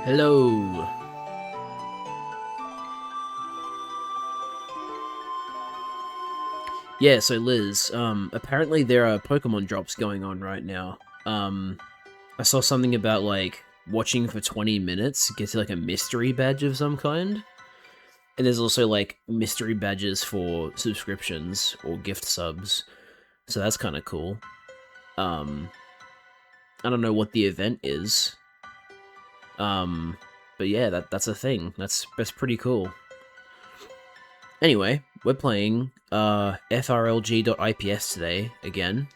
Hello. Yeah, so Liz, apparently there are Pokemon drops going on right now. I saw something about, like, watching for 20 minutes gets you, like, a mystery badge of some kind. And there's also, like, mystery badges for subscriptions or gift subs. So that's kind of cool. I don't know what the event is. But yeah, that's a thing. That's pretty cool. Anyway, we're playing FRLG.ips today again.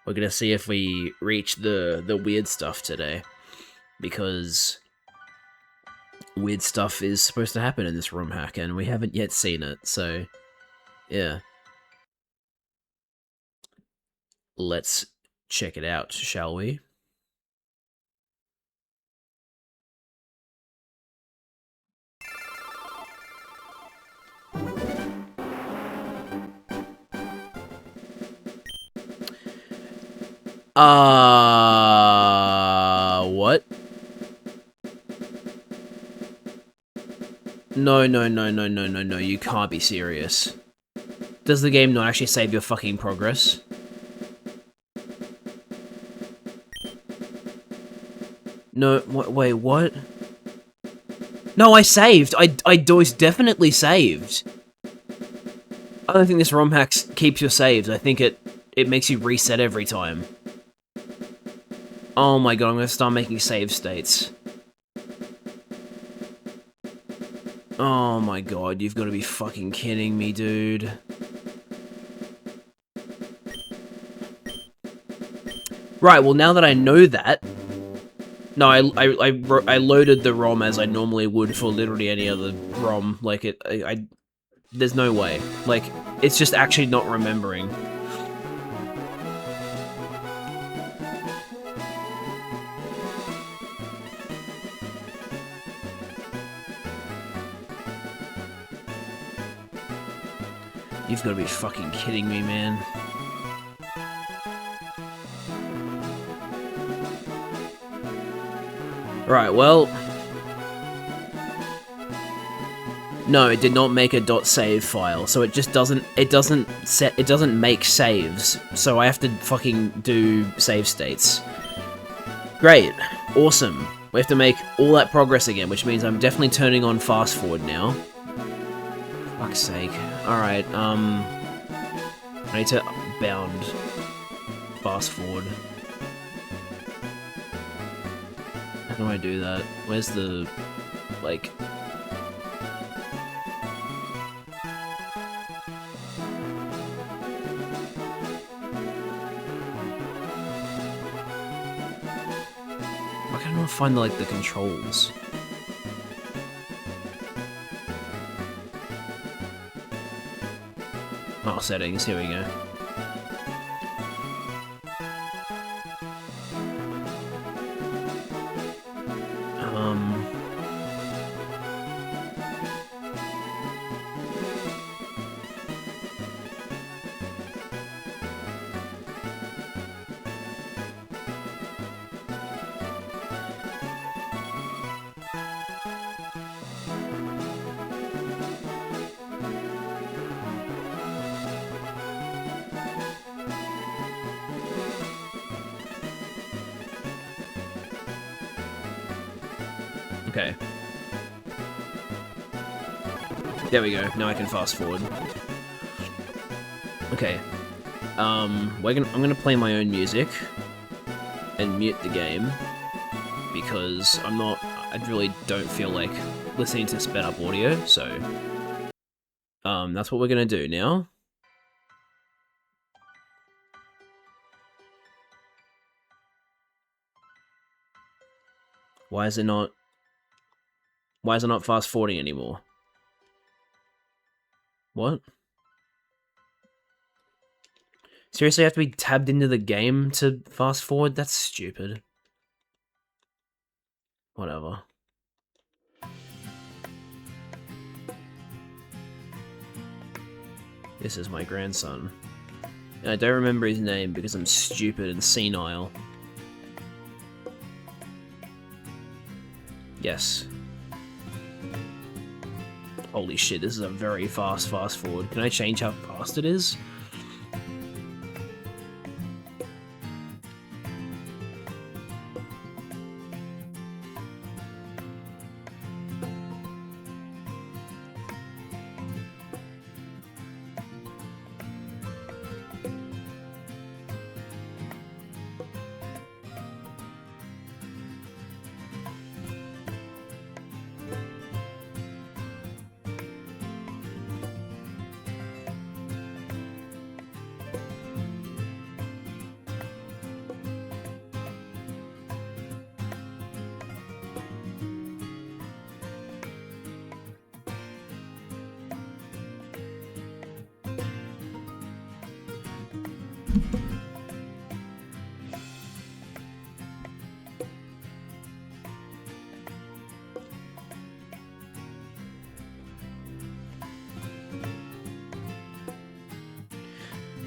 We're gonna see if we reach the weird stuff today, because weird stuff is supposed to happen in this ROM hack, and we haven't yet seen it. So yeah, let's check it out, shall we? What? No, no, no, no, no, no, no, you can't be serious. Does the game not actually save your fucking progress? No, wait, what? No, I saved! I was definitely saved! I don't think this ROM hack keeps your saves, I think it makes you reset every time. Oh my god, I'm gonna start making save states. Oh my god, you've gotta be fucking kidding me, dude. Right, well now that I know that... No, I loaded the ROM as I normally would for literally any other ROM. Like, there's no way. Like, it's just actually not remembering. You've got to be fucking kidding me, man. Right, well... No, it did not make a .save file, so it just doesn't make saves, so I have to fucking do save states. Great. Awesome. We have to make all that progress again, which means I'm definitely turning on fast forward now. Fuck's sake. Alright, I need to bound fast forward. How do I do that? Where's the, like... Why can't I find, like, the controls? Oh, settings, here we go. Okay. There we go. Now I can fast forward. Okay. I'm gonna play my own music and mute the game because I really don't feel like listening to sped up audio, so that's what we're gonna do now. Why is it not fast forwarding anymore? What? Seriously, I have to be tabbed into the game to fast forward? That's stupid. Whatever. This is my grandson. And I don't remember his name because I'm stupid and senile. Yes. Holy shit, this is a very fast forward. Can I change how fast it is?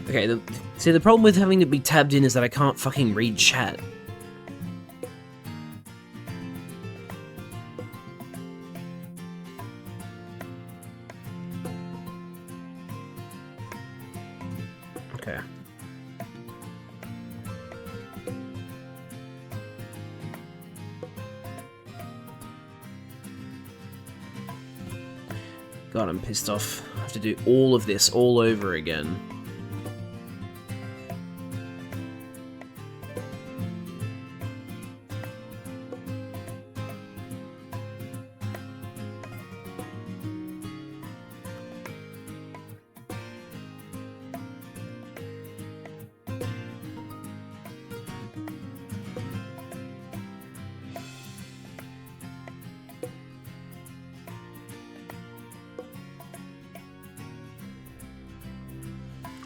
Okay, see, the problem with having to be tabbed in is that I can't fucking read chat. Okay. God, I'm pissed off. I have to do all of this all over again.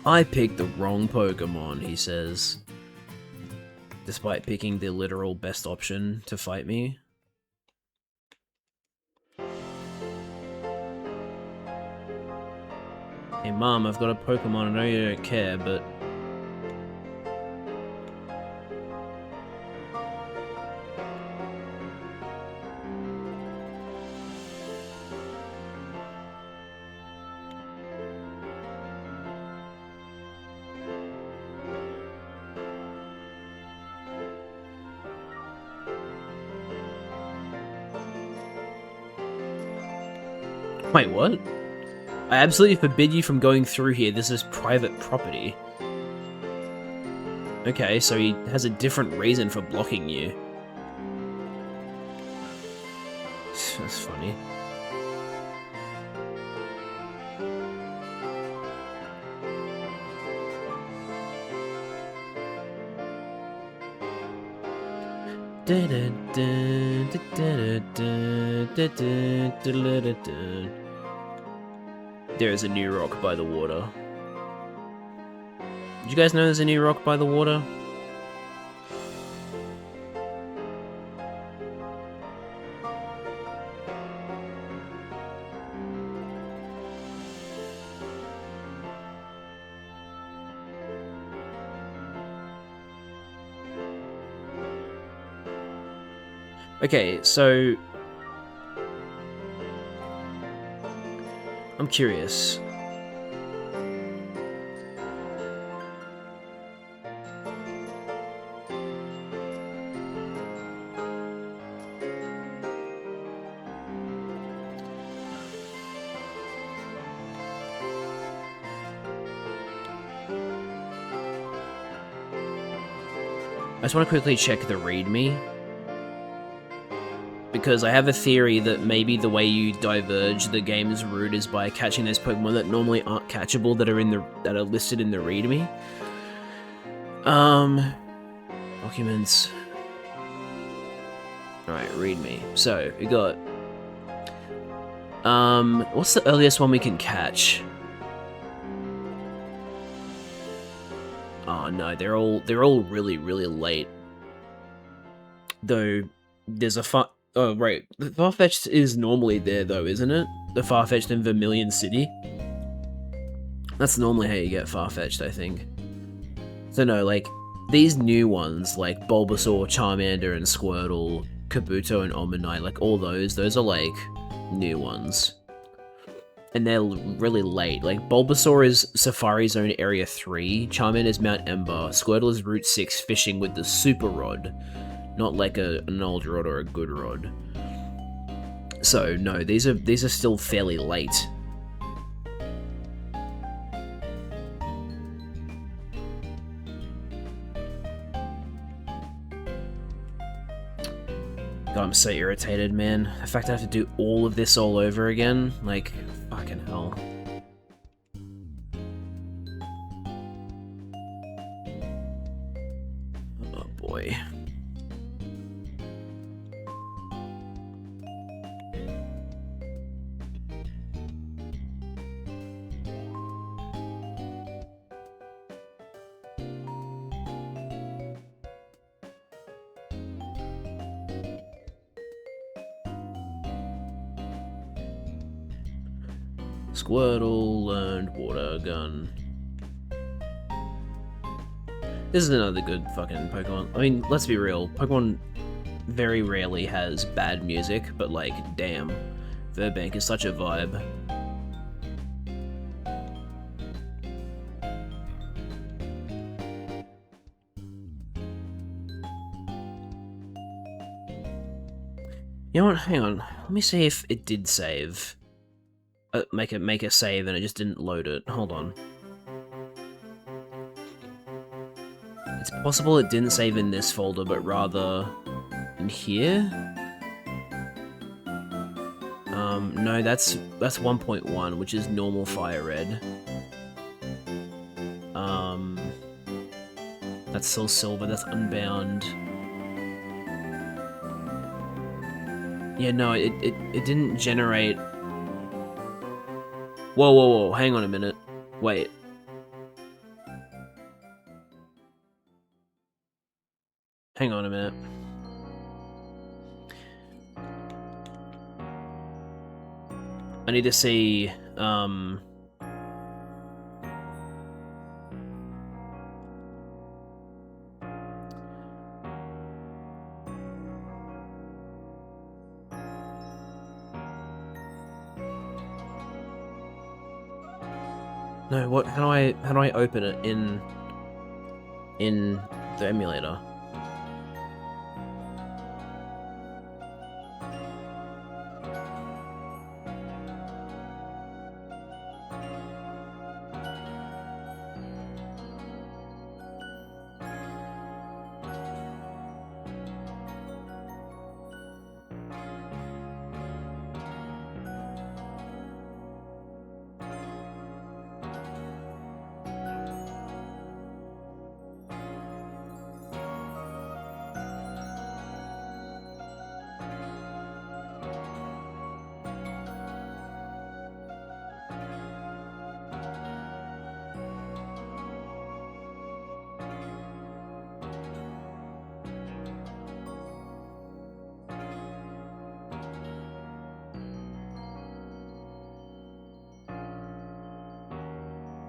I picked the wrong Pokemon, he says. Despite picking the literal best option to fight me. Hey Mom, I've got a Pokemon, I know you don't care, but... Wait, what? I absolutely forbid you from going through here. This is private property. Okay, so he has a different reason for blocking you. That's funny. There is a new rock by the water. Did you guys know there's a new rock by the water? Okay, so... I'm curious. I just want to quickly check the README. Because I have a theory that maybe the way you diverge the game's route is by catching those Pokemon that normally aren't catchable that are listed in the README. Documents. Alright, README. So, we got... what's the earliest one we can catch? Oh no, they're all really, really late. Though, there's a oh, right. The Farfetch'd is normally there, though, isn't it? The Farfetch'd in Vermilion City. That's normally how you get Farfetch'd, I think. So no, like, these new ones, like Bulbasaur, Charmander, and Squirtle, Kabuto and Omanite, like all those are like new ones. And they're really late. Like Bulbasaur is Safari Zone Area 3, Charmander is Mount Ember, Squirtle is Route 6 fishing with the Super Rod, not like an old rod or a good rod. So no, these are still fairly late. God, I'm so irritated, man. The fact I have to do all of this all over again, like, fucking hell. Oh boy. Squirtle learned Water Gun. This is another good fucking Pokemon. I mean, let's be real. Pokemon very rarely has bad music, but like, damn. Verbank is such a vibe. You know what? Hang on. Let me see if it did save. Make a save and it just didn't load it. Hold on. It's possible it didn't save in this folder, but rather in here. No, that's 1.1, which is normal Fire Red. That's Soul Silver. That's Unbound. Yeah, no, it didn't generate. Whoa, hang on a minute. Wait. Hang on a minute. I need to see, no, what? How do I open it in the emulator?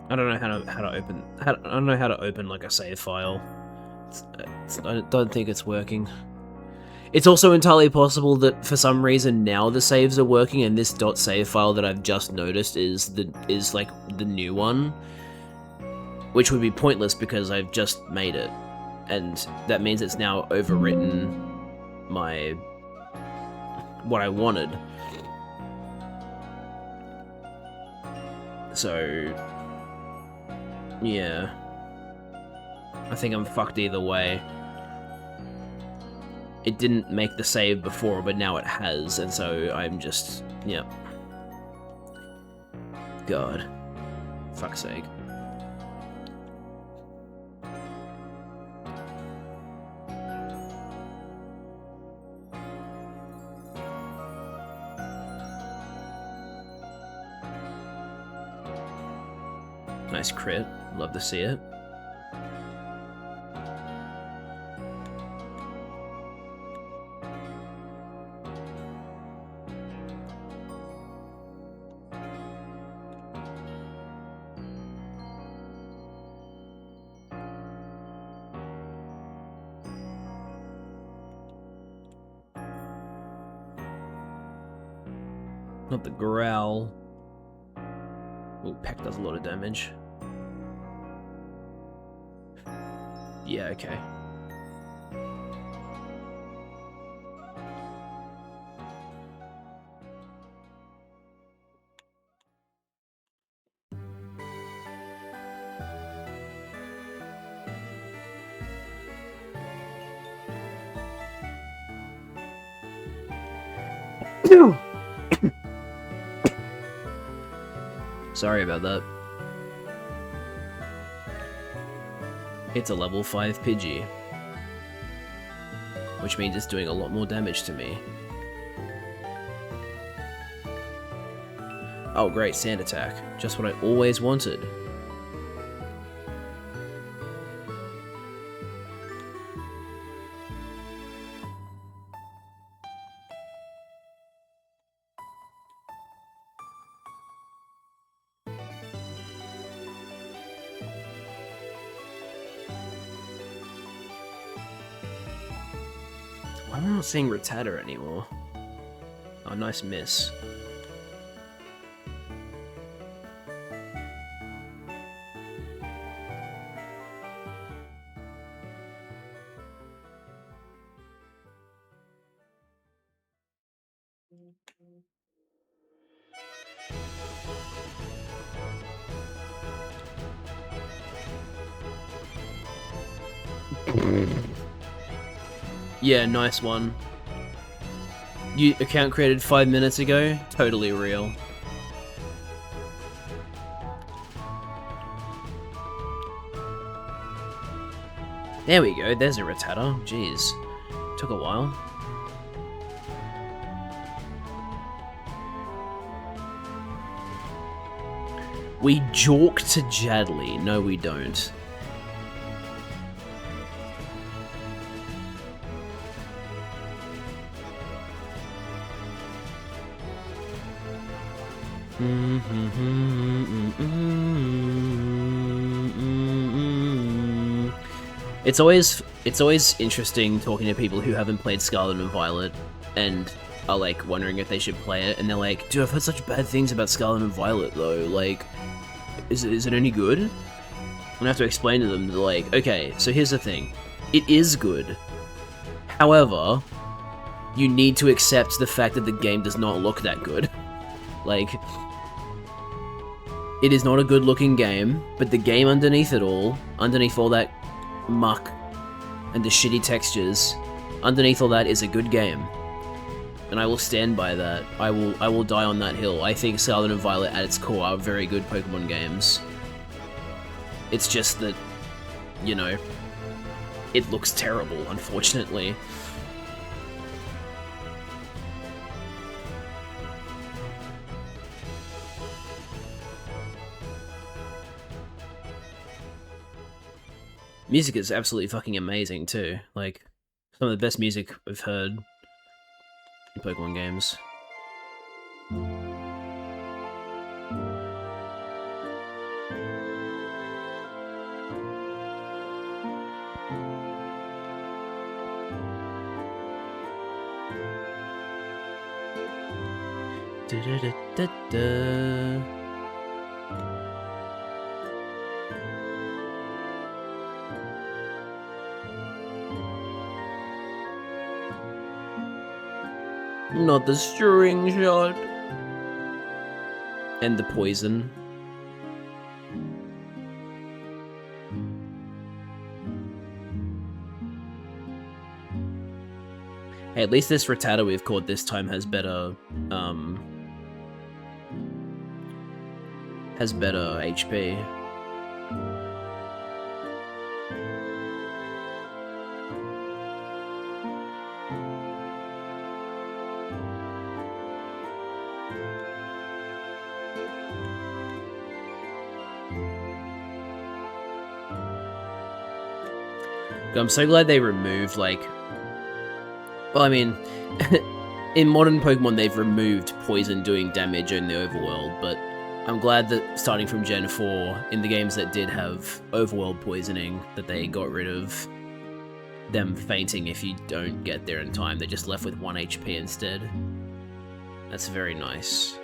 I don't know how to open. I don't know how to open like a save file. I don't think it's working. It's also entirely possible that for some reason now the saves are working, and this .save file that I've just noticed is like the new one, which would be pointless because I've just made it, and that means it's now overwritten what I wanted. So yeah, I think I'm fucked either way. It didn't make the save before, but now it has, and so I'm just, yeah. God. Fuck's sake. Nice crit. Love to see it. Not the growl. Oh, Peck does a lot of damage. Yeah, okay. Sorry about that. It's a level 5 Pidgey, which means it's doing a lot more damage to me. Oh great, sand attack. Just what I always wanted. Why am I not seeing Rattata anymore? Oh, nice miss. Yeah, nice one. You account created 5 minutes ago? Totally real. There we go, there's a Rattata. Jeez. Took a while. We jork to Jadley. No, we don't. It's always interesting talking to people who haven't played Scarlet and Violet and are like wondering if they should play it, and they're like, dude, I've heard such bad things about Scarlet and Violet though, like, is it any good? And I have to explain to them, they're like, okay, so here's the thing, it is good. However, you need to accept the fact that the game does not look that good. Like, it is not a good looking game, but the game underneath it all, underneath all that muck and the shitty textures, underneath all that is a good game. And I will stand by that. I will die on that hill. I think Scarlet and Violet at its core are very good Pokemon games. It's just that, you know, it looks terrible, unfortunately. Music is absolutely fucking amazing too. Like, some of the best music I've heard in Pokemon games. Not the string shot. And the poison. Hey, at least this Rattata we've caught this time has better, HP. I'm so glad they removed, like... Well, I mean, in modern Pokemon they've removed poison doing damage in the overworld, but I'm glad that starting from Gen 4, in the games that did have overworld poisoning, that they got rid of them fainting if you don't get there in time. They're just left with 1 HP instead. That's very nice.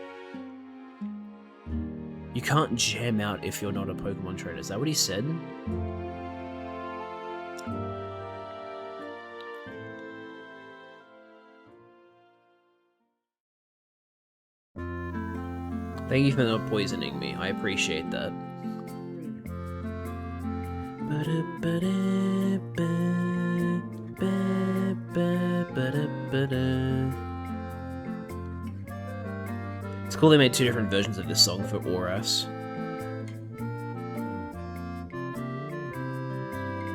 You can't jam out if you're not a Pokemon trainer. Is that what he said? Thank you for not poisoning me. I appreciate that. It's cool they made 2 different versions of this song for ORAS.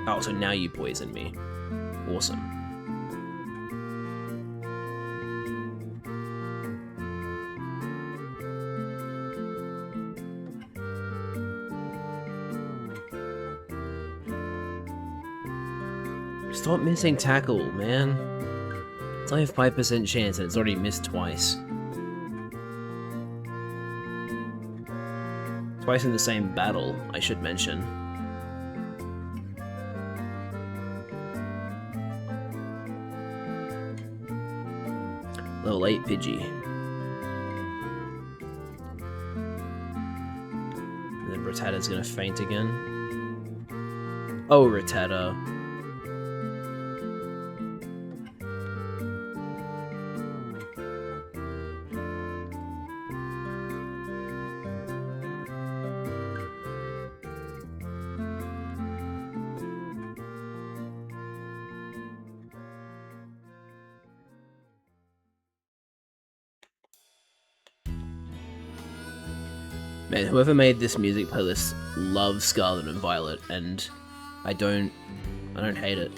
Oh, so now you poison me. Awesome. Stop missing tackle, man. It's only a 5% chance and it's already missed twice. Twice in the same battle, I should mention. Level 8 Pidgey. And then Rattata's gonna faint again. Oh, Rattata. Man, whoever made this music playlist loves Scarlet and Violet, and I don't hate it.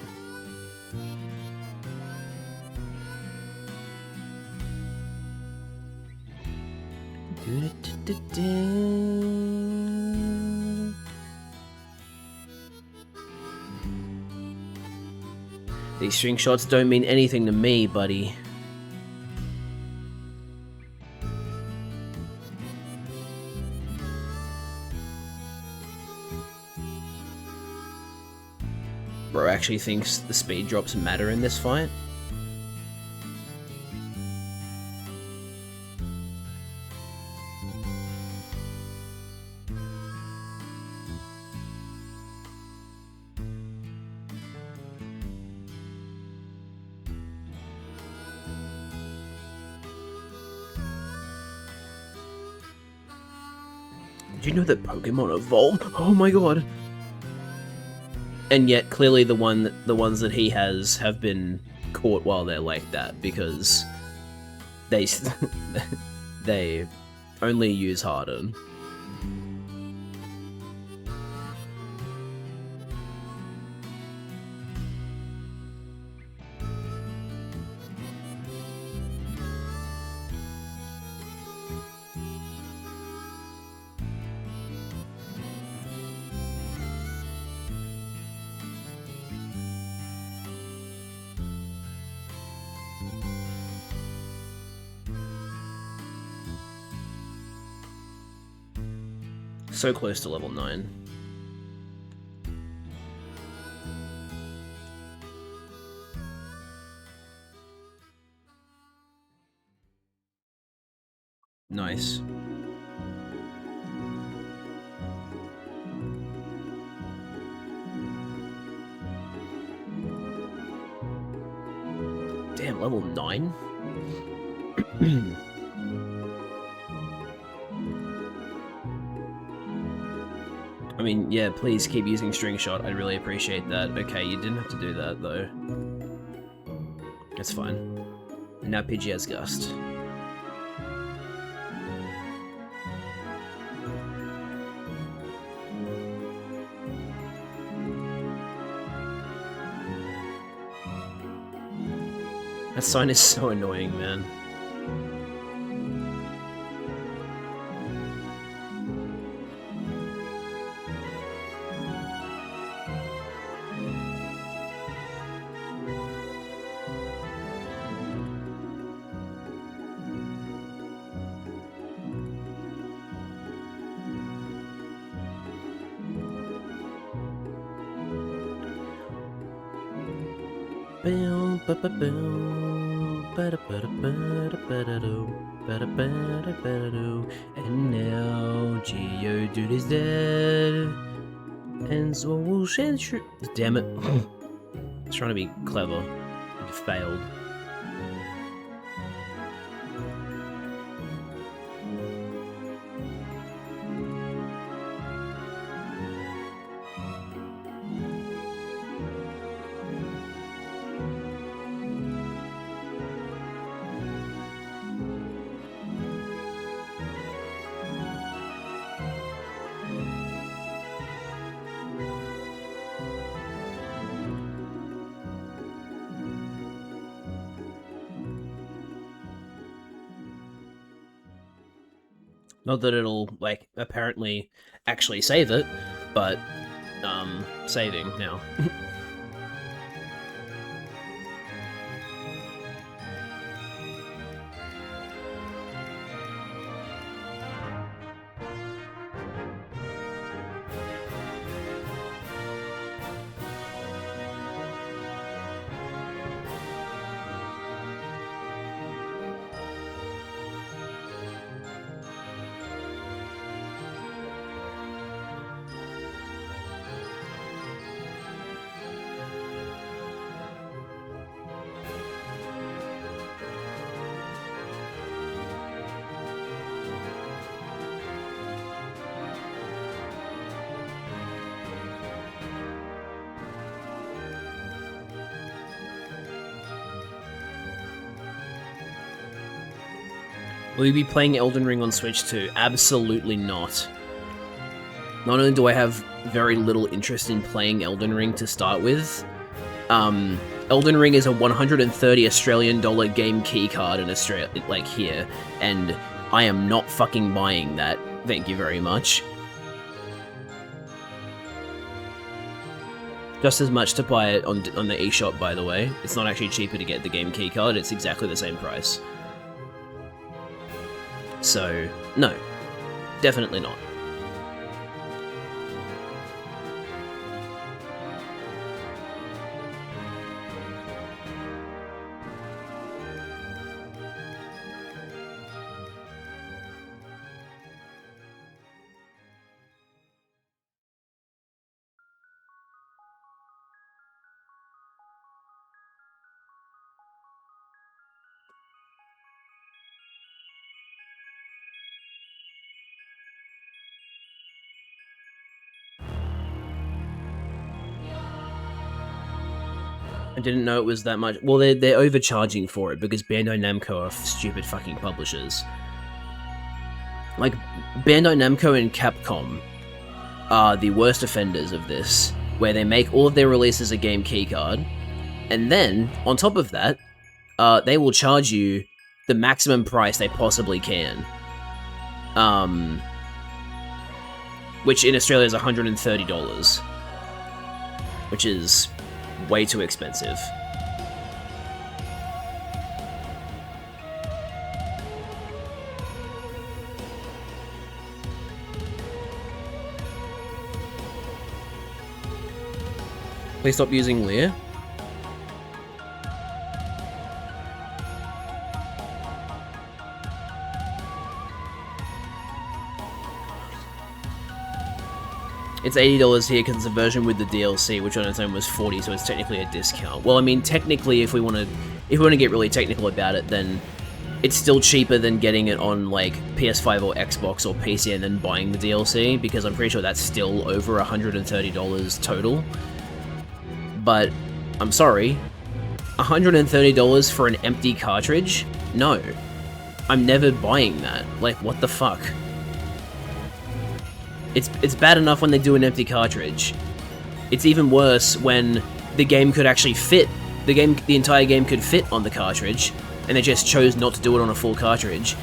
These string shots don't mean anything to me, buddy. Bro actually thinks the speed drops matter in this fight? Did you know that Pokemon evolve? Oh my god! And yet, clearly the ones that he has have been caught while they're like that, because they they only use Harden. So close to level 9. Nice. Damn, level 9? I mean, yeah, please keep using String Shot. I'd really appreciate that. Okay, you didn't have to do that, though. It's fine. And now Pidgey has Gust. That sign is so annoying, man. Boom, ba ba boom. And now Geodude is dead. And so we'll shed. Damn it. I was trying to be clever. It failed. Not that it'll, like, apparently actually save it, but, saving now. Will you be playing Elden Ring on Switch too? Absolutely not. Not only do I have very little interest in playing Elden Ring to start with, Elden Ring is a 130 Australian dollar game keycard in Australia, like here, and I am not fucking buying that. Thank you very much. Just as much to buy it on the eShop, by the way. It's not actually cheaper to get the game keycard, it's exactly the same price. So, no. Definitely not. I didn't know it was that much. Well, they're overcharging for it because Bandai Namco are stupid fucking publishers. Like, Bandai Namco and Capcom are the worst offenders of this, where they make all of their releases a game keycard, and then, on top of that, they will charge you the maximum price they possibly can. Which in Australia is $130. Which is way too expensive. Please stop using Lear. It's $80 here because it's a version with the DLC, which on its own was $40, so it's technically a discount. Well, I mean, technically, if we want to get really technical about it, then it's still cheaper than getting it on like PS5 or Xbox or PC and then buying the DLC, because I'm pretty sure that's still over $130 total. But I'm sorry, $130 for an empty cartridge? No, I'm never buying that. Like, what the fuck? It's bad enough when they do an empty cartridge. It's even worse when the game could actually fit. The entire game could fit on the cartridge, and they just chose not to do it on a full cartridge.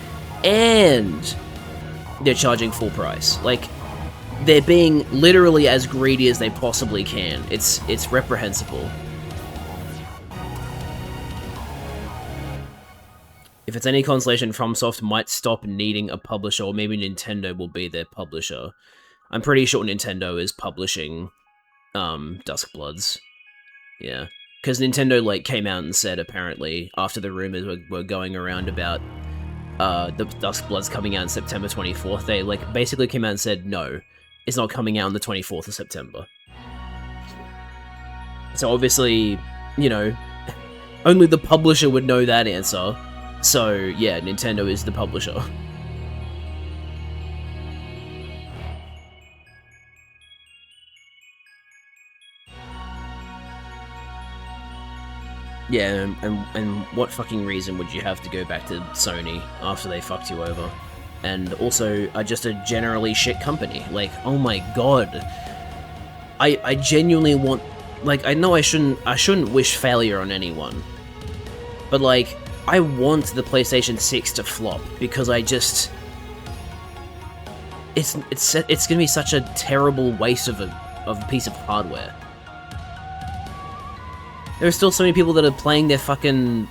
And they're charging full price. Like, they're being literally as greedy as they possibly can. It's reprehensible. If it's any consolation, FromSoft might stop needing a publisher, or maybe Nintendo will be their publisher. I'm pretty sure Nintendo is publishing Duskbloods. Yeah. because Nintendo like came out and said apparently after the rumors were going around about the Dusk Bloods coming out on September 24th, they like basically came out and said no, it's not coming out on the 24th of September. So obviously, you know, only the publisher would know that answer. So yeah, Nintendo is the publisher. Yeah, and what fucking reason would you have to go back to Sony after they fucked you over? And also are just a generally shit company. Like, oh my god. I genuinely want, like, I know I shouldn't wish failure on anyone. But like, I want the PlayStation 6 to flop because I just it's gonna be such a terrible waste of a piece of hardware. There are still so many people that are playing their fucking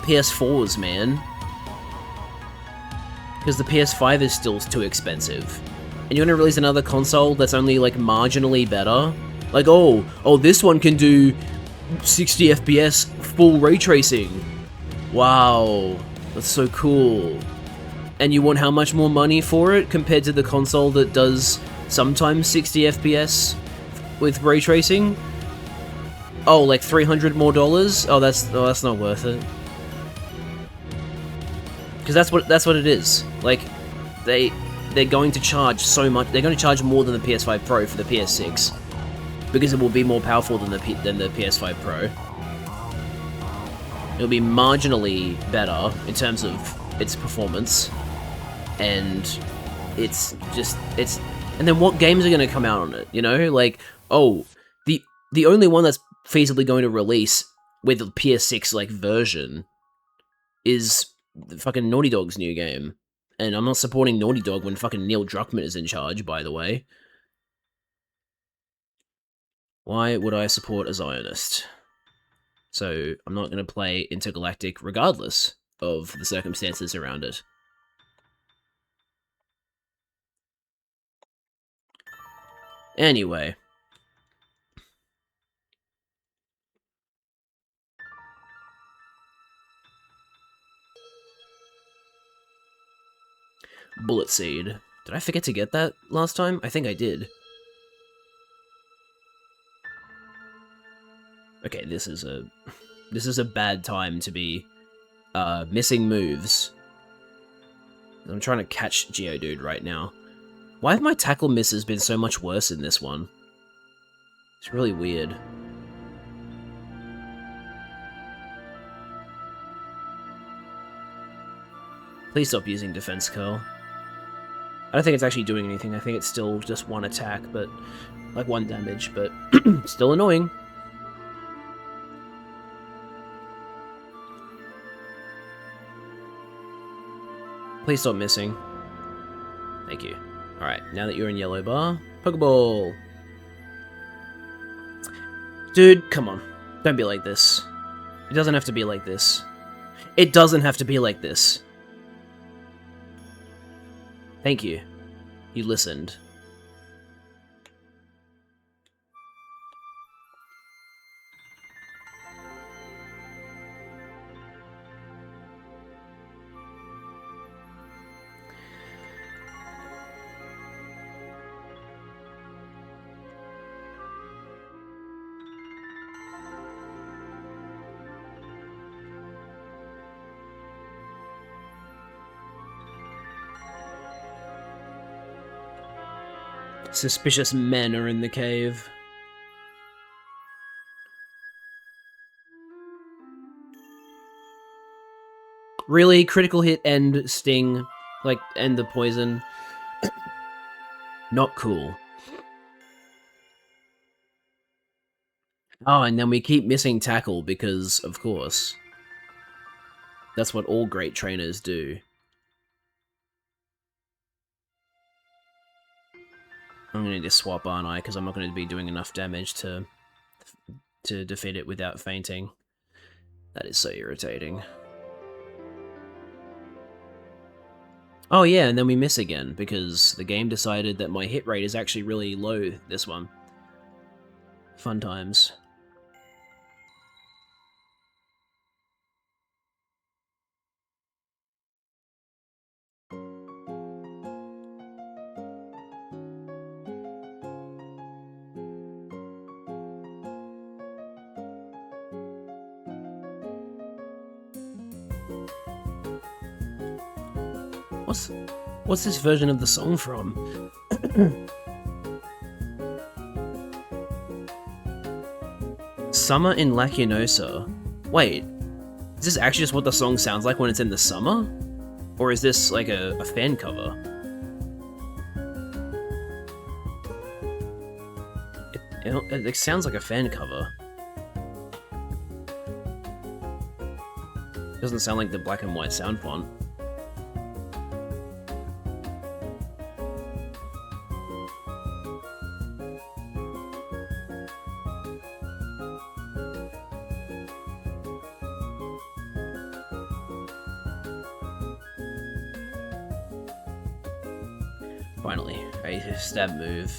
PS4s, man. Because the PS5 is still too expensive. And you're gonna release another console that's only, like, marginally better? Like, oh, this one can do 60 FPS full ray tracing. Wow, that's so cool. And you want how much more money for it compared to the console that does sometimes 60 FPS with ray tracing? Oh, like $300 more? Oh, that's not worth it. Because that's what it is. Like, they're going to charge so much. They're going to charge more than the PS5 Pro for the PS6 because it will be more powerful than the PS5 Pro. It'll be marginally better in terms of its performance, and it's. And then what games are going to come out on it? You know, like, oh, the only one that's feasibly going to release with the PS6 like version is the fucking Naughty Dog's new game. And I'm not supporting Naughty Dog when fucking Neil Druckmann is in charge, by the way. Why would I support a Zionist? So I'm not going to play Intergalactic regardless of the circumstances around it. Anyway. Bullet Seed. Did I forget to get that last time? I think I did. Okay, this is a bad time to be missing moves. I'm trying to catch Geodude right now. Why have my tackle misses been so much worse in this one? It's really weird. Please stop using Defense Curl. I don't think it's actually doing anything. I think it's still just one attack, but like 1 damage, but still annoying. Please stop missing. Thank you. Alright, now that you're in yellow bar, Pokeball! Dude, come on. Don't be like this. It doesn't have to be like this. It doesn't have to be like this. Thank you. You listened. Suspicious men are in the cave. Really? Critical hit and sting, like, end the poison. Not cool. Oh, and then we keep missing tackle because, of course. That's what all great trainers do. I'm gonna need to swap, aren't I? Because I'm not going to be doing enough damage to defeat it without fainting. That is so irritating. Oh yeah, and then we miss again, because the game decided that my hit rate is actually really low, this one. Fun times. What's this version of the song from? Summer in Lacuniosa. Wait, is this actually just what the song sounds like when it's in the summer? Or is this like a fan cover? It sounds like a fan cover. Doesn't sound like the black and white sound font. Finally, ready to stab move.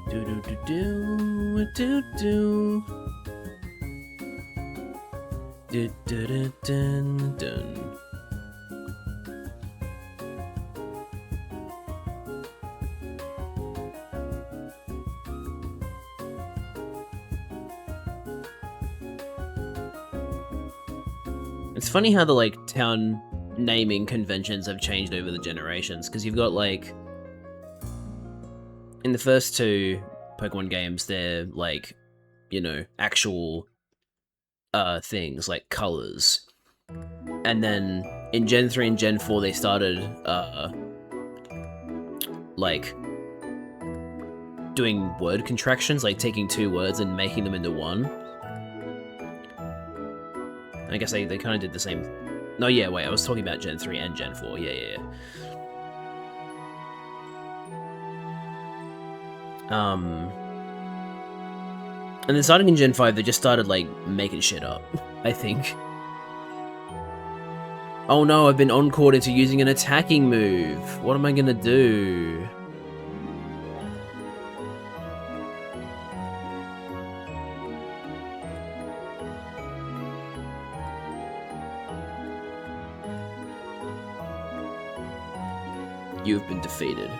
Do do do do do do. Dun, dun, dun, dun. It's funny how the like town naming conventions have changed over the generations, because you've got like in the first two Pokemon games, they're like, you know, actual things like colors, and then in Gen 3 and Gen 4 they started like doing word contractions, like taking two words and making them into one. I guess they kind of did the same. No, yeah, wait, I was talking about Gen 3 and Gen 4. Yeah. And then starting in Gen 5, they just started, like, making shit up, I think. Oh no, I've been encored into using an attacking move. What am I gonna do? You've been defeated.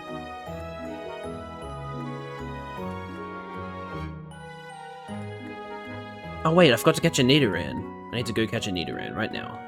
Oh wait, I forgot to catch a Nidoran. I need to go catch a Nidoran right now.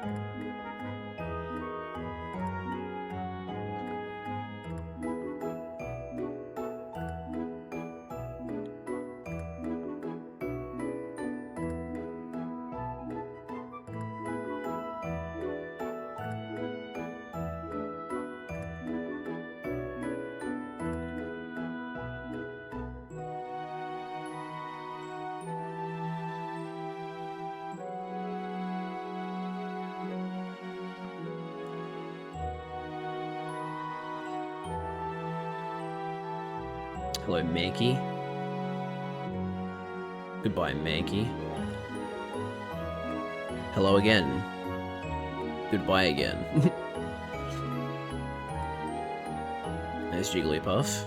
Hello, Mankey. Goodbye, Mankey. Hello again. Goodbye again. Nice Jigglypuff.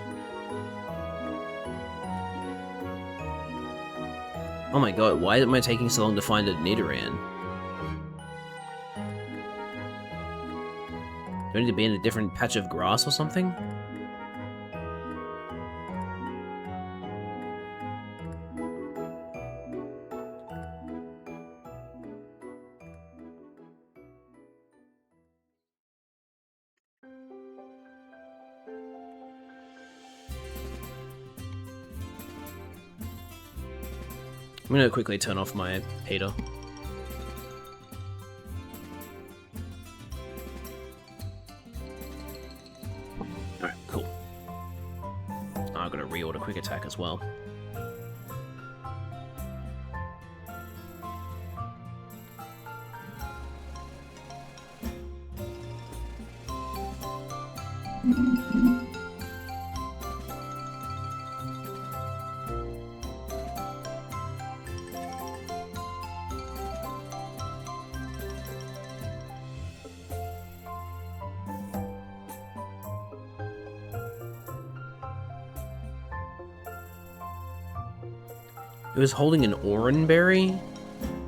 Oh my god, why am I taking so long to find a Nidoran? Do I need to be in a different patch of grass or something? I'm gonna quickly turn off my heater. Alright, cool. I've got to reorder quick attack as well. It was holding an Oranberry?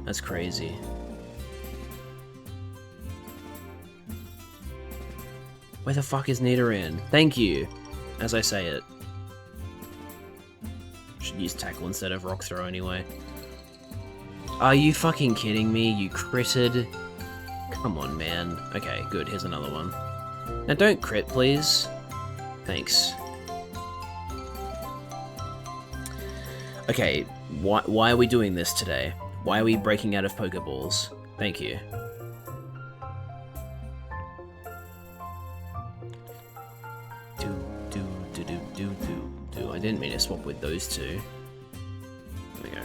That's crazy. Where the fuck is Nidoran? Thank you, as I say it. Should use Tackle instead of Rock Throw anyway. Are you fucking kidding me, you critted? Come on, man. Okay, good. Here's another one. Now don't crit, please. Thanks. Okay, why are we doing this today? Why are we breaking out of Pokeballs? Thank you. I didn't mean to swap with those two. There we go.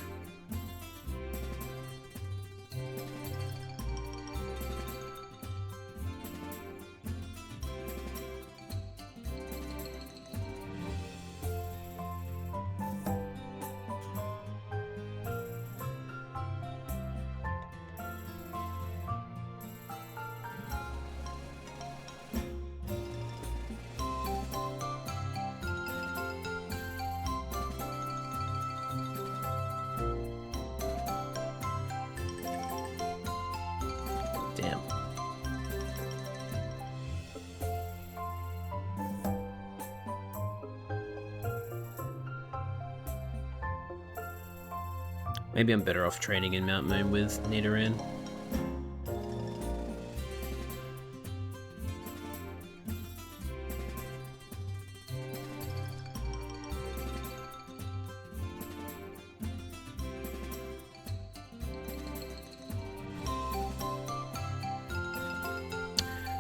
Damn. Maybe I'm better off training in Mount Moon with Nidoran.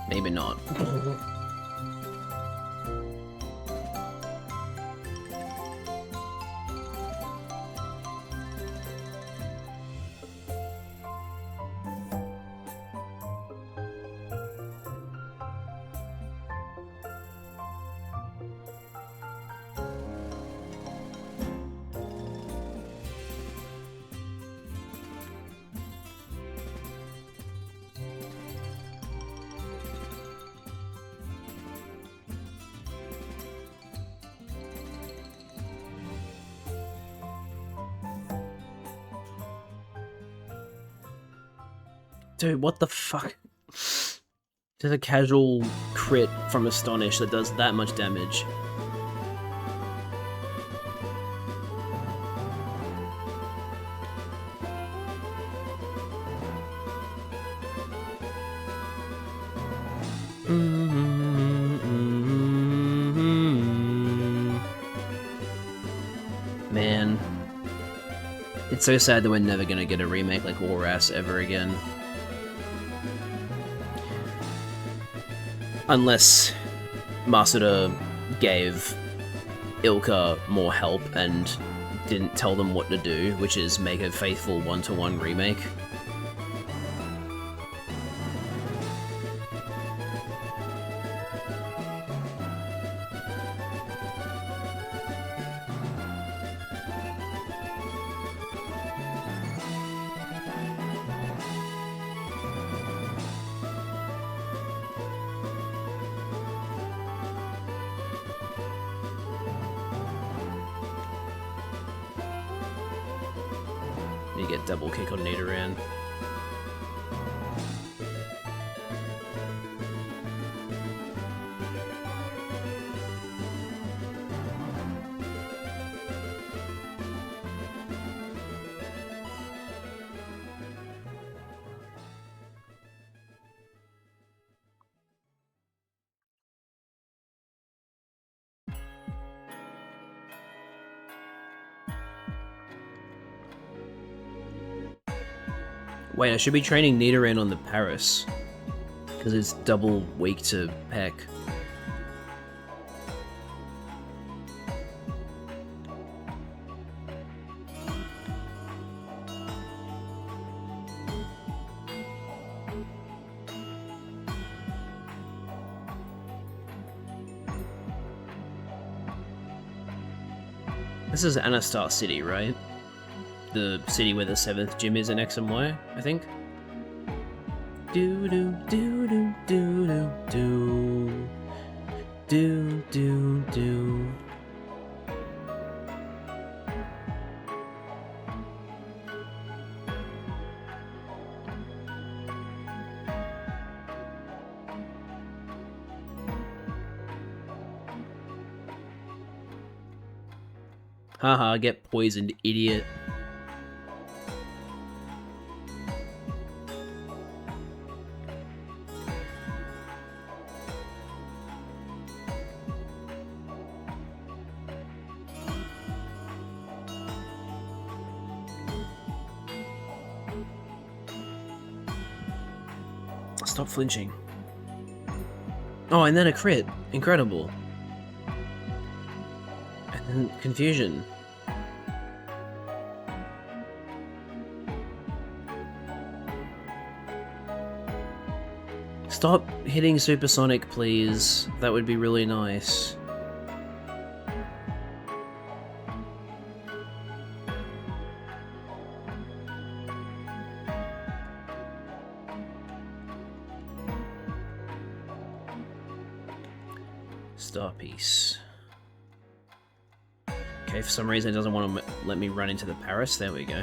Maybe not. Dude, what the fuck? Just a casual crit from Astonish that does that much damage. Man. It's so sad that we're never gonna get a remake like Walras ever again. Unless Masuda gave Ilka more help and didn't tell them what to do, which is make a faithful one-to-one remake. You get double kick on Nidoran. Wait, I should be training Nidoran on the Paris, because it's double weak to Peck. This is Anastar City, right? The city where the 7th gym is in X and Y, I think. Do do do do do do do do do. Haha, get poisoned, idiot. Stop flinching. Oh, and then a crit. Incredible. And then confusion. Stop hitting Supersonic, please. That would be really nice. Star piece. Okay, for some reason it doesn't want to let me run into the Paris. There we go.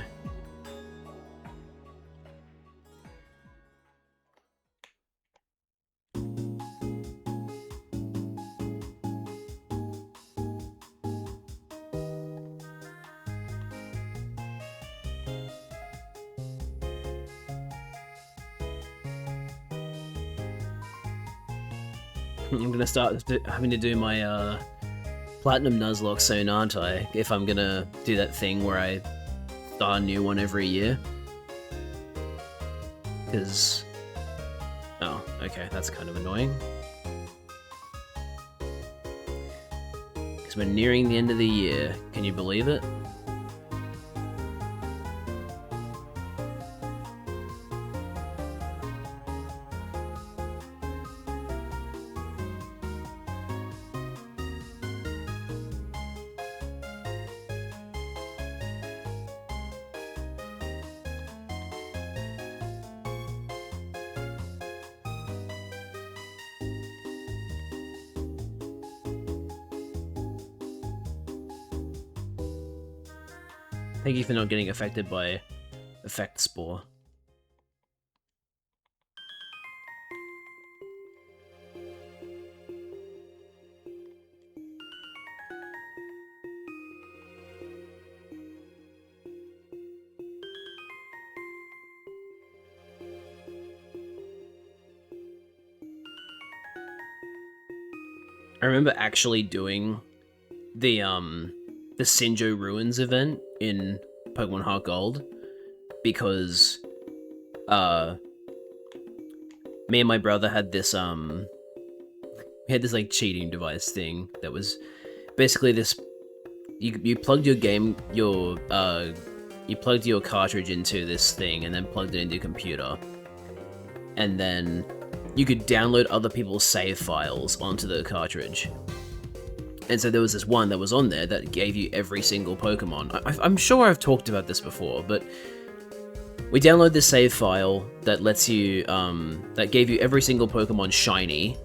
I'm gonna start having to do my Platinum Nuzlocke soon, aren't I? If I'm gonna do that thing where I start a new one every year. Because... oh, okay, that's kind of annoying. Because we're nearing the end of the year. Can you believe it? Thank you for not getting affected by Effect Spore. I remember actually doing the Sinjo Ruins event in Pokemon Heart Gold because me and my brother had this like cheating device thing that was basically this. You plugged your you plugged your cartridge into this thing and then plugged it into your computer, and then you could download other people's save files onto the cartridge. And so there was this one that was on there that gave you every single Pokemon. I'm sure I've talked about this before, but we download this save file that lets you, that gave you every single Pokemon shiny.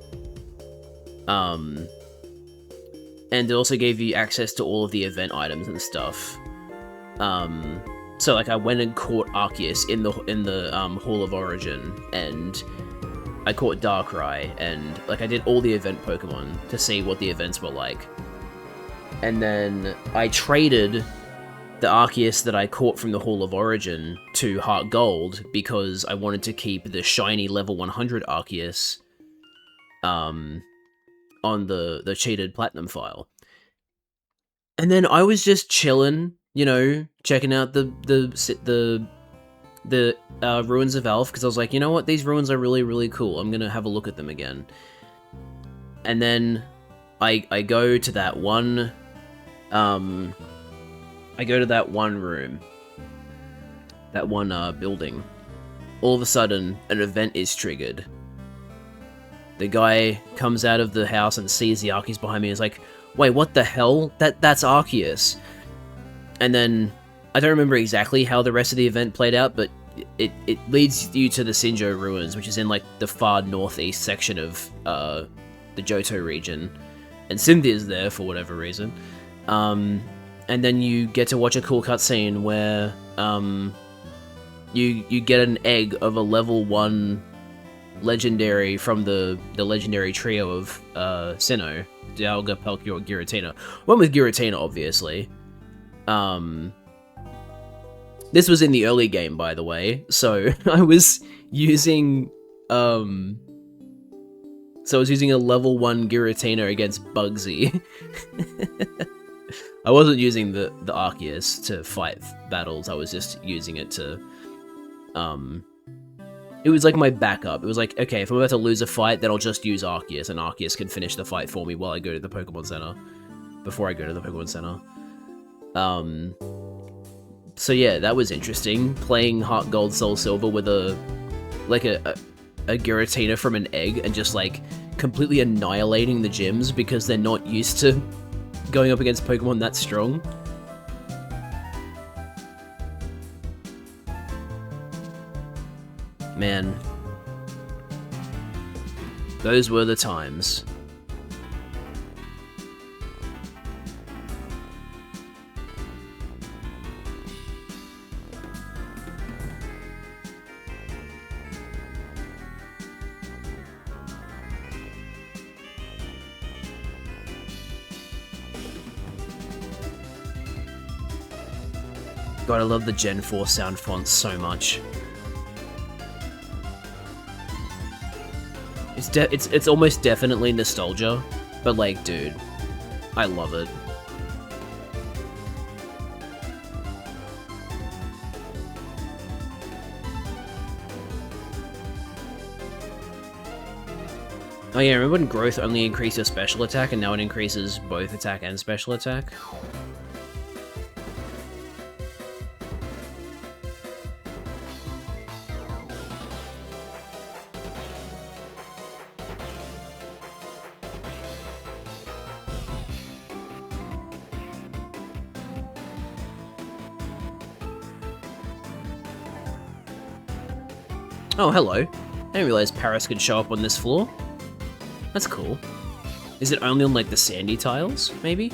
And it also gave you access to all of the event items and stuff. So like I went and caught Arceus in the Hall of Origin, and I caught Darkrai, and like I did all the event Pokemon to see what the events were like. And then I traded the Arceus that I caught from the Hall of Origin to Heart Gold because I wanted to keep the shiny level 100 Arceus on the cheated Platinum file. And then I was just chilling, you know, checking out the Ruins of Elf, because I was like, you know what, these ruins are really, really cool. I'm gonna have a look at them again. And then I go to that one, room, that one building. All of a sudden, an event is triggered. The guy comes out of the house and sees the Arceus behind me and is like, wait, what the hell? That's Arceus. And then, I don't remember exactly how the rest of the event played out, but it leads you to the Sinjo Ruins, which is in like the far northeast section of the Johto region. And Cynthia's there for whatever reason. And then you get to watch a cool cutscene where you get an egg of a level 1 legendary from the legendary trio of Sinnoh, Dialga, Pelipper, Giratina. One with Giratina, obviously. This was in the early game, by the way, so I was using a level 1 Giratina against Bugsy. I wasn't using the Arceus to fight battles, I was just using it to, it It was like my backup. It was like, okay, if I'm about to lose a fight, then I'll just use Arceus, and Arceus can finish the fight for me while I go to the Pokemon Center. Before I go to the Pokemon Center. So yeah, that was interesting. Playing Heart Gold Soul Silver with a Giratina from an egg and just like completely annihilating the gyms because they're not used to going up against Pokemon that strong. Man. Those were the times. God, I love the Gen 4 sound fonts so much. It's almost definitely nostalgia, but like, dude, I love it. Oh yeah, remember when growth only increased your special attack and now it increases both attack and special attack? Oh, hello. I didn't realize Paris could show up on this floor. That's cool. Is it only on, like, the sandy tiles, maybe?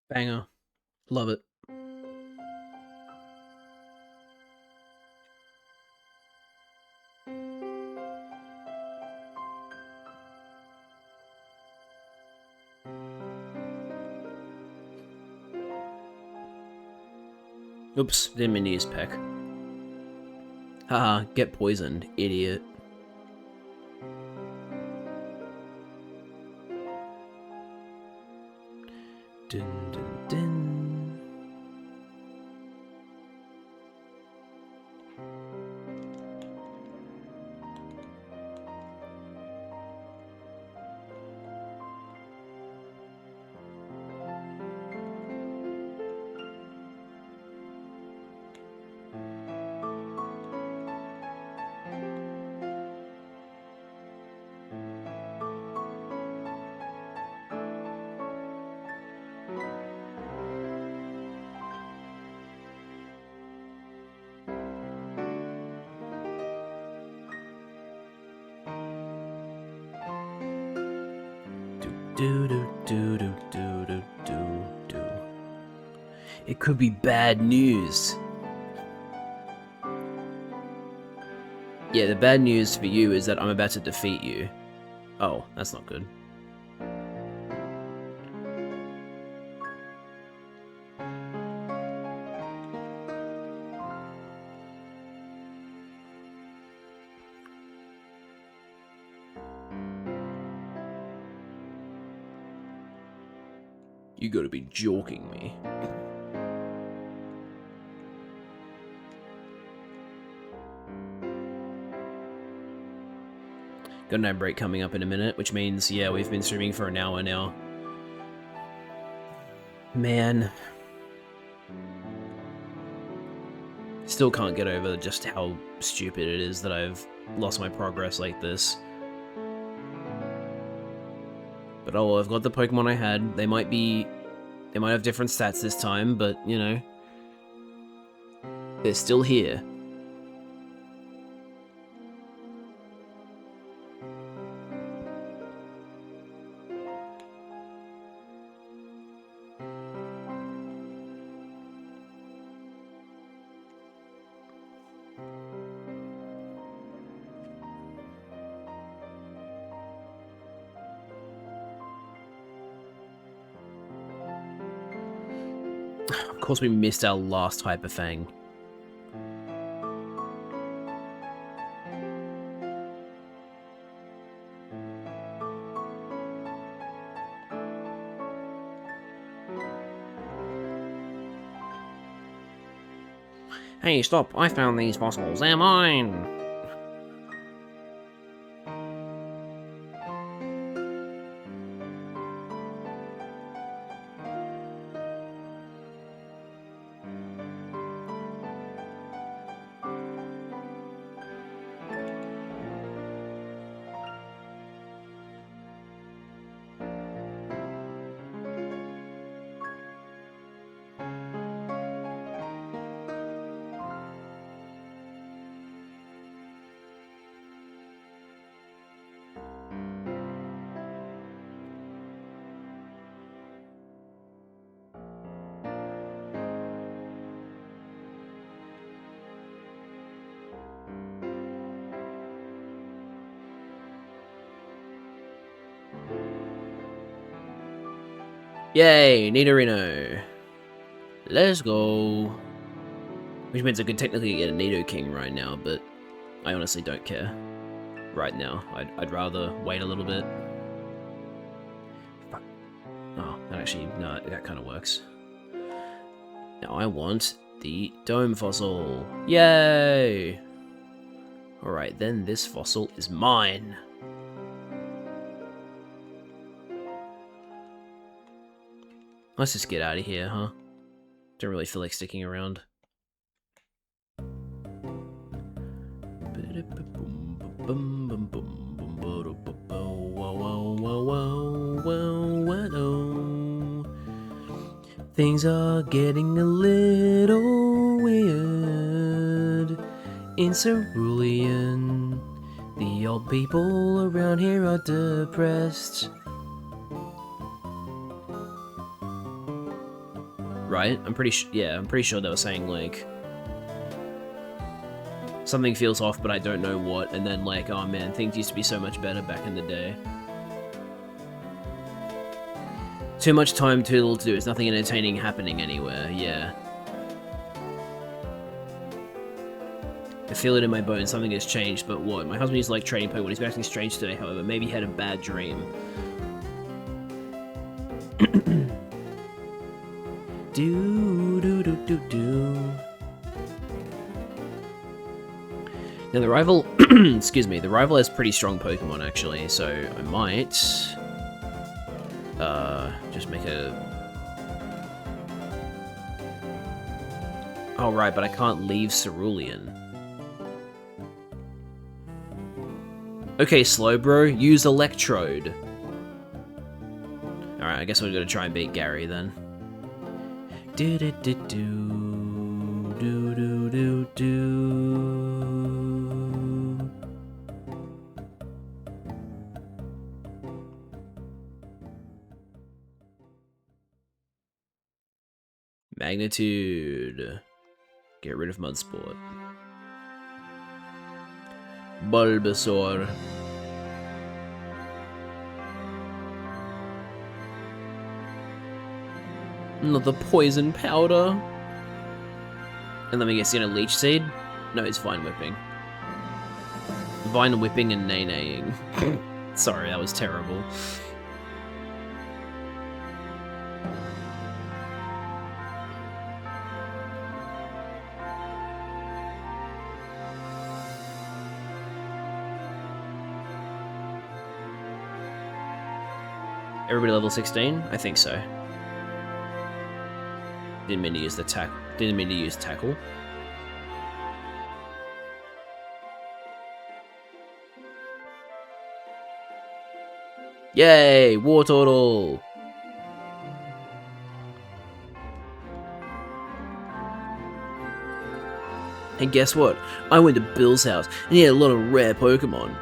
Banger. Love it. Oops, didn't mean to use Peck. Haha, get poisoned, idiot. Dun, dun, dun. Do do do do do do do do. It could be bad news. Yeah, the bad news for you is that I'm about to defeat you. Oh, that's not good. You gotta be joking me. Got an ad break coming up in a minute, which means, yeah, we've been streaming for an hour now. Man. Still can't get over just how stupid it is that I've lost my progress like this. But oh well, I've got the Pokemon I had. They might have different stats this time, but, you know, they're still here. Of course we missed our last Hyper Fang. Hey, stop! I found these fossils. They're mine! Yay, Nidorino. Let's go. Which means I could technically get a Nidoking right now, but I honestly don't care. Right now, I'd rather wait a little bit. Fuck. Oh, that actually, no, that kind of works. Now I want the Dome Fossil. Yay! Alright, then this fossil is mine. Let's just get out of here, huh? Don't really feel like sticking around. Things are getting a little weird in Cerulean. The old people around here are depressed. Right? I'm pretty sure they were saying, like, something feels off, but I don't know what, and then, like, oh man, things used to be so much better back in the day. Too much time, too little to do. There's nothing entertaining happening anywhere, yeah. I feel it in my bones, something has changed, but what? My husband used to like trading Pokemon. He's been acting strange today, however. Maybe he had a bad dream. Now the rival, excuse me, the rival has pretty strong Pokemon actually, so I might just make a... Oh right, but I can't leave Cerulean. Okay, Slowbro, use Electrode. Alright, I guess we're gonna try and beat Gary then. Magnitude. Get rid of Mudsport. Bulbasaur. Another poison powder. And let me guess, in a Leech Seed? No, it's Vine Whipping. Vine Whipping and Nay-Naying. Sorry, that was terrible. Everybody level 16? I think so. Didn't mean to use the Didn't mean to use tackle. Yay! War Turtle! And guess what? I went to Bill's house and he had a lot of rare Pokemon.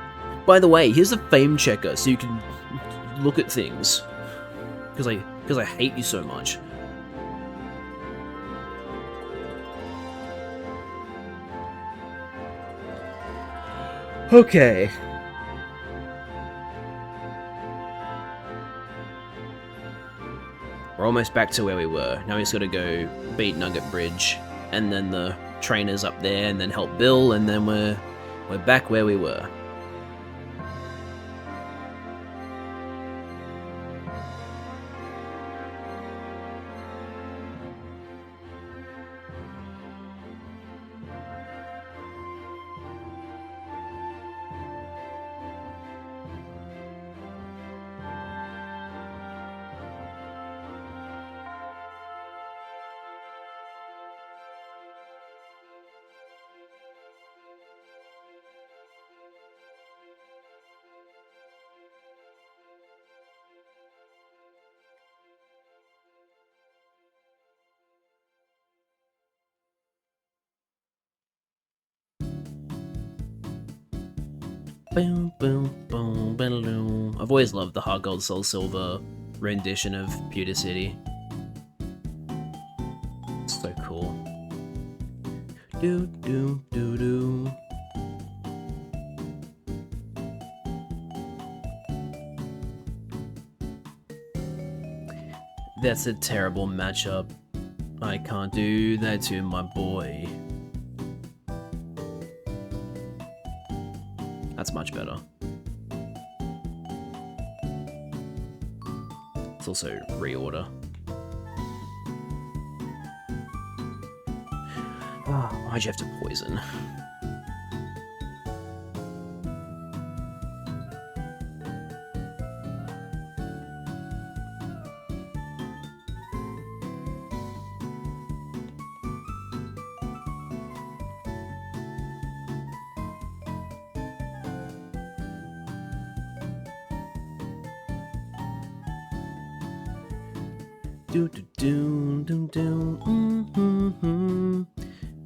By the way, here's a fame checker so you can look at things. Because I hate you so much. Okay. We're almost back to where we were. Now we just gotta go beat Nugget Bridge, and then the trainers up there, and then help Bill, and then we're back where we were. Boom, boom, boom, boom. I've always loved the Heart Gold Soul Silver rendition of Pewter City. It's so cool. Do do do do. That's a terrible matchup. I can't do that to my boy. That's much better. It's also reorder. Oh, why'd you have to poison? Do do do do do.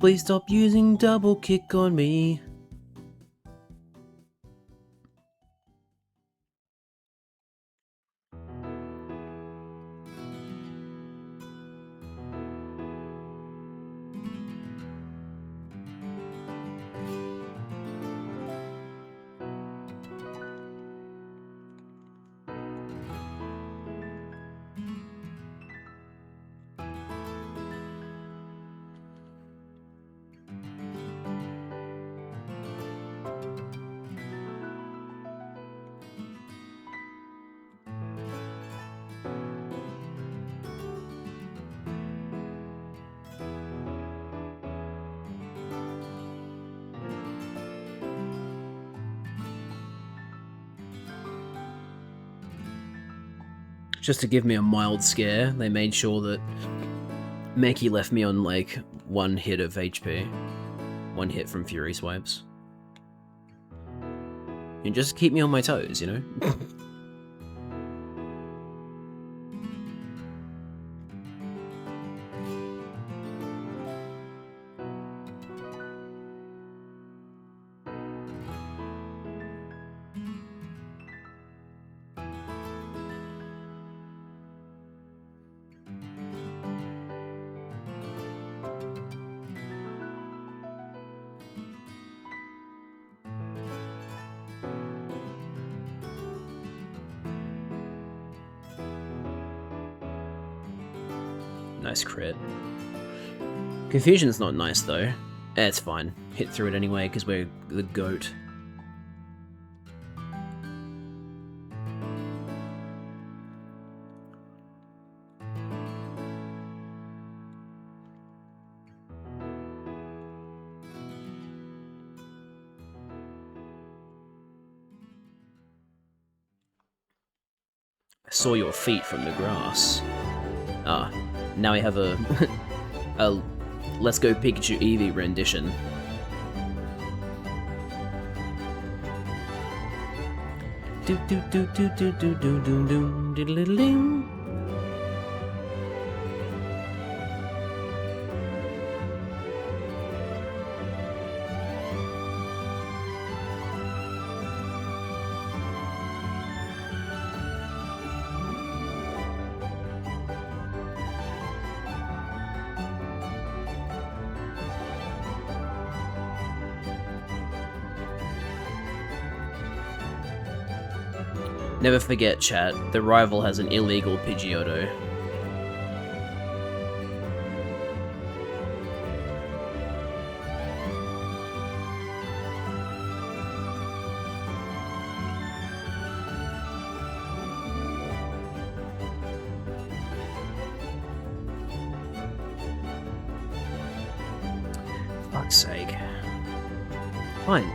Please stop using double kick on me. Just to give me a mild scare, they made sure that Meki left me on like 1 hit of HP. 1 hit from Fury Swipes. And just keep me on my toes, you know? Nice crit. Confusion's not nice though. It's fine. Hit through it anyway because we're the GOAT. I saw your feet from the grass. Ah, now we have a, a Let's Go Pikachu Eevee rendition. Do do do do do do do do do do do do. Never forget, chat, the rival has an illegal Pidgeotto. Fuck's sake. Fine.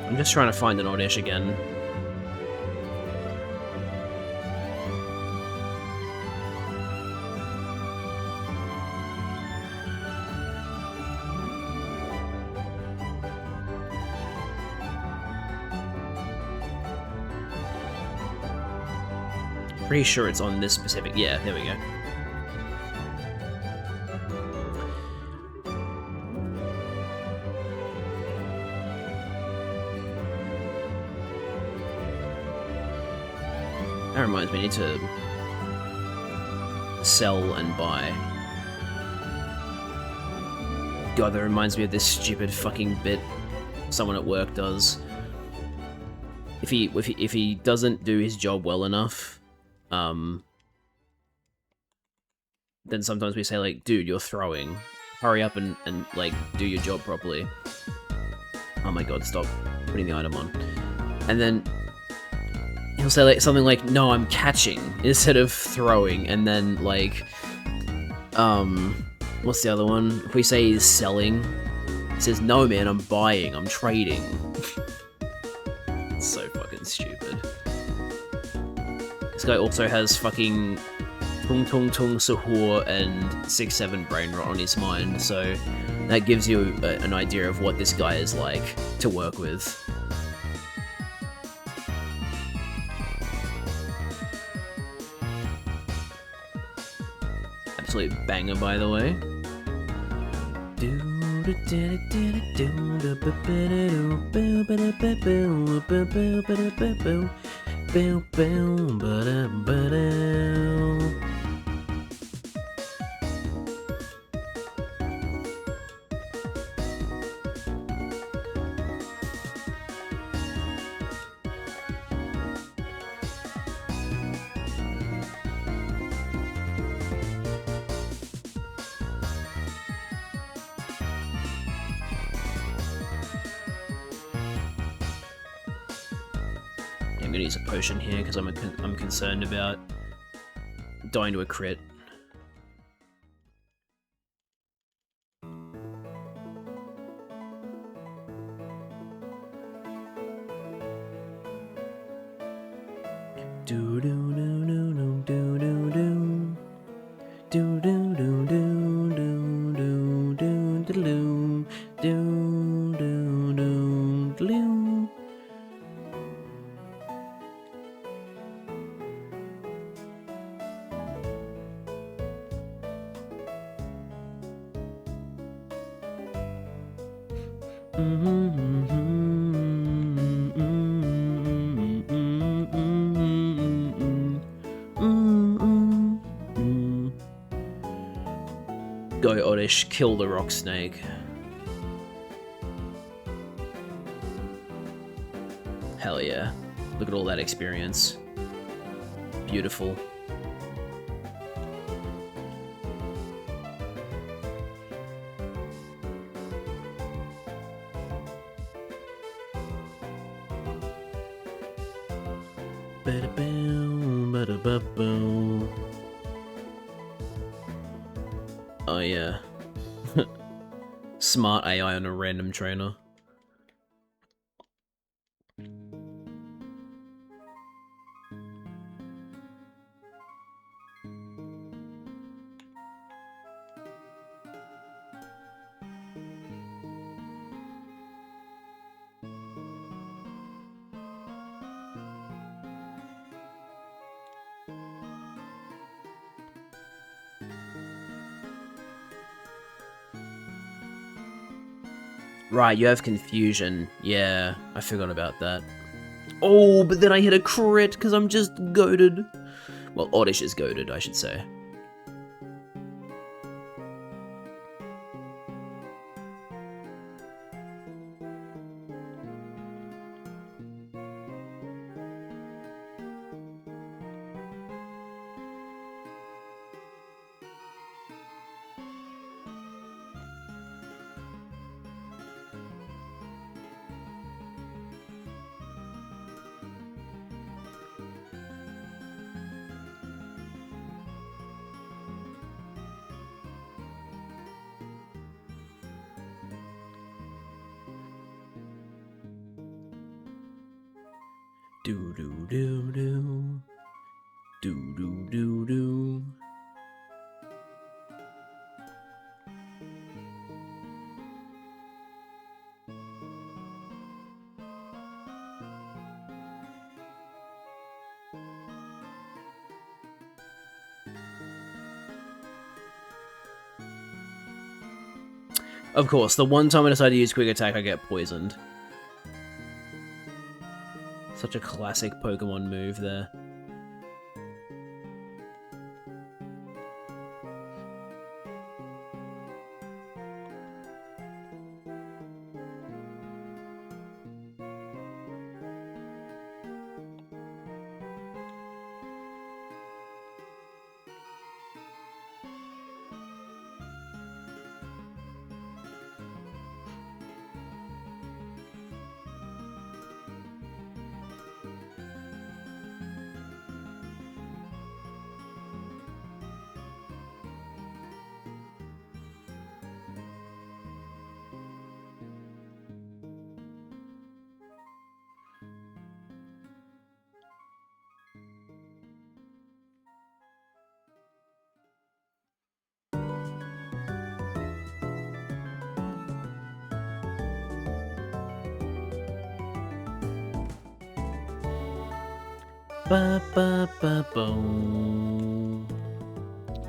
I'm just trying to find an Oddish again. Pretty sure it's on this specific... Yeah, there we go. That reminds me, I need to sell and buy. God, that reminds me of this stupid fucking bit someone at work does. If he doesn't do his job well enough, then sometimes we say like, dude, you're throwing. Hurry up and like do your job properly. Oh my god, stop putting the item on. And then he'll say like something like, no, I'm catching instead of throwing, and then like what's the other one? If we say he's selling, he says, no man, I'm buying, I'm trading. It's so fucking stupid. This guy also has fucking Tung Tung Tung Sahur and 6-7 Brain Rot on his mind, so that gives you an idea of what this guy is like to work with. Absolute banger, by the way. I'm gonna use a potion here because I'm concerned about dying to a crit. Do do do do do do do do do do do do do do do do do do do do. Go Oddish, kill the rock snake. Hell yeah. Look at all that experience. Beautiful. Oh yeah. Smart AI on a random trainer. Right, you have confusion. Yeah, I forgot about that. Oh, but then I hit a crit because I'm just goated. Well, Oddish is goated, I should say. Do do do do. Do do do do. Of course, the one time I decide to use Quick Attack, I get poisoned. Such a classic Pokemon move there. Ba ba ba boom.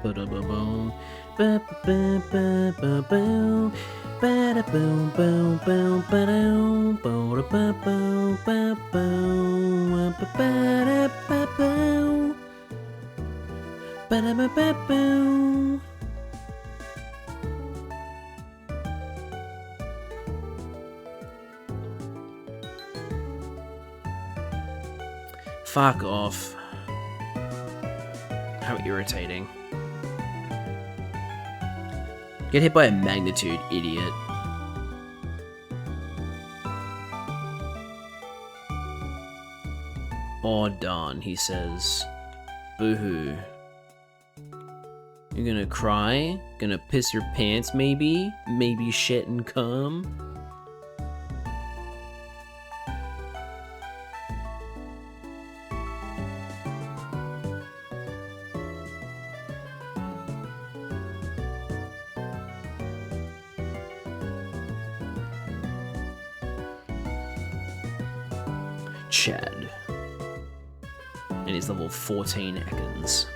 Ba da ba boom. Ba ba ba ba boom. Ba da boom boom boom ba doom. Ba da ba boom ba boom. Ba ba da ba boom. Ba da ba ba boom. Fuck off. How irritating. Get hit by a magnitude, idiot. Oh darn, he says. Boo-hoo. You're gonna cry? Gonna piss your pants maybe? Maybe shit and cum? Chad. And he's level 14 Ekans.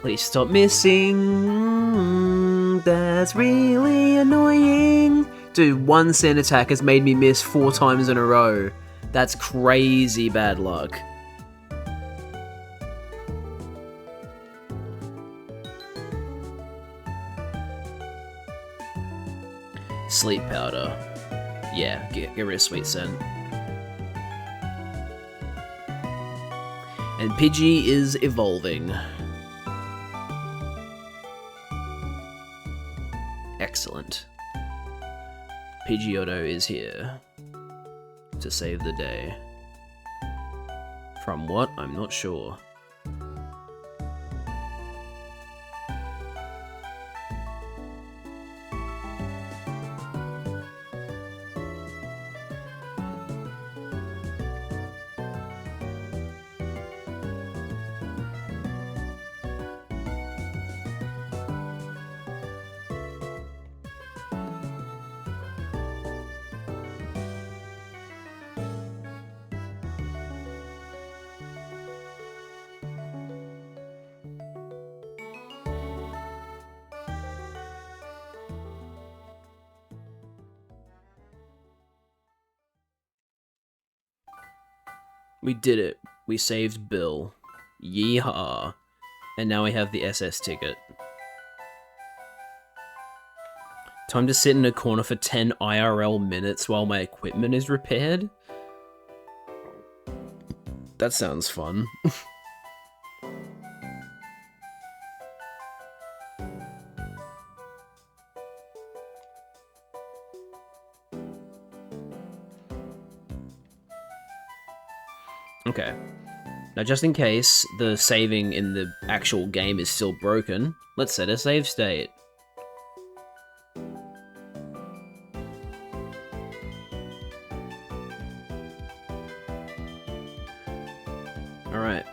Please stop missing. That's really annoying. Dude, one sand attack has made me miss 4 times in a row. That's crazy bad luck. Sleep powder. Yeah, get rid of sweet scent. And Pidgey is evolving. Excellent. Pidgeotto is here to save the day. From what? I'm not sure. We did it. We saved Bill. Yeehaw. And now we have the SS ticket. Time to sit in a corner for 10 IRL minutes while my equipment is repaired? That sounds fun. Okay. Now, just in case the saving in the actual game is still broken, let's set a save state. Alright.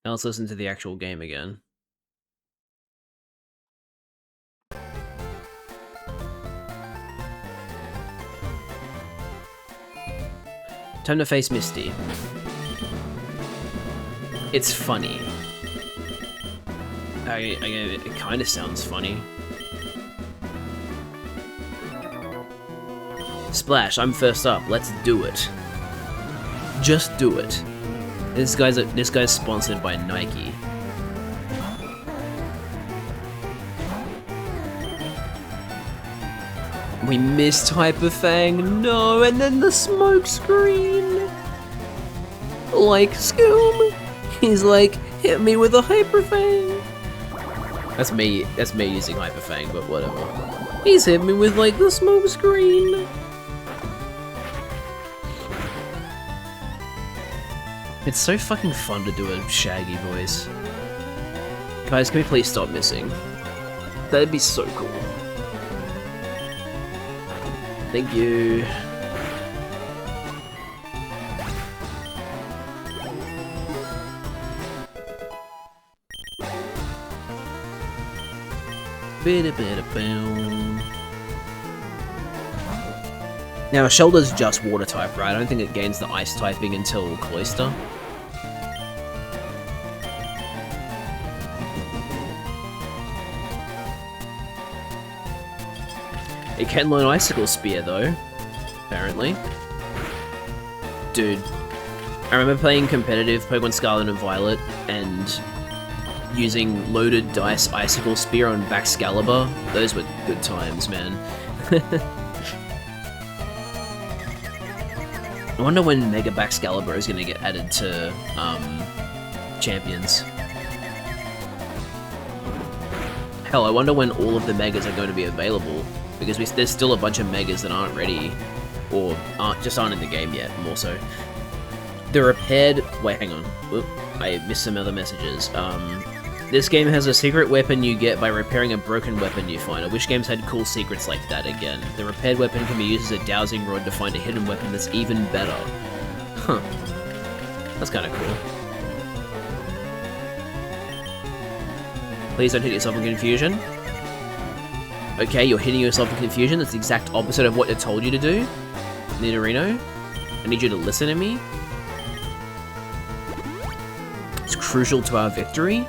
Now let's listen to the actual game again. Time to face Misty. It's funny. It kind of sounds funny. Splash, I'm first up. Let's do it. Just do it. This guy's sponsored by Nike. We missed Hyperfang, no, and then the smoke screen. Like Scoob, he's like, hit me with a Hyperfang. That's me using Hyperfang, but whatever. He's hit me with like the smoke screen. It's so fucking fun to do a Shaggy voice. Guys, can we please stop missing? That'd be so cool. Thank you. Now, Shelter's just water type, right? I don't think it gains the ice typing until Cloyster. It can learn Icicle Spear, though, apparently. Dude, I remember playing competitive Pokemon Scarlet and Violet and using loaded dice Icicle Spear on Baxcalibur. Those were good times, man. I wonder when Mega Baxcalibur is going to get added to Champions. Hell, I wonder when all of the Megas are going to be available. Because there's still a bunch of Megas that aren't ready, or just aren't in the game yet, more so. The repaired... Wait, hang on. Oop, I missed some other messages. This game has a secret weapon you get by repairing a broken weapon you find. I wish games had cool secrets like that again. The repaired weapon can be used as a dowsing rod to find a hidden weapon that's even better. Huh. That's kinda cool. Please don't hit yourself in confusion. Okay, you're hitting yourself in confusion. That's the exact opposite of what it told you to do. Nidorino, I need you to listen to me. It's crucial to our victory.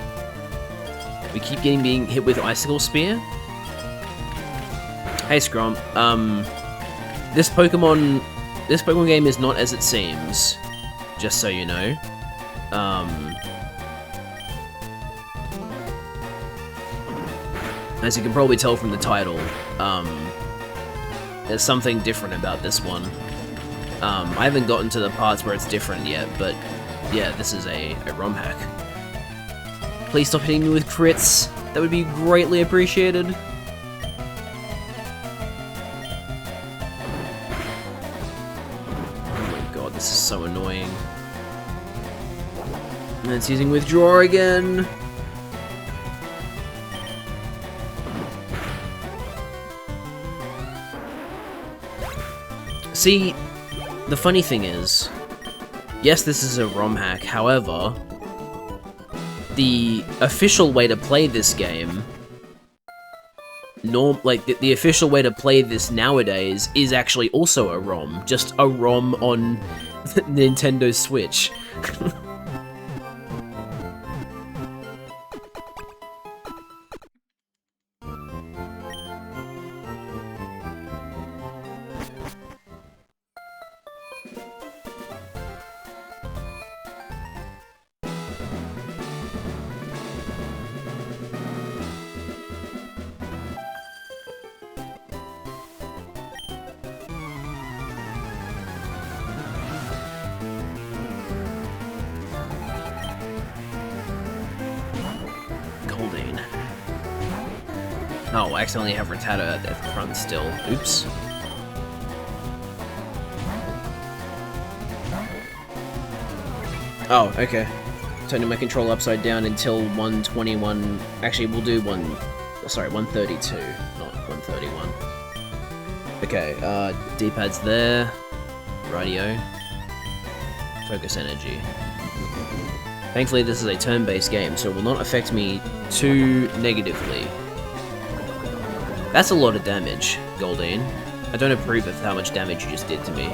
We keep being hit with Icicle Spear. Hey Scrum, this Pokemon game is not as it seems. Just so you know. As you can probably tell from the title, there's something different about this one. I haven't gotten to the parts where it's different yet, but yeah, this is a ROM hack. Please stop hitting me with crits. That would be greatly appreciated. Oh my god, this is so annoying. And it's using Withdraw again. See, the funny thing is, yes, this is a ROM hack, however, the official way to play this game, the official way to play this nowadays is actually also a ROM, just a ROM on Nintendo Switch. Oh, I accidentally have Rattata at the front still. Oops. Oh, okay. Turning my controller upside down until 121. Actually, we'll do 132, not 131. Okay, D-pad's there. Radio. Focus energy. Thankfully, this is a turn-based game, so it will not affect me too negatively. That's a lot of damage, Goldine. I don't approve of how much damage you just did to me.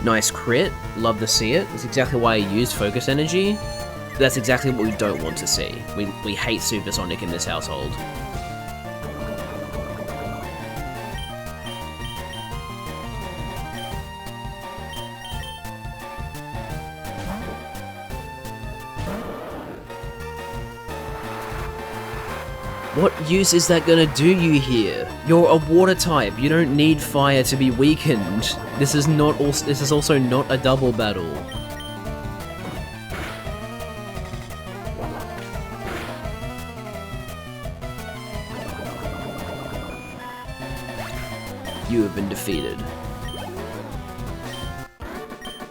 Nice crit, love to see it. That's exactly why I used focus energy. That's exactly what we don't want to see. We hate Supersonic in this household. What use is that gonna do you here? You're a water type. You don't need fire to be weakened. This is also not a double battle. You have been defeated.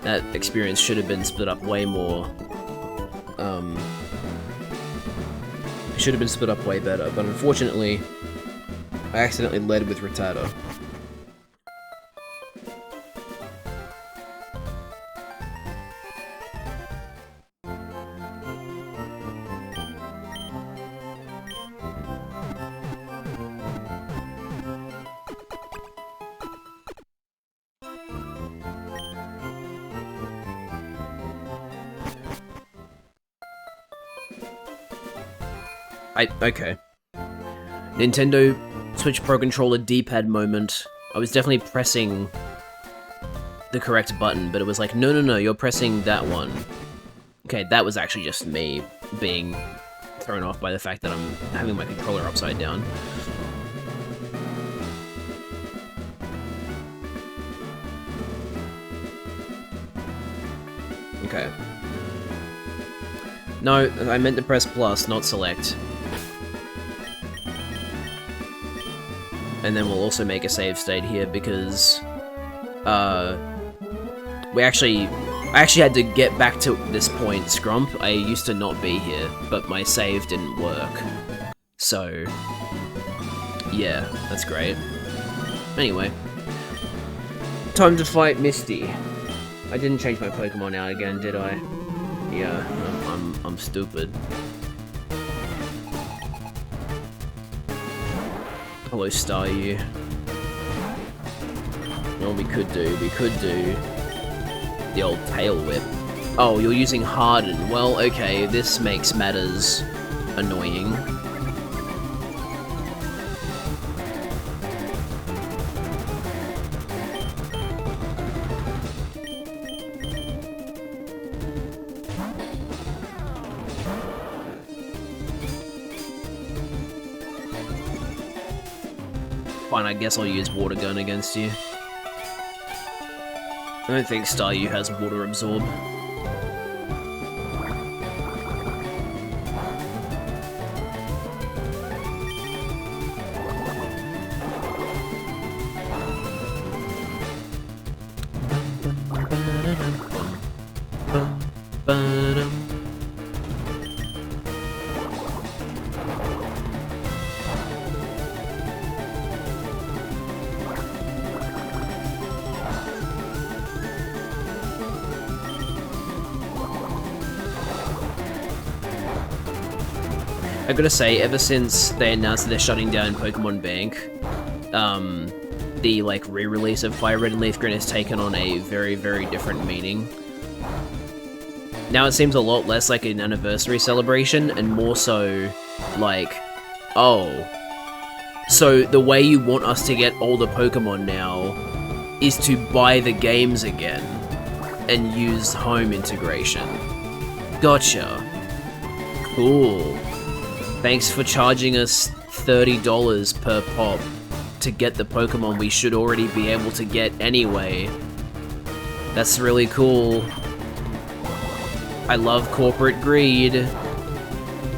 That experience should have been split up way more. It should have been split up way better, but unfortunately, I accidentally led with Rattata. Okay. Nintendo Switch Pro Controller D-pad moment. I was definitely pressing the correct button, but it was like, no, you're pressing that one. Okay, that was actually just me being thrown off by the fact that I'm having my controller upside down. Okay. No, I meant to press plus, not select. And then we'll also make a save state here because I actually had to get back to this point, Scrump. I used to not be here, but my save didn't work. So yeah, that's great. Anyway, time to fight Misty. I didn't change my Pokemon out again, did I? Yeah, I'm stupid. Hello, Staryu. Well, we could do the old tail whip. Oh, you're using Harden. Well, okay, this makes matters annoying. Fine, I guess I'll use Water Gun against you. I don't think Staryu has Water Absorb. I gotta say, ever since they announced that they're shutting down Pokemon Bank, the like re-release of Fire Red and Leaf Green has taken on a very, very different meaning. Now it seems a lot less like an anniversary celebration and more so like, oh, so the way you want us to get older Pokemon now is to buy the games again and use home integration. Gotcha. Cool. Thanks for charging us $30 per pop to get the Pokemon we should already be able to get anyway. That's really cool. I love corporate greed.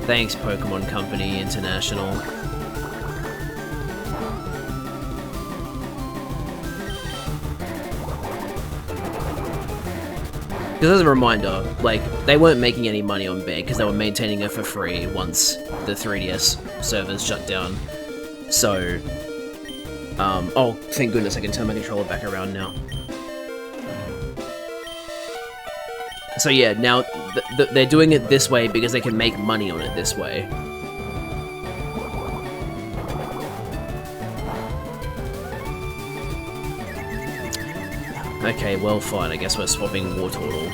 Thanks, Pokemon Company International. Because as a reminder, like, they weren't making any money on Bear because they were maintaining it for free once the 3DS servers shut down. So, oh, thank goodness I can turn my controller back around now. So yeah, now they're doing it this way because they can make money on it this way. Okay, well fine, I guess we're swapping Wartortle.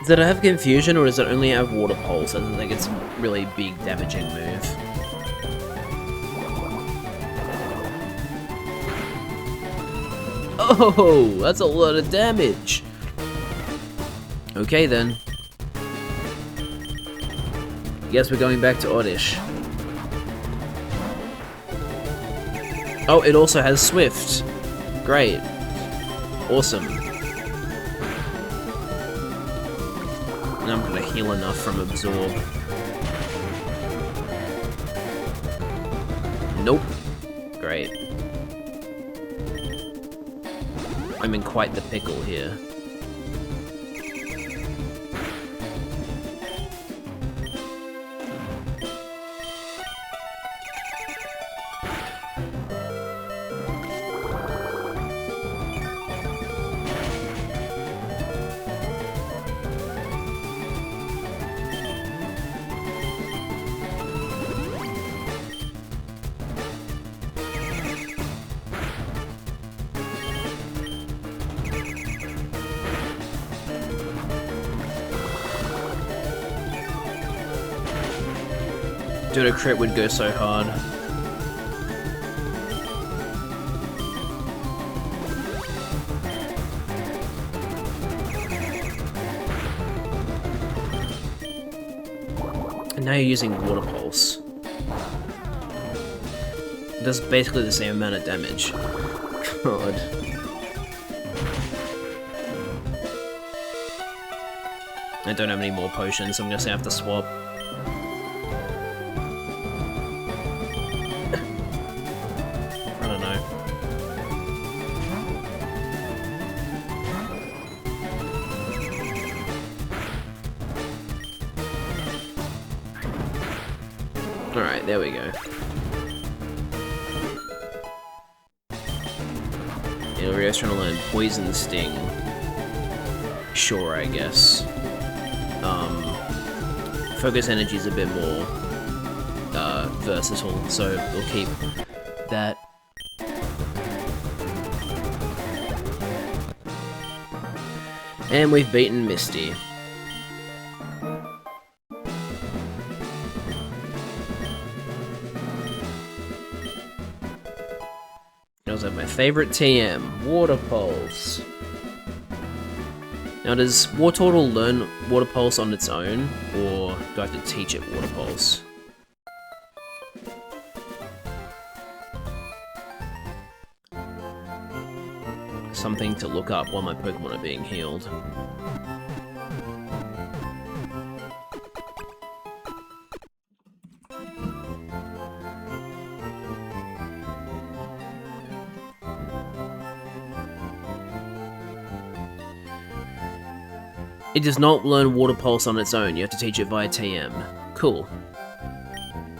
Did I have confusion, or does it only have water pulse? I don't think it's a really big damaging move. Oh, that's a lot of damage. Okay then. Guess we're going back to Oddish. Oh, it also has Swift. Great. Awesome. And I'm gonna heal enough from Absorb. Nope. Great. I'm in quite the pickle here. Dude, a crit would go so hard. And now you're using Water Pulse. Does basically the same amount of damage. God. I don't have any more potions, so I'm gonna have to swap. Alright, there we go. Ilrio's trying to learn Poison Sting. Sure, I guess. Focus Energy is a bit more versatile, so we'll keep that. And we've beaten Misty. Like my favorite TM, Water Pulse. Now, does Wartortle learn Water Pulse on its own, or do I have to teach it Water Pulse? Something to look up while my Pokemon are being healed. It does not learn Water Pulse on its own, you have to teach it via TM. Cool.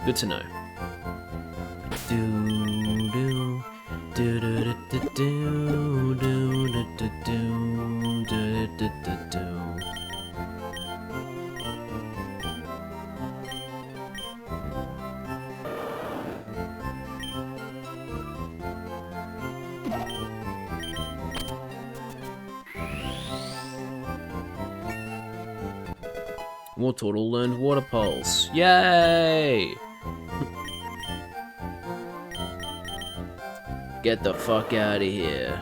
Good to know. Wartortle learned Water Pulse. Yay! Get the fuck out of here.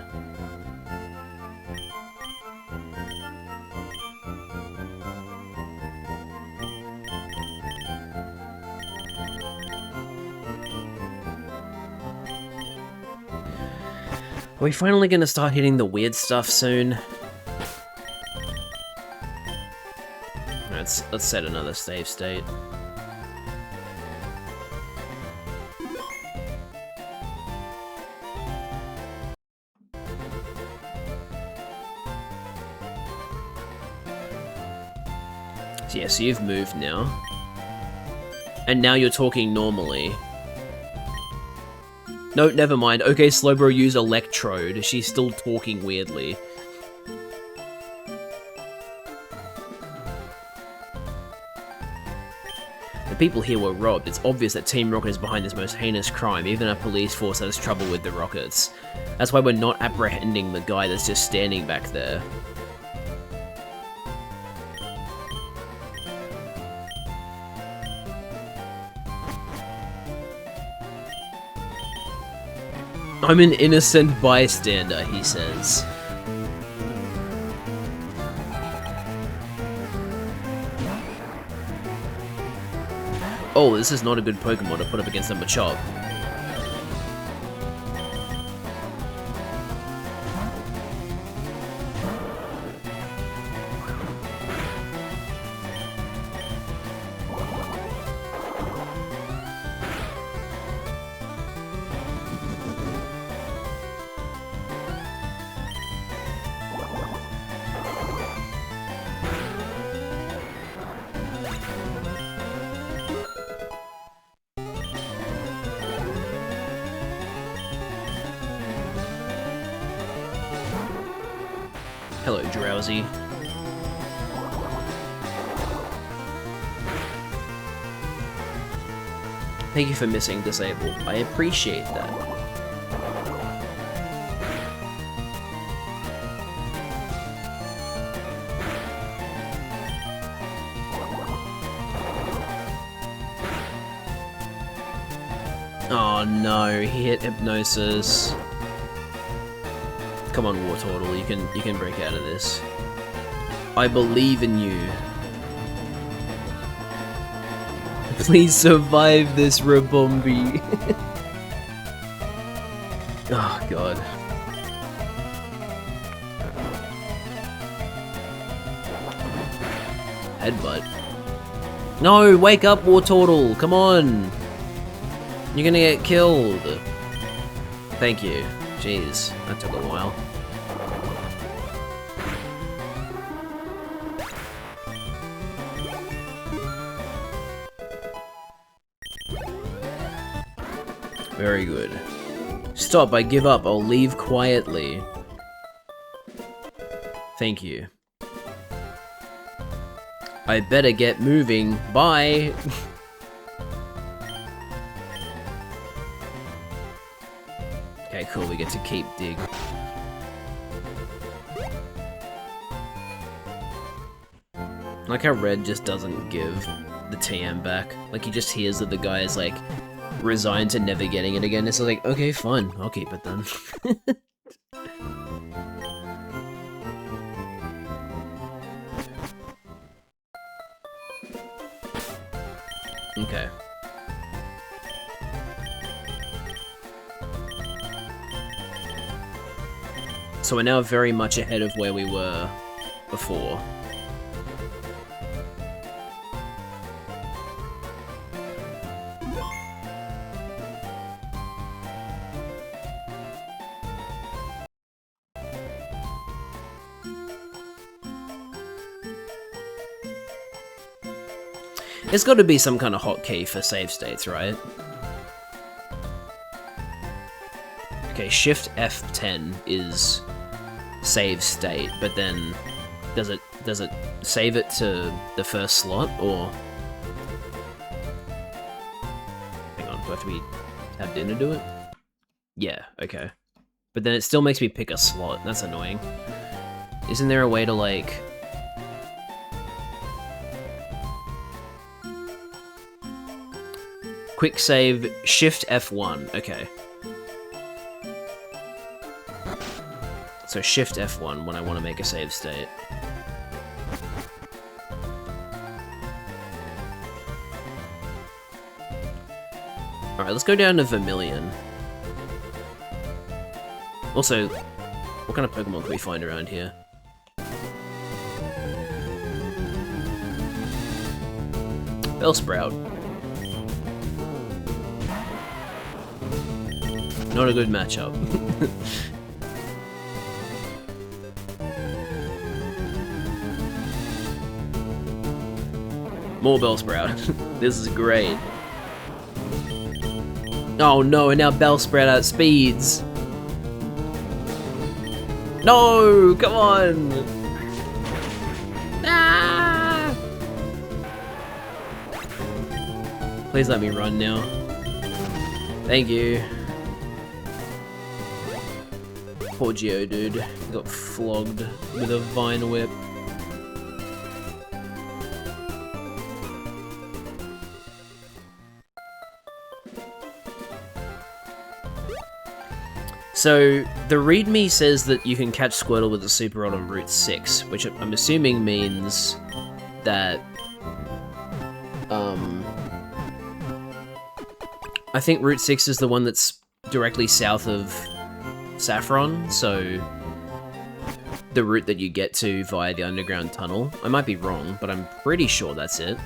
Are we finally gonna start hitting the weird stuff soon? Let's set another save state. So yeah, so you've moved now. And now you're talking normally. No, never mind. Okay, Slowbro used Electrode. She's still talking weirdly. The people here were robbed. It's obvious that Team Rocket is behind this most heinous crime. Even our police force has trouble with the Rockets. That's why we're not apprehending the guy that's just standing back there. I'm an innocent bystander, he says. Oh, this is not a good Pokemon to put up against a Machop. Hello, Drowsy. Thank you for missing Disable. I appreciate that. Oh no, he hit Hypnosis. Come on, Wartortle, you can break out of this. I believe in you. Please survive this, Rabombi. Oh god. Headbutt. No, wake up, Wartortle! Come on! You're gonna get killed. Thank you. Jeez, that took a while. Very good. Stop, I give up. I'll leave quietly. Thank you. I better get moving. Bye! Okay, cool, we get to keep Dig. Like how Red just doesn't give the TM back. Like he just hears that the guy is like resigned to never getting it again. It's like, okay, fine, I'll keep it then. Okay. So we're now very much ahead of where we were before. There's got to be some kind of hotkey for save states, right? Okay, Shift F10 is save state, but then does it save it to the first slot, or hang on, do I have to have dinner do it? Yeah, okay. But then it still makes me pick a slot. That's annoying. Isn't there a way to like Quick save, Shift F1. Okay. So Shift F1 when I want to make a save state. Alright, let's go down to Vermilion. Also, what kind of Pokemon can we find around here? Bellsprout. Not a good matchup. More Bellsprout. This is great. Oh no, and now Bellsprout outspeeds. No, come on. Ah! Please let me run now. Thank you. Poor Geodude. He got flogged with a Vine Whip. So, the README says that you can catch Squirtle with a Super Rod on Route 6, which I'm assuming means that, I think Route 6 is the one that's directly south of Saffron, so the route that you get to via the underground tunnel. I might be wrong, but I'm pretty sure that's it.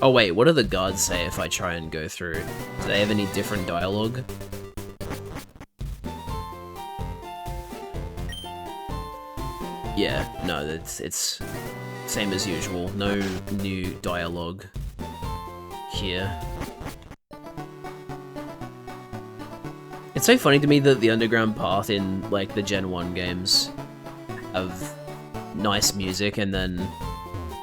Oh wait, what do the guards say if I try and go through? Do they have any different dialogue? Yeah, no, it's same as usual. No new dialogue here. It's so funny to me that the underground path in like the Gen 1 games have nice music, and then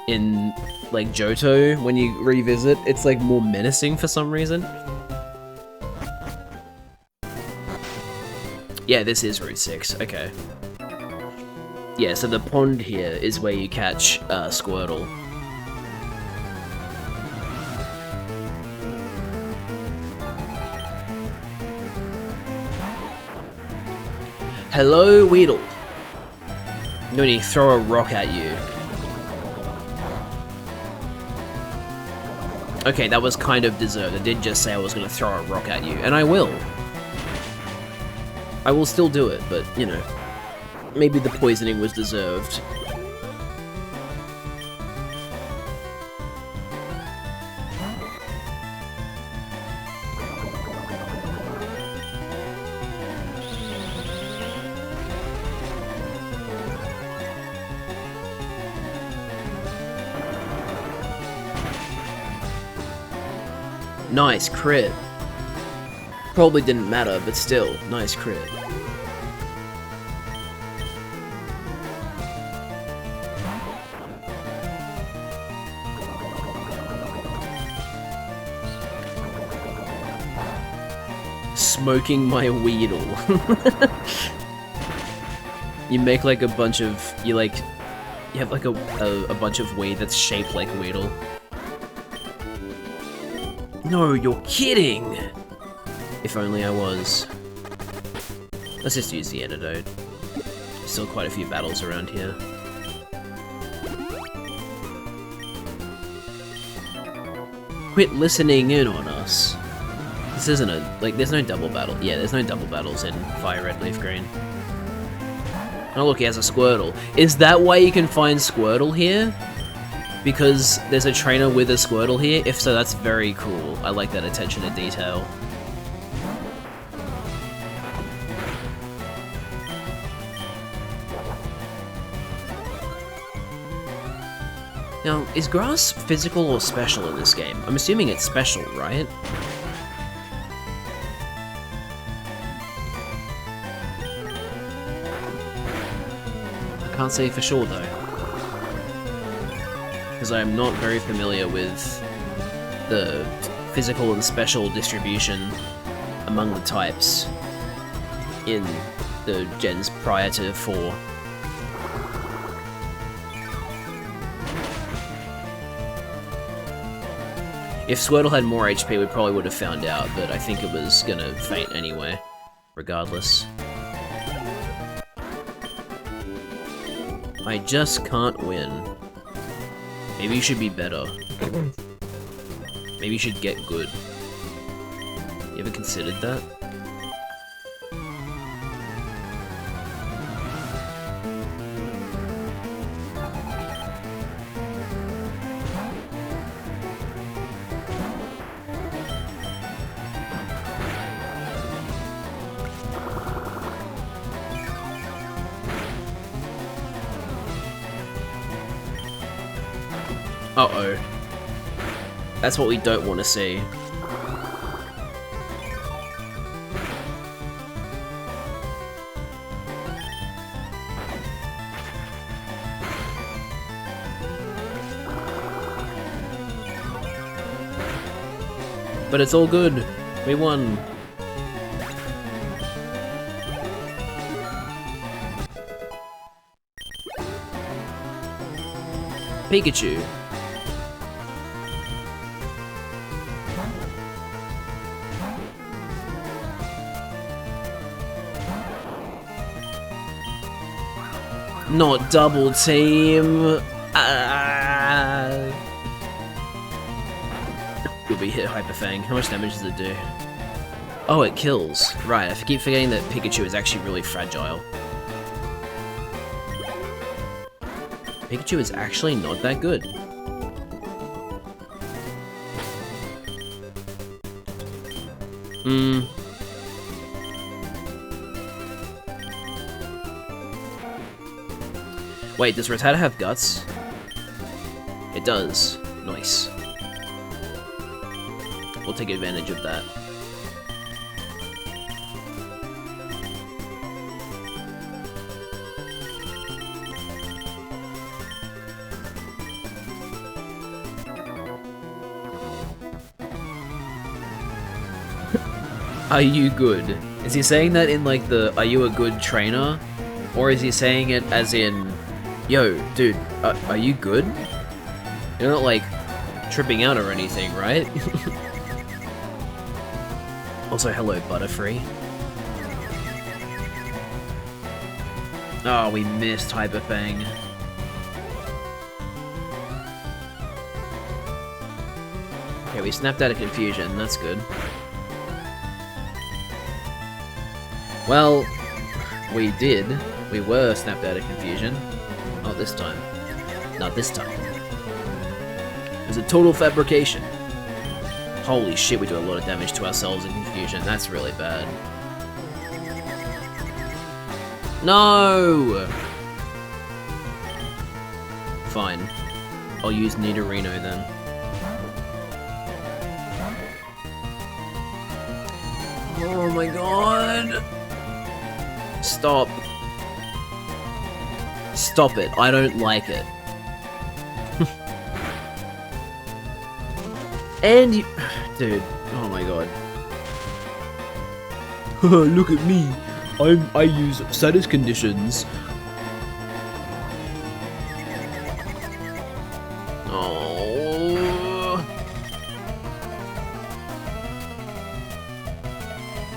in like Johto, when you revisit, it's like more menacing for some reason. Yeah, this is Route 6, okay. Yeah, so the pond here is where you catch Squirtle. Hello, Weedle. I'm going to throw a rock at you. Okay, that was kind of deserved. I did just say I was going to throw a rock at you, and I will. I will still do it, but, you know, maybe the poisoning was deserved. Nice crit. Probably didn't matter, but still, nice crit. Smoking my Weedle. You make like a bunch of, you have like a bunch of weed that's shaped like Weedle. No, you're kidding! If only I was. Let's just use the antidote. Still quite a few battles around here. Quit listening in on us. This isn't a, like, there's no double battle. Yeah, there's no double battles in Fire Red, Leaf Green. Oh look, he has a Squirtle. Is that why you can find Squirtle here? Because there's a trainer with a Squirtle here? If so, that's very cool. I like that attention to detail. Now, is grass physical or special in this game? I'm assuming it's special, right? I can't say for sure, though. because I'm not very familiar with the physical and special distribution among the types in the gens prior to 4. If Squirtle had more HP, we probably would have found out, but I think it was gonna faint anyway, regardless. I just can't win. Maybe you should be better. Maybe you should get good. You ever considered that? Uh-oh. That's what we don't want to see. But it's all good. We won. Pikachu. Not double team. You'll be hit Hyper Fang. How much damage does it do? Oh, it kills. Right, I keep forgetting that Pikachu is actually really fragile. Pikachu is actually not that good. Wait, does Rattata have guts? It does. Nice. We'll take advantage of that. Are you good? Is he saying that in like the are you a good trainer? Or is he saying it as in, yo, dude, are you good? You're not like tripping out or anything, right? Also, hello, Butterfree. Oh, we missed Hyper Fang. Okay, we snapped out of confusion, that's good. Well, we did. We were snapped out of confusion. Not this time. Not this time. It was a total fabrication. Holy shit, we do a lot of damage to ourselves in confusion. That's really bad. No! Fine. I'll use Nidorino then. Oh my god! Stop. Stop it. I don't like it. And you... Dude. Oh my god. Look at me. I use status conditions. Oh.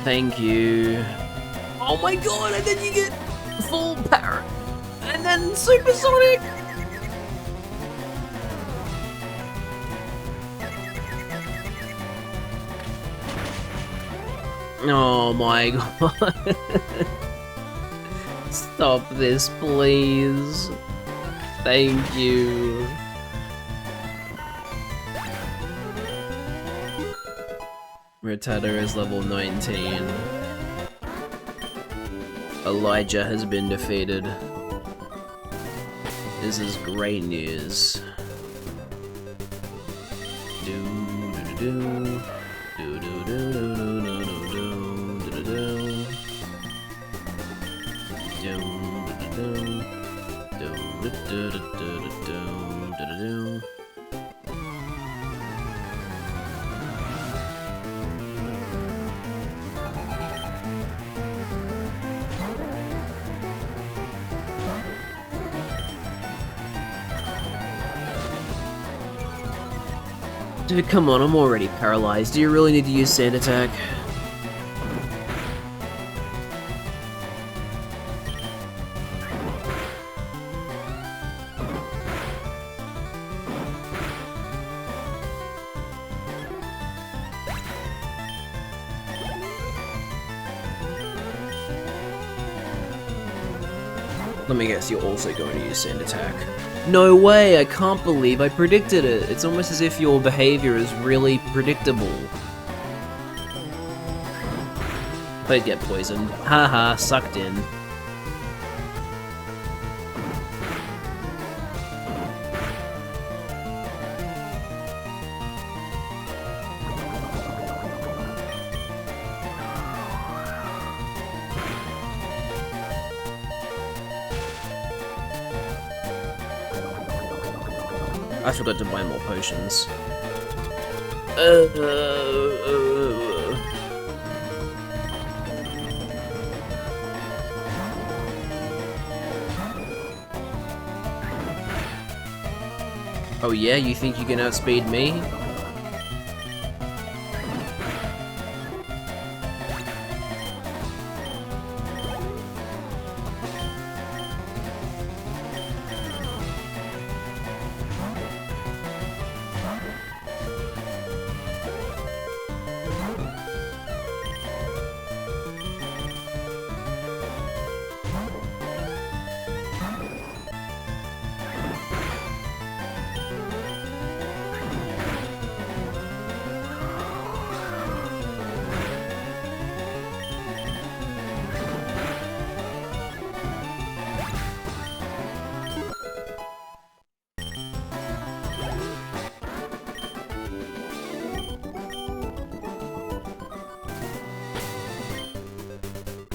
Thank you. Oh my god, and then you get full power. And then Supersonic. Oh my god. Stop this, please. Thank you. Rattata is level 19. Elijah has been defeated. This is great news. Dude, come on, I'm already paralyzed. Do you really need to use Sand Attack? Let me guess, you're also going to use Sand Attack. No way! I can't believe I predicted it! It's almost as if your behavior is really predictable. Please get poisoned. Haha, sucked in. I forgot to buy more potions. Oh yeah, you think you can outspeed me?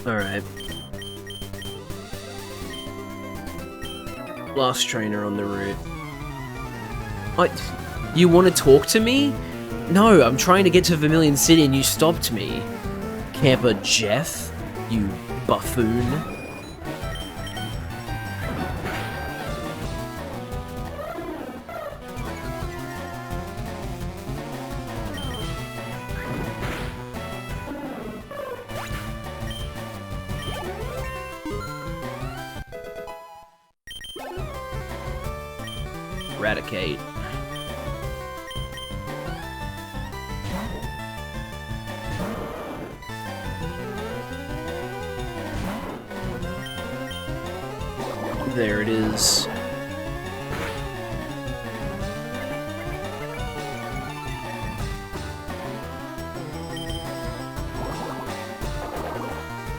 Alright. Last trainer on the route. You want to talk to me? No, I'm trying to get to Vermilion City and you stopped me. Camper Jeff, you buffoon. Eradicate. There it is.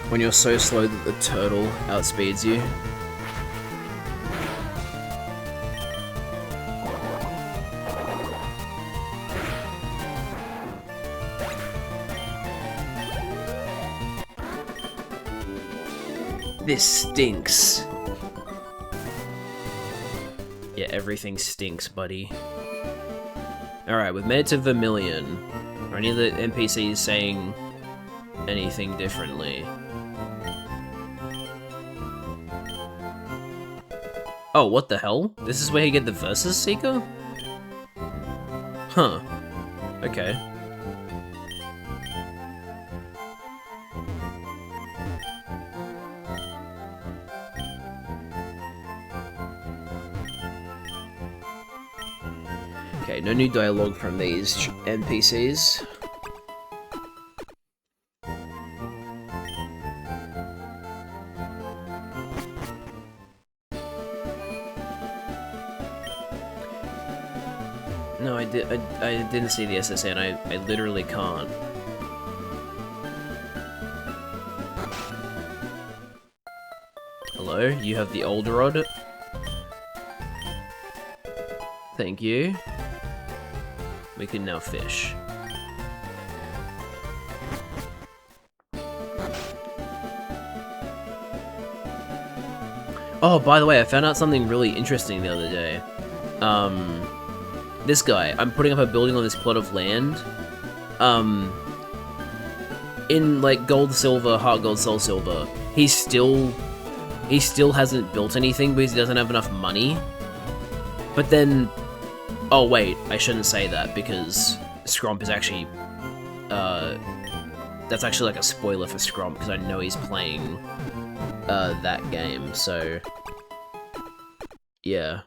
When you're so slow that the turtle outspeeds you. This stinks. Yeah, everything stinks, buddy. Alright, we've made it to Vermilion. Are any of the NPCs saying anything differently? Oh, what the hell? This is where you get the Versus Seeker? Huh. Okay. Okay, no new dialogue from these NPCs. No, I didn't see the SSN. I literally can't. Hello, you have the old rod. Thank you. We can now fish. Oh, by the way, I found out something really interesting the other day. This guy, I'm putting up a building on this plot of land. In like gold, silver, heart gold, soul silver, he still hasn't built anything because he doesn't have enough money. But then Oh wait, I shouldn't say that because Scromp is actually, that's actually like a spoiler for Scromp because I know he's playing, that game, so, yeah.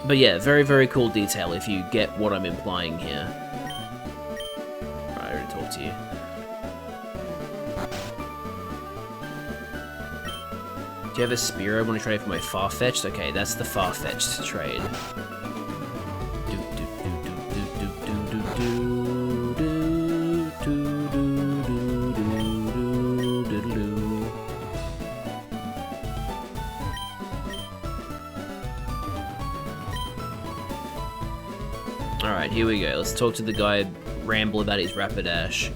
But yeah, very, very cool detail if you get what I'm implying here. Right, I already talked to you. Do you have a spear I want to trade for my Farfetch'd? Okay, that's the Farfetch'd trade. Alright, here we go. Let's talk to the guy, ramble about his Rapidash.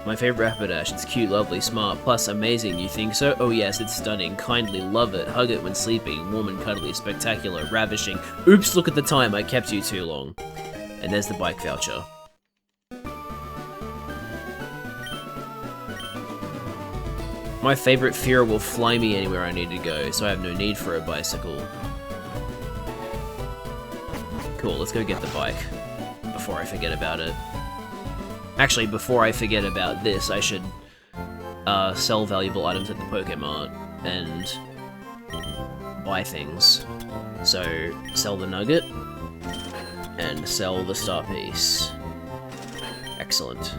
My favorite Rapidash. It's cute, lovely, smart, plus amazing. You think so? Oh yes, it's stunning. Kindly love it. Hug it when sleeping. Warm and cuddly. Spectacular. Ravishing. Oops, look at the time. I kept you too long. And there's the bike voucher. My favorite Fear will fly me anywhere I need to go, so I have no need for a bicycle. Cool, let's go get the bike before I forget about it. Actually, before I forget about this, I should sell valuable items at the Pokemart and buy things. So, sell the nugget and sell the star piece. Excellent.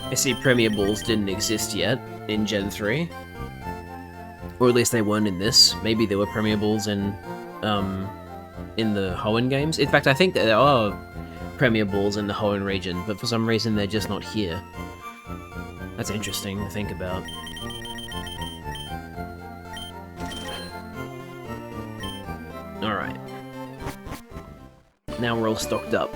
I see Premier Balls didn't exist yet in Gen 3. Or at least they weren't in this. Maybe there were Premier Balls in the Hoenn games. In fact, I think there are Premier Balls in the Hoenn region, but for some reason they're just not here. That's interesting to think about. Alright. Now we're all stocked up.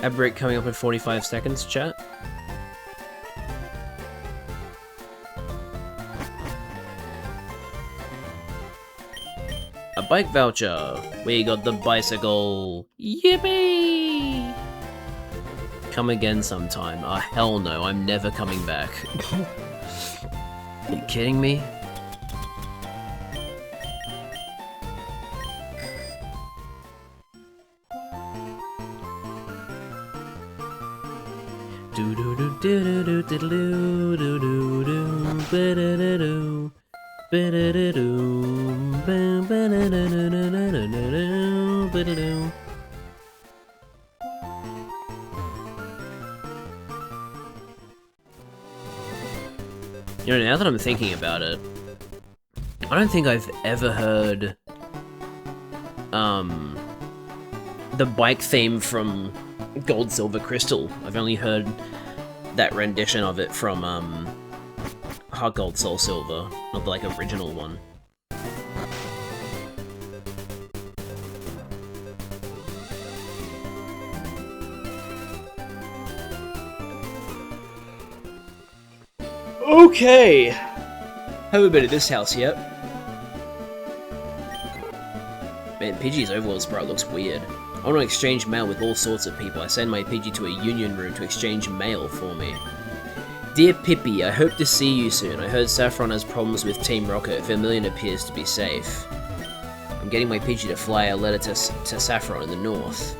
Ad break coming up in 45 seconds, chat. A bike voucher. We got the bicycle. Yippee! Come again sometime. Ah, hell no, I'm never coming back. Are you kidding me? You know, now that I'm thinking about it, I don't think I've ever heard the bike theme from Gold, Silver, Crystal. I've only heard that rendition of it from Heart Gold, Soul Silver, not the like original one. Okay, haven't been to this house yet. Man, Pidgey's overworld sprite looks weird. I want to exchange mail with all sorts of people. I send my Pidgey to a union room to exchange mail for me. Dear Pippi, I hope to see you soon. I heard Saffron has problems with Team Rocket. Vermilion appears to be safe. I'm getting my Peachy to fly a letter to Saffron in the north.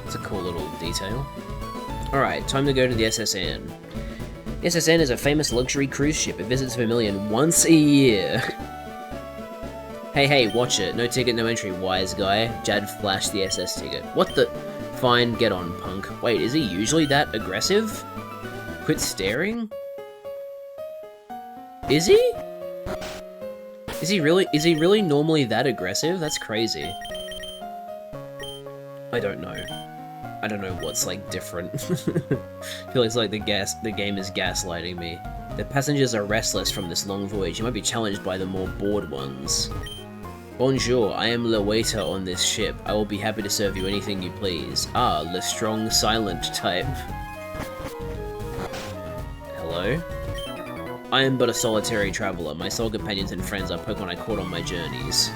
It's a cool little detail. Alright, time to go to the SSN. The SSN is a famous luxury cruise ship. It visits Vermilion once a year. Hey, watch it. No ticket, no entry, wise guy. Jad flashed the SS ticket. What the? Fine, get on, punk. Wait, is he usually that aggressive? Quit staring? Is he? Is he really normally that aggressive? That's crazy. I don't know. I don't know what's like different. I feel like the game is gaslighting me. The passengers are restless from this long voyage. You might be challenged by the more bored ones. Bonjour, I am le waiter on this ship. I will be happy to serve you anything you please. Ah, le strong silent type. Hello? I am but a solitary traveller. My sole companions and friends are Pokemon I caught on my journeys.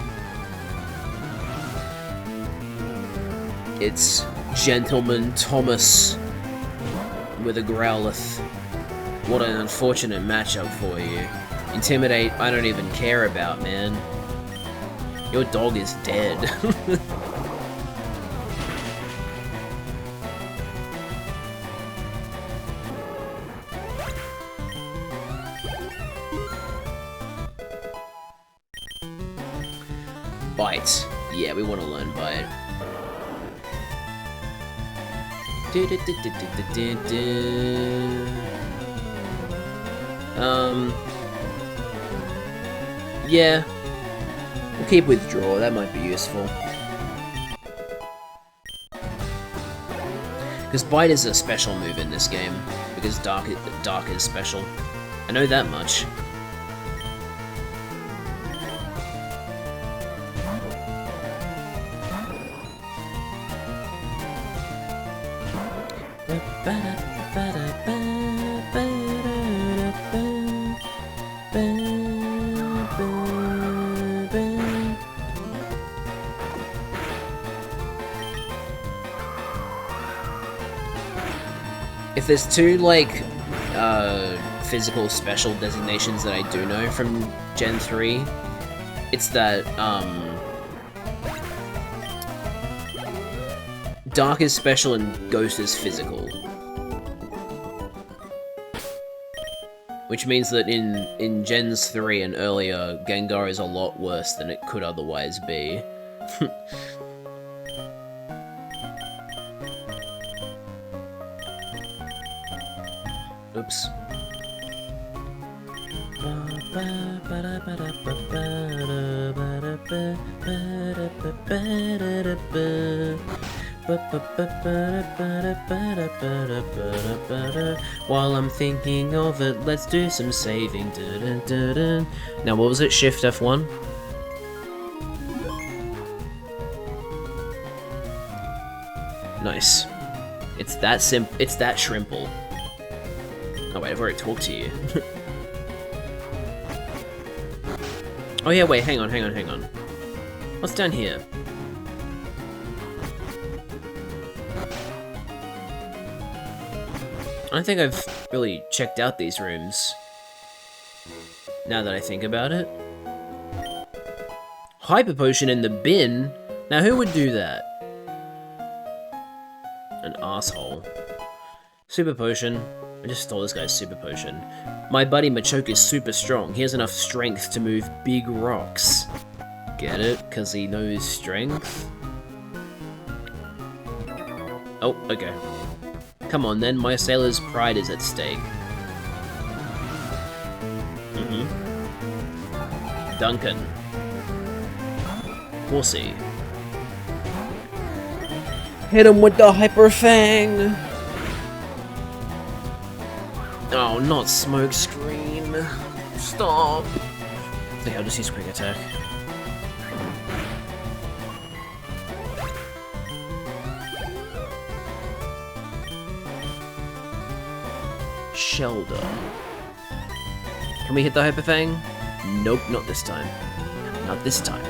It's Gentleman Thomas with a Growlithe. What an unfortunate matchup for you. Intimidate, I don't even care about, man. Your dog is dead. Bite. Yeah, we want to learn Bite. Yeah. We'll keep Withdraw, that might be useful. Because Bite is a special move in this game, because Dark is special. I know that much. If there's two, like, physical special designations that I do know from Gen 3, it's that, Dark is special and Ghost is physical. Which means that in Gens 3 and earlier, Gengar is a lot worse than it could otherwise be. Oops. While I'm thinking of it, let's do some saving. Now, what was it? Shift F1? Nice. It's that it's that shrimple. Oh wait, I've already talked to you. Oh yeah, wait, hang on. What's down here? I don't think I've really checked out these rooms, now that I think about it. Hyper Potion in the bin? Now who would do that? An asshole. Super Potion. I just stole this guy's Super Potion. My buddy Machoke is super strong. He has enough strength to move big rocks. Get it? Because he knows strength? Oh, okay. Come on then, my sailor's pride is at stake. Duncan. We'll see. Hit him with the Hyper Fang! Oh, not smoke screen. Stop. Okay, I'll just use quick attack. Shelter. Can we hit the Hyper Fang? Nope, not this time. Not this time.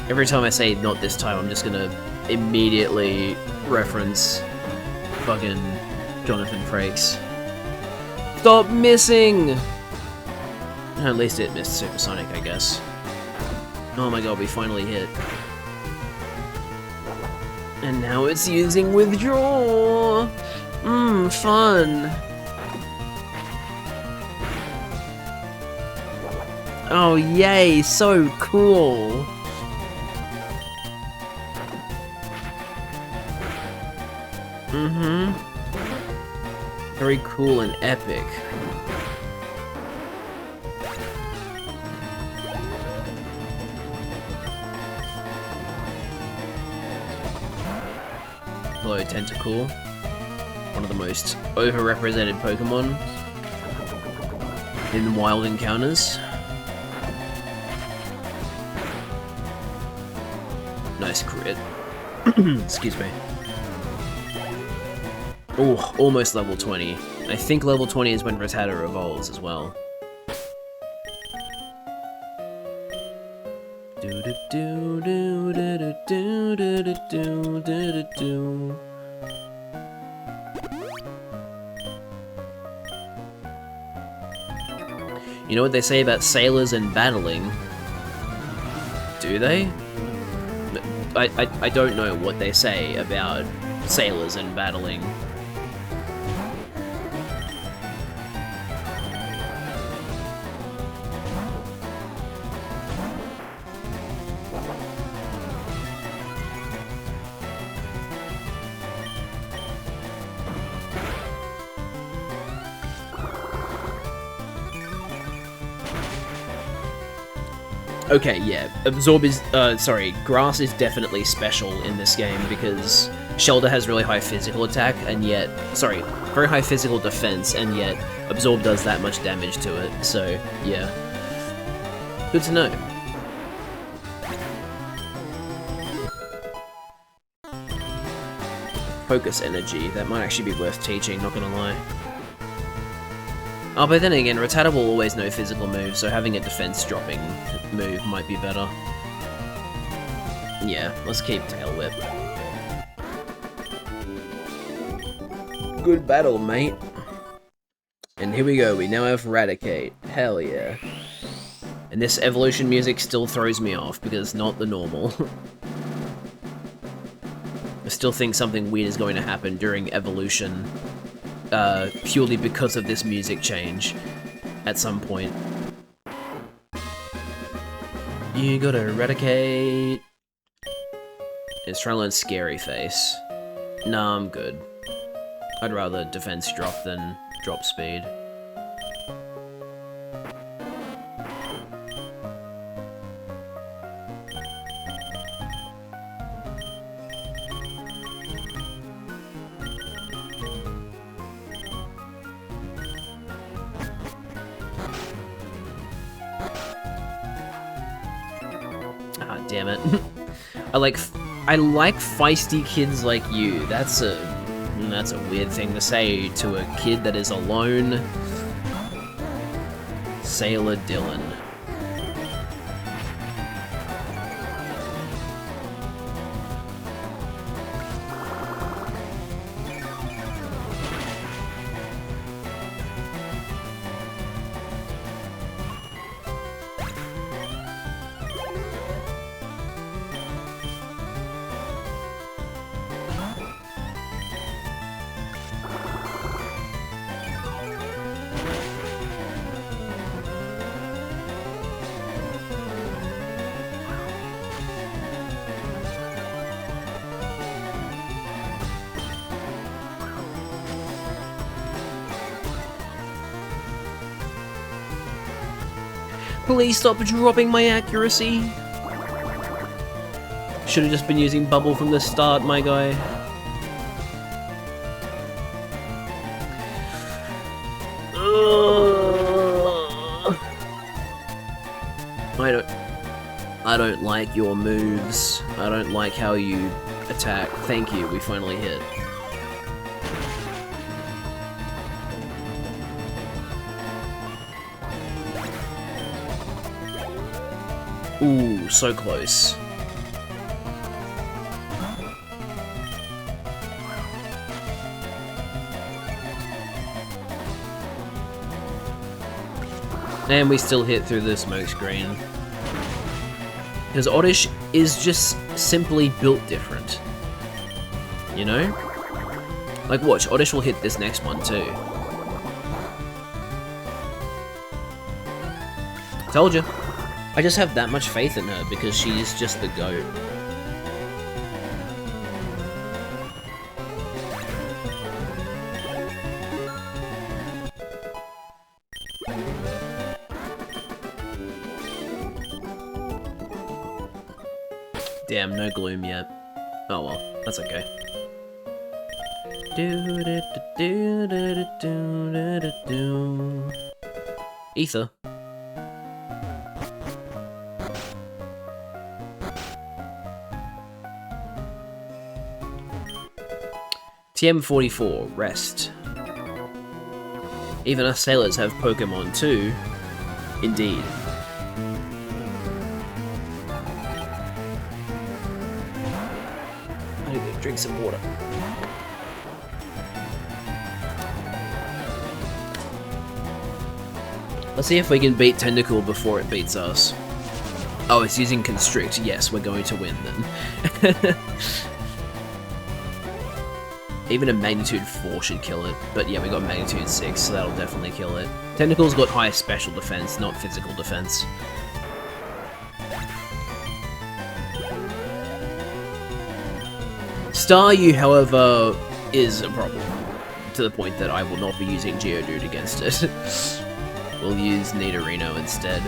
Every time I say not this time, I'm just gonna immediately reference fucking Jonathan Frakes. Stop missing! At least it missed Supersonic, I guess. Oh my god, we finally hit. And now it's using Withdraw! Fun! Oh yay, so cool! Very cool and epic. Hello, Tentacool. One of the most overrepresented Pokemon in wild encounters. Nice crit. Excuse me. Oh, almost level 20. I think level 20 is when Rattata evolves as well. You know what they say about sailors and battling? Do they? I don't know what they say about sailors and battling. Okay, yeah, Absorb is, Grass is definitely special in this game because Shelter has really high physical attack and yet, very high physical defense and yet Absorb does that much damage to it, so, yeah. Good to know. Focus Energy, that might actually be worth teaching, not gonna lie. Oh, but then again, Rattata will always know physical moves, so having a defense-dropping move might be better. Yeah, let's keep Tail Whip. Good battle, mate. And here we go, we now have Raticate. Hell yeah. And this evolution music still throws me off, because it's not the normal. I still think something weird is going to happen during evolution. Purely because of this music change at some point. You gotta eradicate. It's trying to learn Scary Face. Nah, I'm good. I'd rather defense drop than drop speed. Damn it. I like feisty kids like you. That's a weird thing to say to a kid that is alone. Sailor Dylan. Please stop dropping my accuracy. Should have just been using Bubble from the start, my guy. I don't like your moves. I don't like how you attack. Thank you, we finally hit. Ooh, so close. And we still hit through the smoke screen. Because Oddish is just simply built different. You know? Like, watch, Oddish will hit this next one too. Told you. I just have that much faith in her because she's just the GOAT. Damn, no gloom yet. Oh well, that's okay. Ether. TM44, rest. Even us sailors have Pokemon too. Indeed. I need to drink some water. Let's see if we can beat Tentacool before it beats us. Oh, it's using Constrict. Yes, we're going to win then. Even a Magnitude 4 should kill it. But yeah, we got Magnitude 6, so that'll definitely kill it. Tentacle's got high special defense, not physical defense. Staryu, however, is a problem. To the point that I will not be using Geodude against it. We'll use Nidorino instead.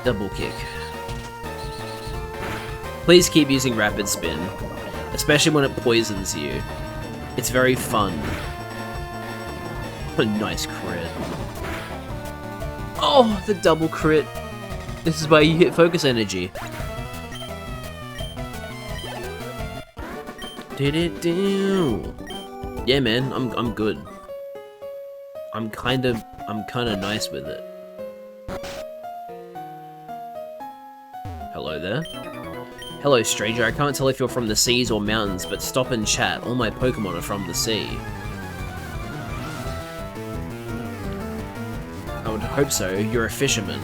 Double kick. Please keep using Rapid Spin, especially when it poisons you. It's very fun. A nice crit. Oh, the double crit. This is where you hit Focus Energy. Yeah, man, I'm good. I'm kinda nice with it. Hello there. Hello, stranger. I can't tell if you're from the seas or mountains, but stop and chat. All my Pokemon are from the sea. I would hope so. You're a fisherman.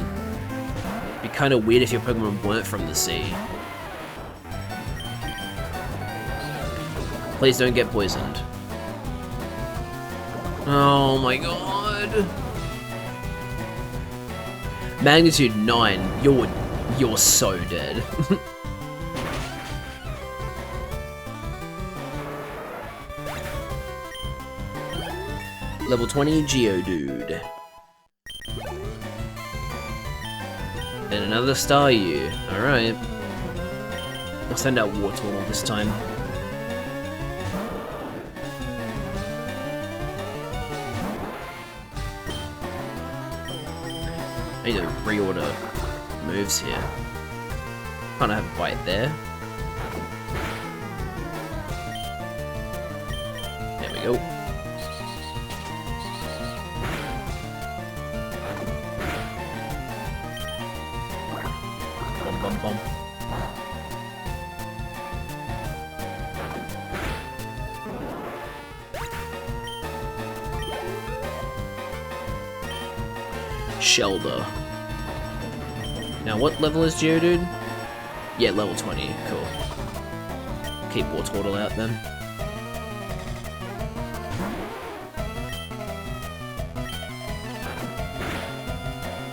It'd be kind of weird if your Pokemon weren't from the sea. Please don't get poisoned. Oh my god. Magnitude 9. You're so dead. Level 20 Geodude. And another Staryu. Alright. I'll send out Wartortle this time. I need to reorder moves here. Can't have a bite there. There we go. Bum bum bum. Shelder. Now, what level is Geodude? Yeah, level 20. Cool. Keep Wartortle out then.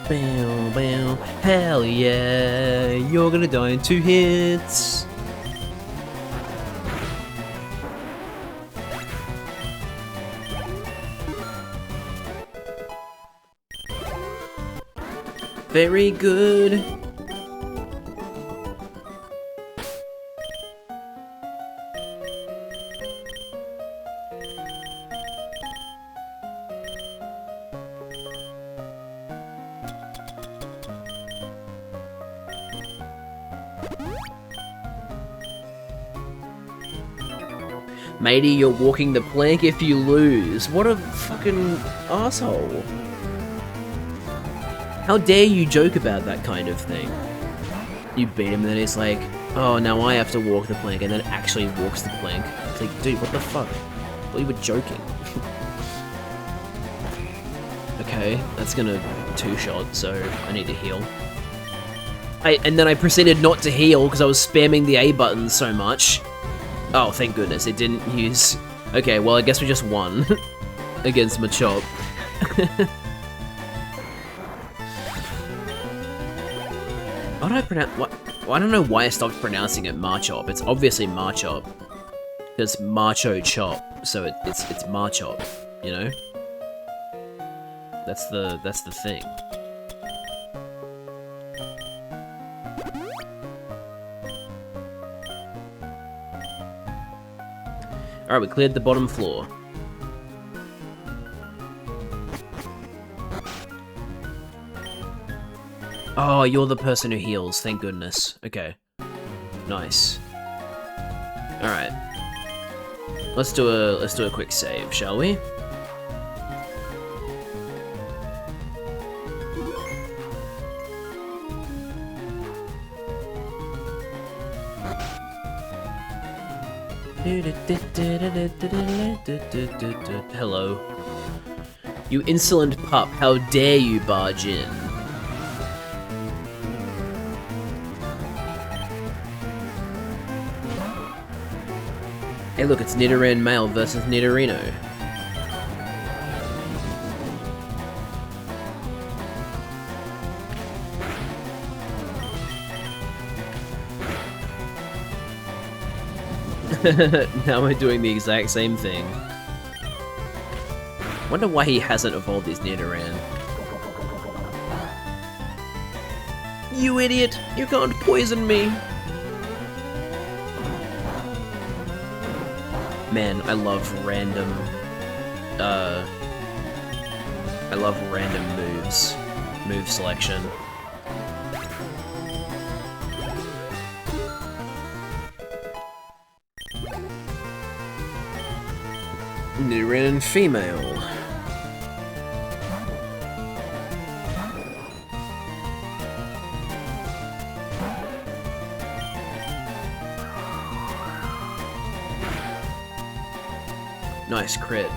Bow, bow. Hell yeah! You're gonna die in 2 hits! Very good. Matey, you're walking the plank if you lose. What a fucking asshole. How dare you joke about that kind of thing? You beat him and then he's like, oh, now I have to walk the plank, and then actually walks the plank. It's like, dude, what the fuck? I thought you were joking. Okay, that's gonna two-shot, so I need to heal. And then I proceeded not to heal because I was spamming the A button so much. Oh, thank goodness, it didn't use... Okay, well, I guess we just won against Machop. How do I pronounce... What? Well, I don't know why I stopped pronouncing it Machop. It's obviously Machop. It's Macho Chop, so it's Machop, you know? That's the thing. Alright, we cleared the bottom floor. Oh, you're the person who heals, thank goodness. Okay. Nice. Alright. Let's do a quick save, shall we? Hello. You insolent pup, how dare you barge in? Hey look, it's Nidoran male versus Nidorino. Now we're doing the exact same thing. Wonder why he hasn't evolved his Nidoran. You idiot! You can't poison me! Man, I love random moves. Move selection. Nidoran female. Nice crit.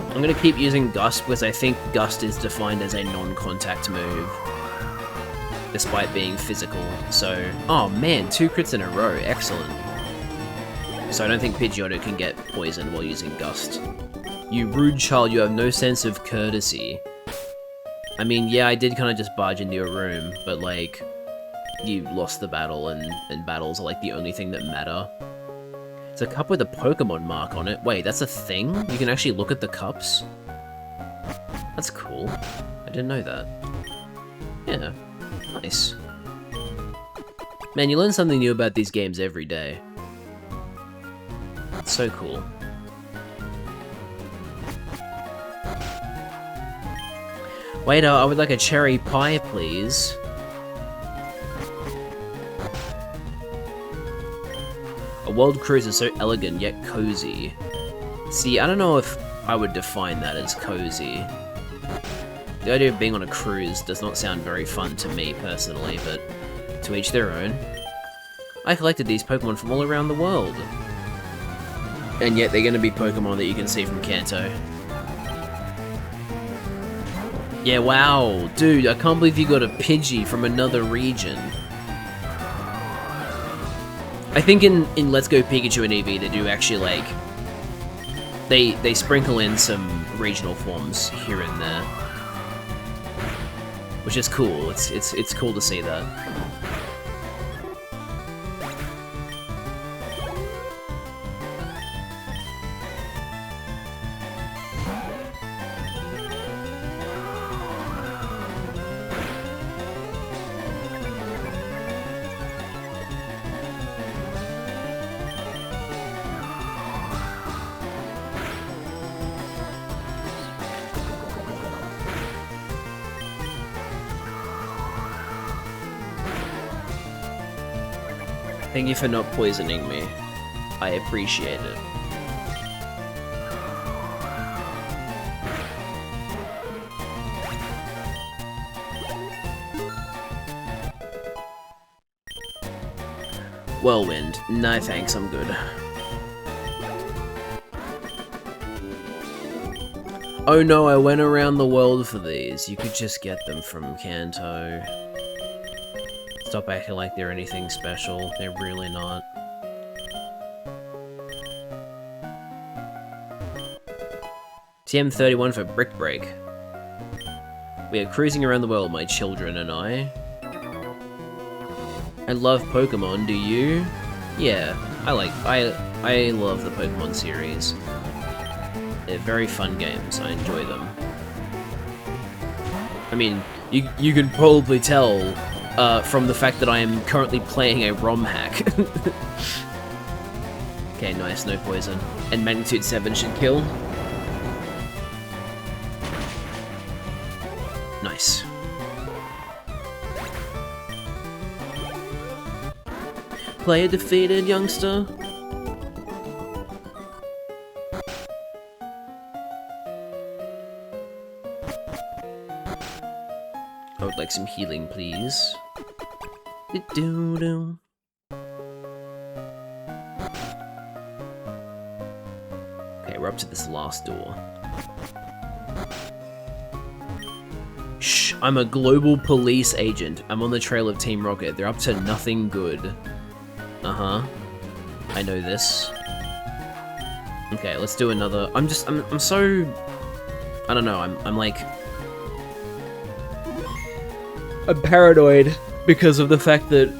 I'm gonna keep using Gust because I think Gust is defined as a non-contact move, despite being physical. So, oh man, 2 crits in a row, excellent. So I don't think Pidgeotto can get poisoned while using Gust. You rude child, you have no sense of courtesy. I mean, yeah, I did kind of just barge into your room, but like, you lost the battle, and battles are like the only thing that matter. It's a cup with a Pokemon mark on it. Wait, that's a thing? You can actually look at the cups? That's cool. I didn't know that. Yeah, nice. Man, you learn something new about these games every day. It's so cool. Waiter, I would like a cherry pie, please. A world cruise is so elegant yet cozy. See, I don't know if I would define that as cozy. The idea of being on a cruise does not sound very fun to me personally, but to each their own. I collected these Pokemon from all around the world. And yet they're gonna be Pokemon that you can see from Kanto. Yeah, wow. Dude, I can't believe you got a Pidgey from another region. I think in Let's Go Pikachu and Eevee, they do actually, like... They sprinkle in some regional forms here and there. Which is cool. It's cool to see that. Thank you for not poisoning me. I appreciate it. Whirlwind. No thanks, I'm good. Oh no, I went around the world for these. You could just get them from Kanto. Stop acting like they're anything special. They're really not. TM31 for Brick Break. We are cruising around the world, my children and I. I love Pokemon, do you? Yeah, I love the Pokemon series. They're very fun games, I enjoy them. I mean, you can probably tell from the fact that I am currently playing a ROM hack. Okay, nice, no poison. And Magnitude 7 should kill. Nice. Player defeated, youngster. I would like some healing, please. Do-do-do. Okay, we're up to this last door. Shh, I'm a global police agent. I'm on the trail of Team Rocket. They're up to nothing good. Uh-huh. I know this. Okay, let's do another. I'm so... I don't know, I'm like... I'm paranoid because of the fact that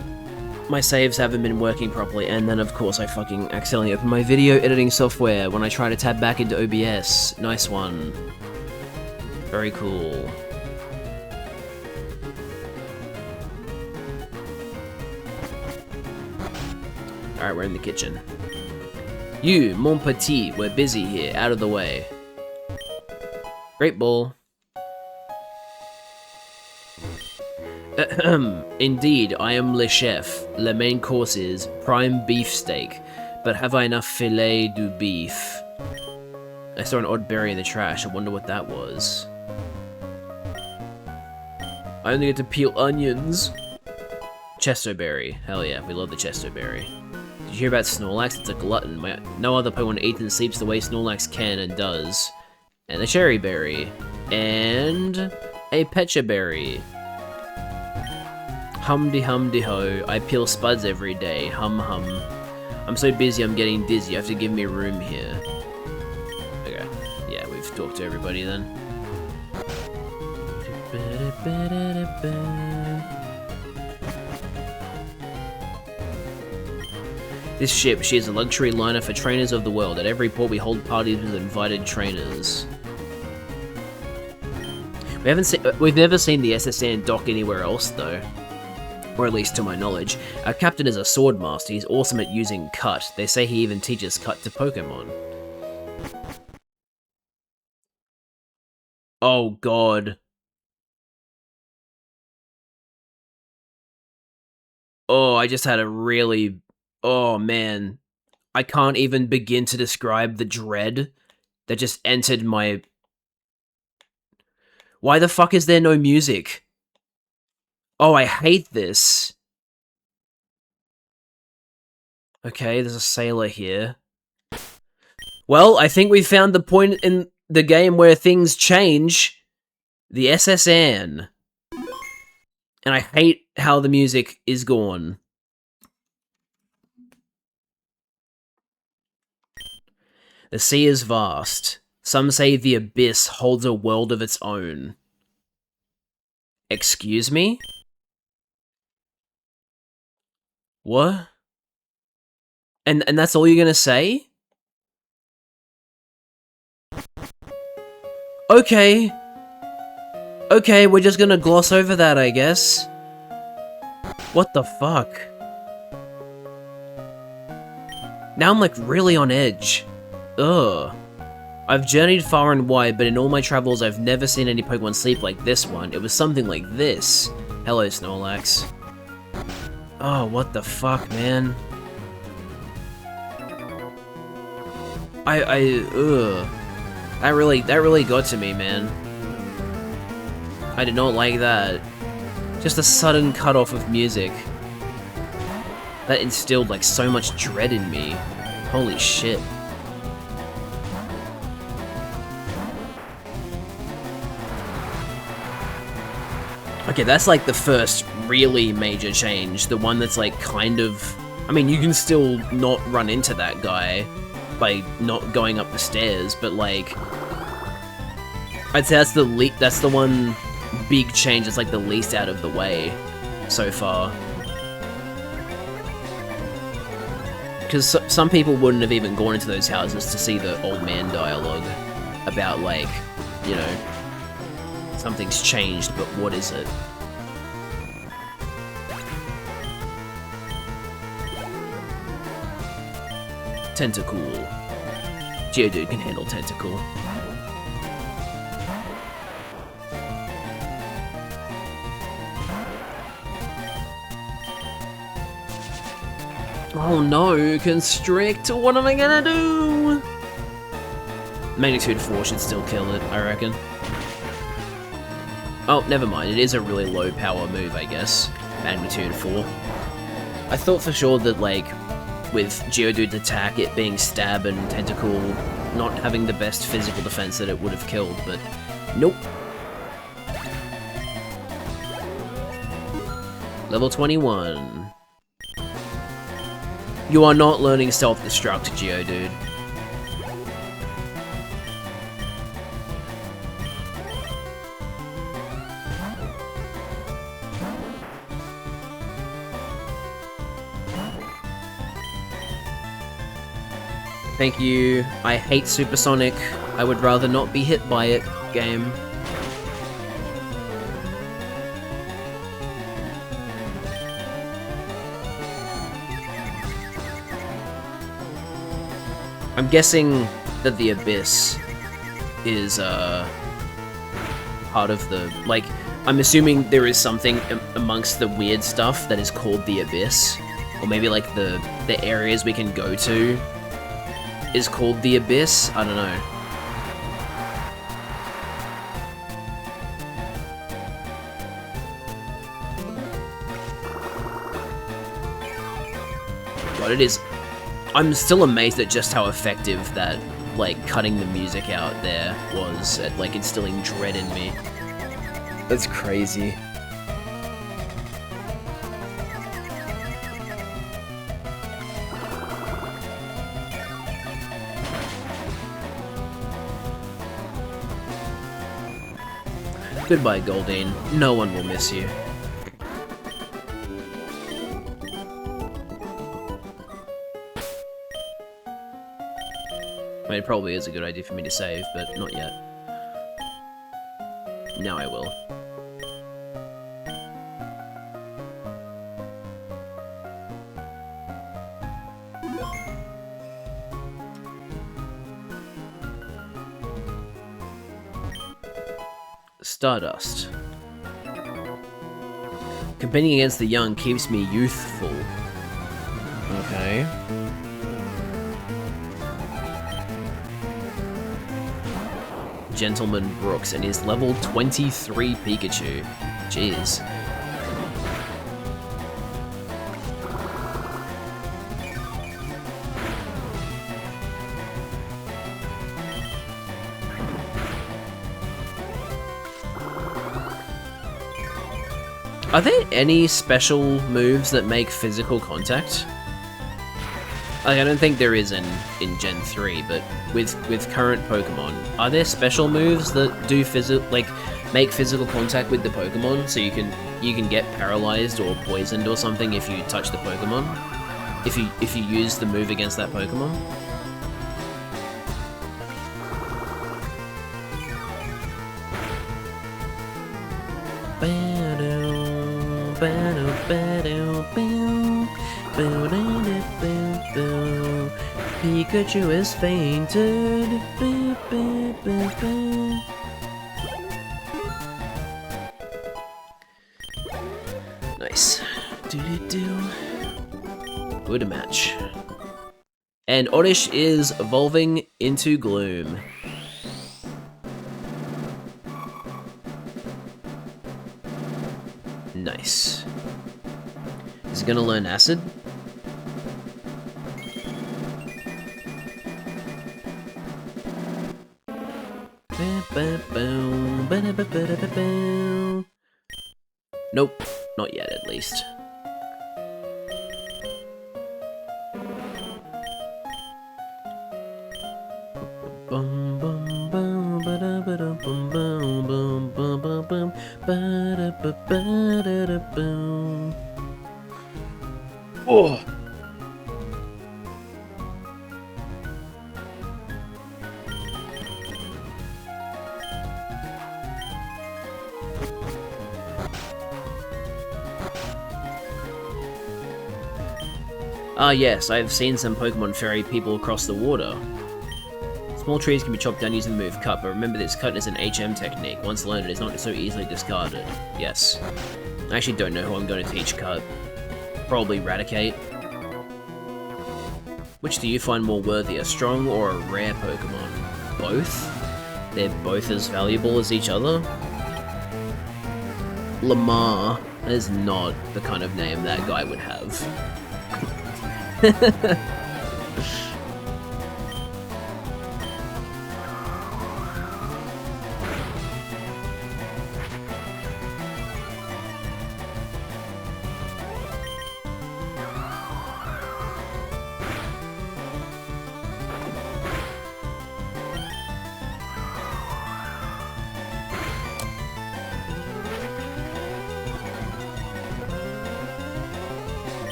my saves haven't been working properly, and then of course I fucking accidentally opened my video editing software when I try to tab back into OBS. Nice one. Very cool. Alright, we're in the kitchen. You, mon petit, we're busy here, out of the way. Great ball. Indeed, I am le chef. Le main course is prime beef steak, but have I enough filet du beef? I saw an odd berry in the trash. I wonder what that was. I only get to peel onions. Chestoberry. Hell yeah, we love the Chestoberry. Did you hear about Snorlax? It's a glutton. No other Pokemon eats and sleeps the way Snorlax can and does. And a Cherry Berry. And a Pecha Berry. Hum-de-hum-de-ho, I peel spuds every day, hum-hum. I'm so busy I'm getting dizzy, you have to give me room here. Okay, yeah, we've talked to everybody then. This ship, she is a luxury liner for trainers of the world. At every port we hold parties with invited trainers. We've never seen the SSN dock anywhere else though. Or at least to my knowledge. Our captain is a sword master, he's awesome at using cut. They say he even teaches cut to Pokemon. Oh god. Oh, I just had a really... Oh man. I can't even begin to describe the dread that just entered my... Why the fuck is there no music? Oh, I hate this. Okay, there's a sailor here. Well, I think we found the point in the game where things change. The SSN. And I hate how the music is gone. The sea is vast. Some say the abyss holds a world of its own. Excuse me? What? And that's all you're gonna say? Okay. Okay, we're just gonna gloss over that, I guess. What the fuck? Now I'm like really on edge. Ugh. I've journeyed far and wide, but in all my travels I've never seen any Pokemon sleep like this one. It was something like this. Hello, Snorlax. Oh, what the fuck, man? Ugh. That really got to me, man. I did not like that. Just a sudden cut-off of music. That instilled, like, so much dread in me. Holy shit. Okay, that's like the first really major change. The one that's like kind of... I mean, you can still not run into that guy by not going up the stairs, but like... I'd say that's the one big change that's like the least out of the way so far. Because some people wouldn't have even gone into those houses to see the old man dialogue about like, you know, something's changed, but what is it? Tentacool. Geodude can handle Tentacool. Oh no, Constrict! What am I gonna do? Magnitude 4 should still kill it, I reckon. Oh, never mind. It is a really low power move, I guess. Magnitude 4. I thought for sure that, like, with Geodude's attack, it being stab and Tentacool not having the best physical defense that it would have killed, but nope. Level 21. You are not learning self-destruct, Geodude. Thank you. I hate Supersonic. I would rather not be hit by it, game. I'm guessing that the Abyss is, part of the, like, I'm assuming there is something amongst the weird stuff that is called the Abyss. Or maybe, like, the areas we can go to is called the Abyss? I don't know. God, it is... I'm still amazed at just how effective that, like, cutting the music out there was at, like, instilling dread in me. That's crazy. Goodbye, Goldeen. No one will miss you. I mean, it probably is a good idea for me to save, but not yet. Now I will. Stardust. Competing against the young keeps me youthful. Okay. Gentleman Brooks and his level 23 Pikachu. Jeez. Are there any special moves that make physical contact? Like, I don't think there is in Gen 3, but with current Pokemon, are there special moves that do make physical contact with the Pokemon, so you can get paralyzed or poisoned or something if you touch the Pokemon? If you use the move against that Pokemon? Pikachu is fainted. Nice. Good match. And Oddish is evolving into Gloom. Nice. Is he gonna learn Acid? Nope, not yet at least. Oh. Ah yes, I've seen some Pokemon ferry people across the water. Small trees can be chopped down using the move cut, but remember this cut is an HM technique. Once learned, it is not so easily discarded. Yes. I actually don't know who I'm going to teach cut. Probably Raticate. Which do you find more worthy, a strong or a rare Pokemon? Both? They're both as valuable as each other? Lamar is not the kind of name that guy would have.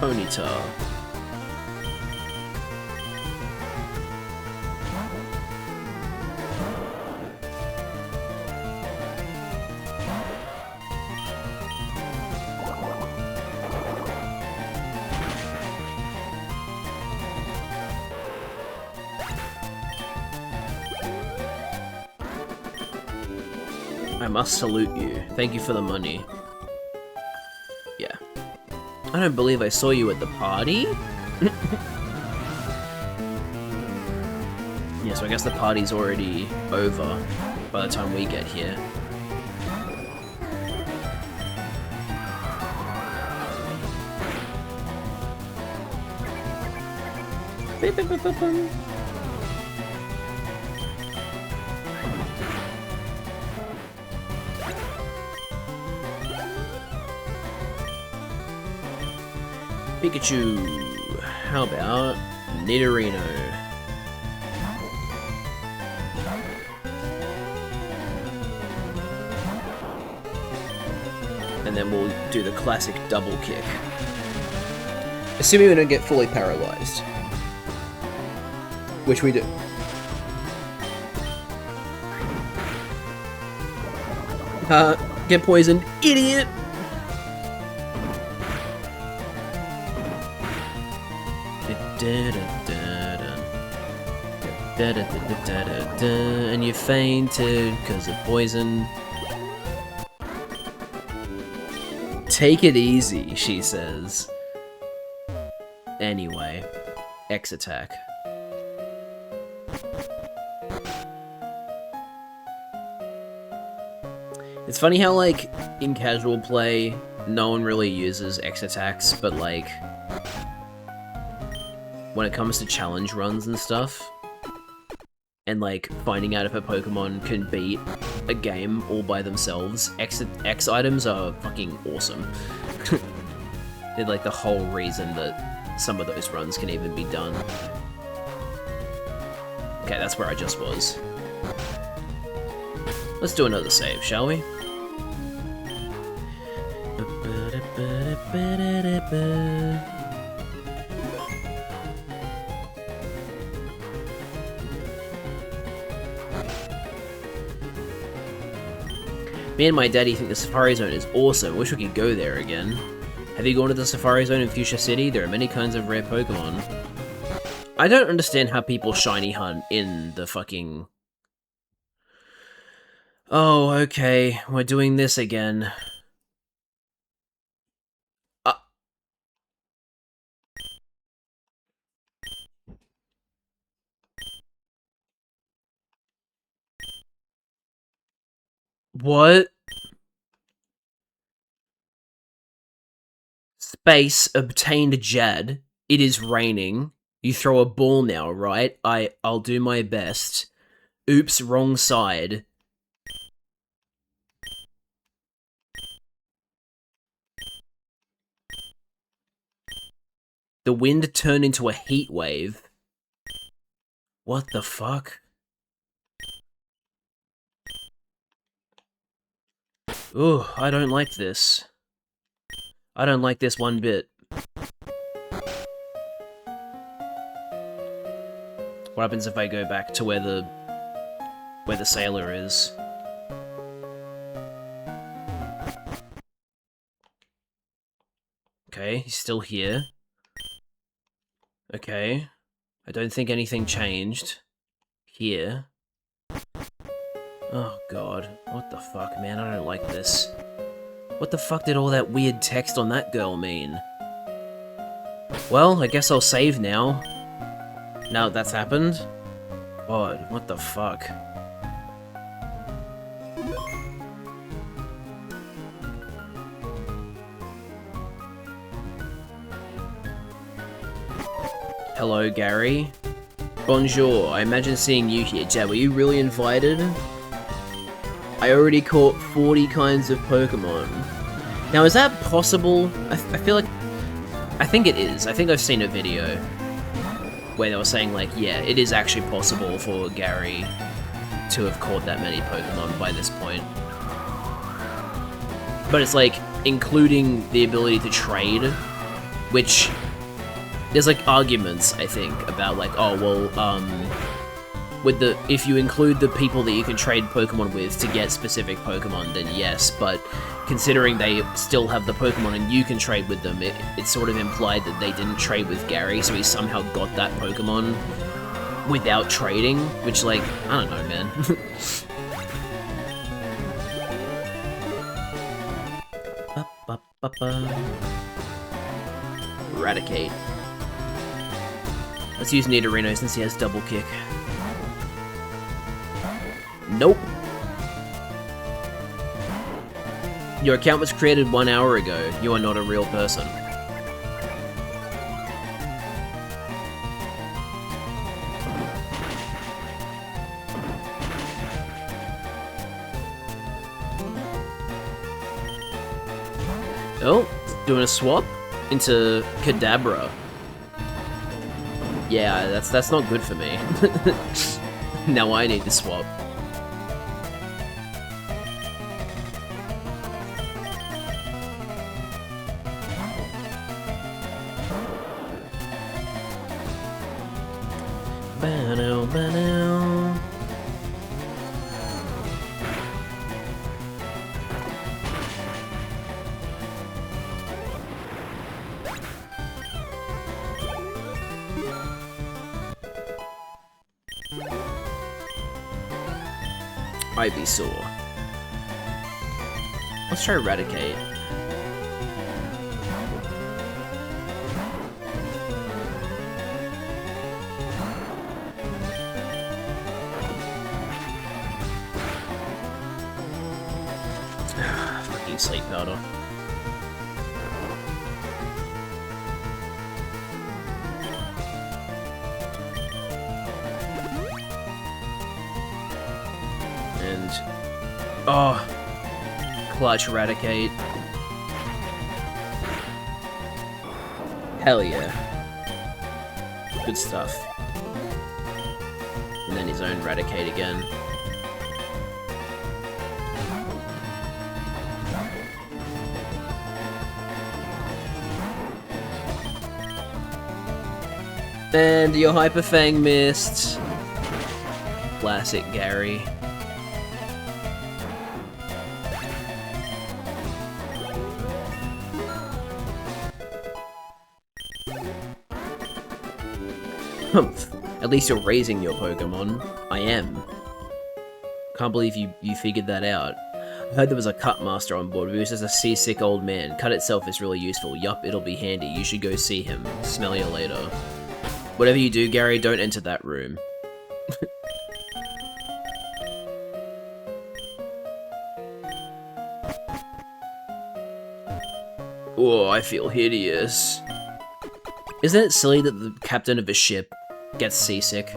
Ponyta. I must salute you. Thank you for the money. Yeah. I don't believe I saw you at the party? Yeah, so I guess the party's already over by the time we get here. Beep, beep, beep, beep, beep. Pikachu! How about Nidorino? And then we'll do the classic double kick. Assuming we don't get fully paralyzed. Which we do. Get poisoned, idiot! And you fainted because of poison. Take it easy, she says. Anyway, X attack. It's funny how, like, in casual play, no one really uses X attacks, but, like, when it comes to challenge runs and stuff, and, like, finding out if a Pokemon can beat a game all by themselves, X items are fucking awesome. They're, like, the whole reason that some of those runs can even be done. Okay, that's where I just was. Let's do another save, shall we? Me and my daddy think the Safari Zone is awesome. Wish we could go there again. Have you gone to the Safari Zone in Fuchsia City? There are many kinds of rare Pokemon. I don't understand how people shiny hunt in the fucking... Oh, okay, we're doing this again. What? Space obtained Jad. It is raining. You throw a ball now, right? I'll do my best. Oops, wrong side. The wind turned into a heat wave. What the fuck? Ooh, I don't like this. I don't like this one bit. What happens if I go back to where the sailor is? Okay, he's still here. Okay. I don't think anything changed. Here. Oh god. What the fuck, man? I don't like this. What the fuck did all that weird text on that girl mean? Well, I guess I'll save now. Now that that's happened? God, what the fuck? Hello, Gary. Bonjour, I imagine seeing you here. Jad, were you really invited? I already caught 40 kinds of Pokemon. Now, is that possible? I feel like... I think it is. I think I've seen a video where they were saying, like, yeah, it is actually possible for Gary to have caught that many Pokemon by this point. But it's, like, including the ability to trade, which... There's, like, arguments, I think, about, like, oh, well, with the... If you include the people that you can trade Pokemon with to get specific Pokemon, then yes, but considering they still have the Pokemon and you can trade with them, it's sort of implied that they didn't trade with Gary, so he somehow got that Pokemon without trading, which, like, I don't know, man. Eradicate. Let's use Nidorino since he has double kick. Nope. Your account was created 1 hour ago. You are not a real person. Oh, doing a swap into Kadabra. Yeah, that's not good for me. Now I need to swap. Ba-no, ba-no. Ivysaur. Let's try Eradicate. Fucking sleep powder. And... oh! Clutch Eradicate. Hell yeah. Good stuff. And then his own Eradicate again. And your Hyper Fang missed. Classic Gary. At least you're raising your Pokemon. I am. Can't believe you figured that out. I heard there was a cut master on board, but he was just a seasick old man. Cut itself is really useful. Yup, it'll be handy. You should go see him. Smell you later. Whatever you do, Gary, don't enter that room. Oh, I feel hideous. Isn't it silly that the captain of a ship gets seasick?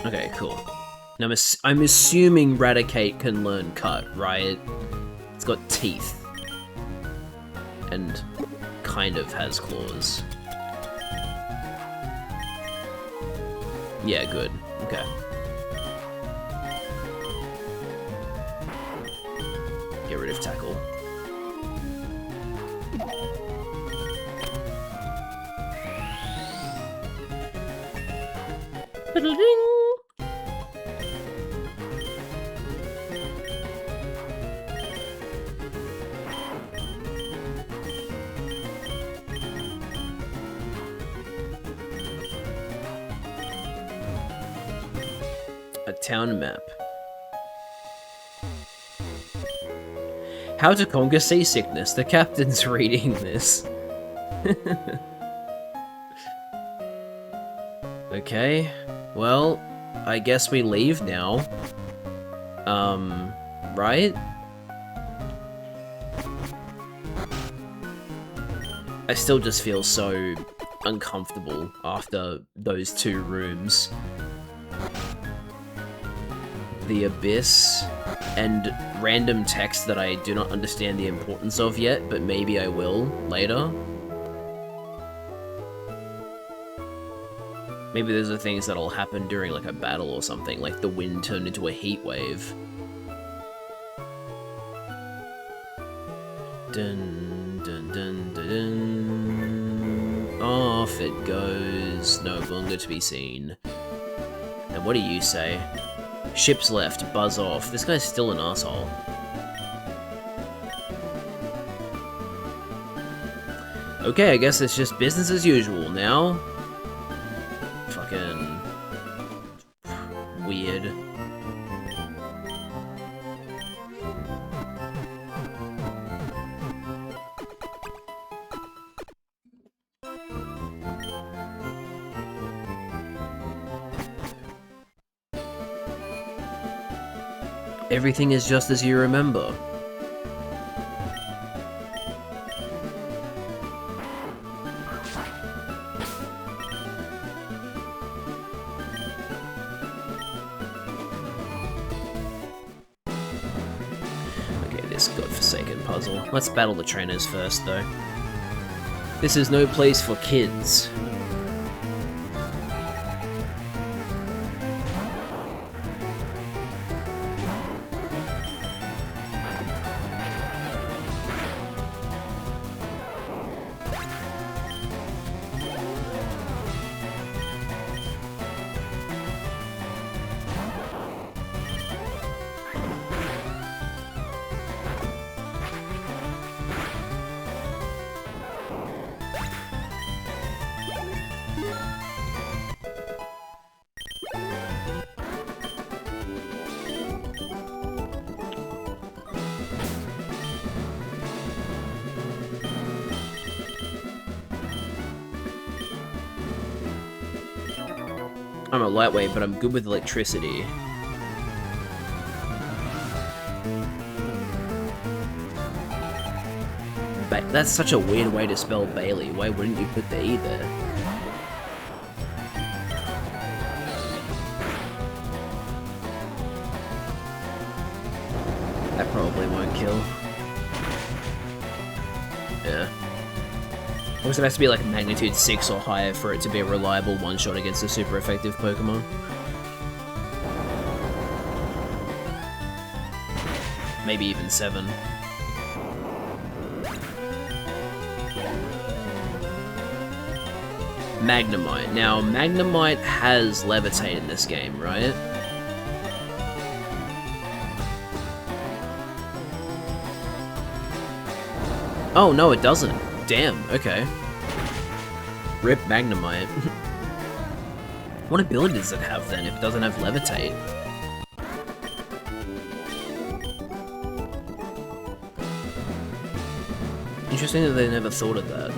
Okay, cool. Now I'm assuming Raticate can learn Cut, right? It's got teeth. And kind of has claws. Yeah, good. Okay. Get rid of Tackle. A town map. How to conquer seasickness. The captain's reading this. Okay. Well, I guess we leave now. Right? I still just feel so uncomfortable after those 2 rooms. The Abyss, and random text that I do not understand the importance of yet, but maybe I will later. Maybe those are things that'll happen during like a battle or something, like the wind turned into a heat wave. Dun dun dun dun dun. Off it goes, no longer to be seen. And what do you say? Ship's left, buzz off. This guy's still an asshole. Okay, I guess it's just business as usual now. Fucking weird. Everything is just as you remember. Okay, this godforsaken puzzle. Let's battle the trainers first, though. This is no place for kids. I'm a lightweight, but I'm good with electricity. That's such a weird way to spell Bailey. Why wouldn't you put the E there? That probably won't kill. Yeah. Or it has to be like magnitude 6 or higher for it to be a reliable one-shot against a super effective Pokemon. Maybe even 7. Magnemite. Now, Magnemite has Levitate in this game, right? Oh, no, it doesn't. Damn, okay. Rip Magnemite. What ability does it have then if it doesn't have Levitate? Interesting that they never thought of that.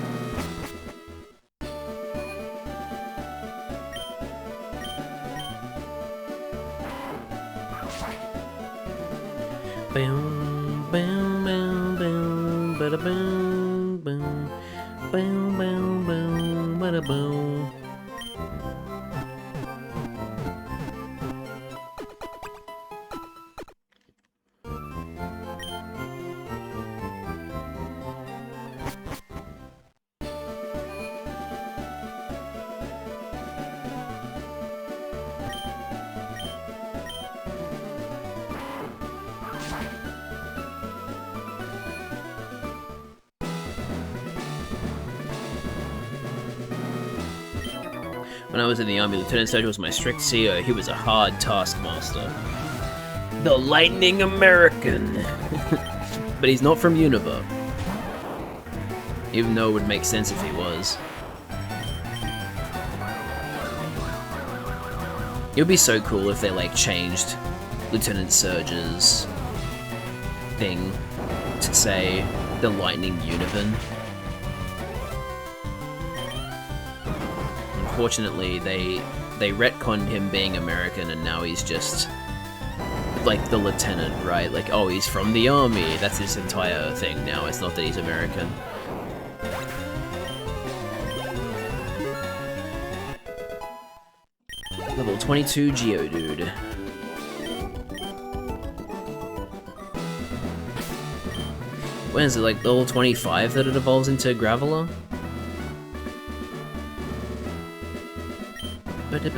Boom, boom, boom, boom, bada boom, boom, boom, boom, boom, bada boom. When I was in the army, Lieutenant Surgeon was my strict CEO. He was a hard taskmaster. The Lightning American! But he's not from Unova. Even though it would make sense if he was. It would be so cool if they, like, changed Lieutenant Surge's thing to say the Lightning Univan. Unfortunately, they retconned him being American, and now he's just like the lieutenant, right? Like, oh, he's from the army. That's his entire thing now. It's not that he's American. Level 22 Geodude. When is it, like level 25 that it evolves into Graveler? Okay.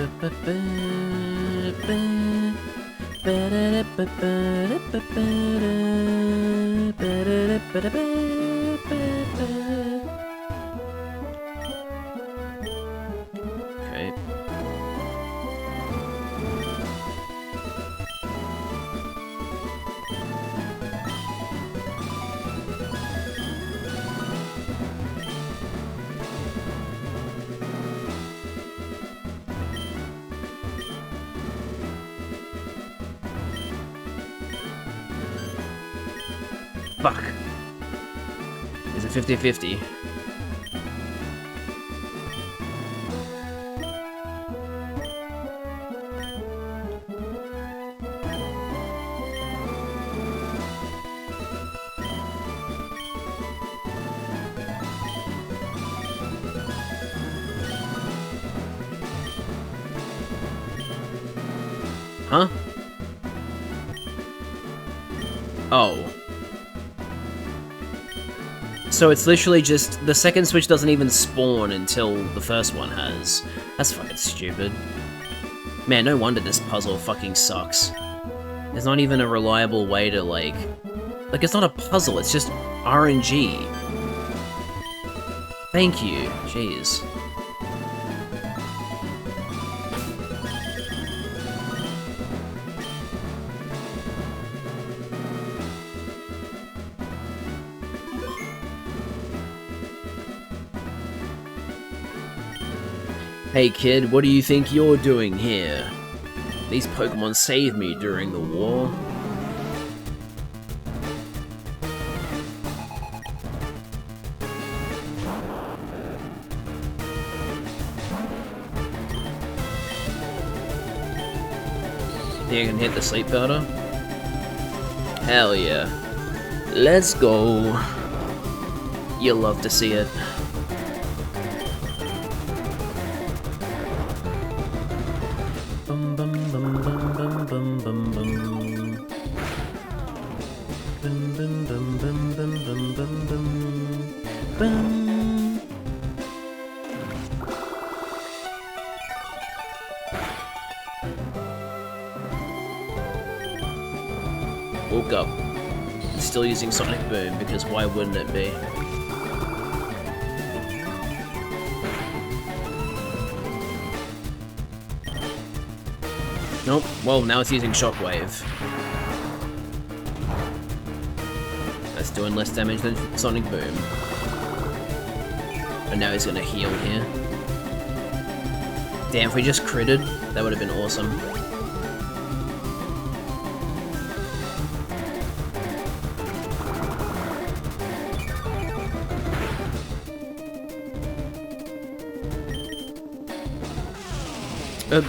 Fuck. Is it 50-50? Huh? Oh. So it's literally just, the second switch doesn't even spawn until the first one has. That's fucking stupid. Man, no wonder this puzzle fucking sucks. There's not even a reliable way to, like, it's not a puzzle, it's just RNG. Thank you, jeez. Hey kid, what do you think you're doing here? These Pokemon saved me during the war. Think I can hit the sleep powder? Hell yeah. Let's go. You'll love to see it. Woke up. Still using Sonic Boom, because why wouldn't it be? Nope. Well, now it's using Shockwave. That's doing less damage than Sonic Boom. But now he's gonna heal here. Damn, if we just critted, that would have been awesome.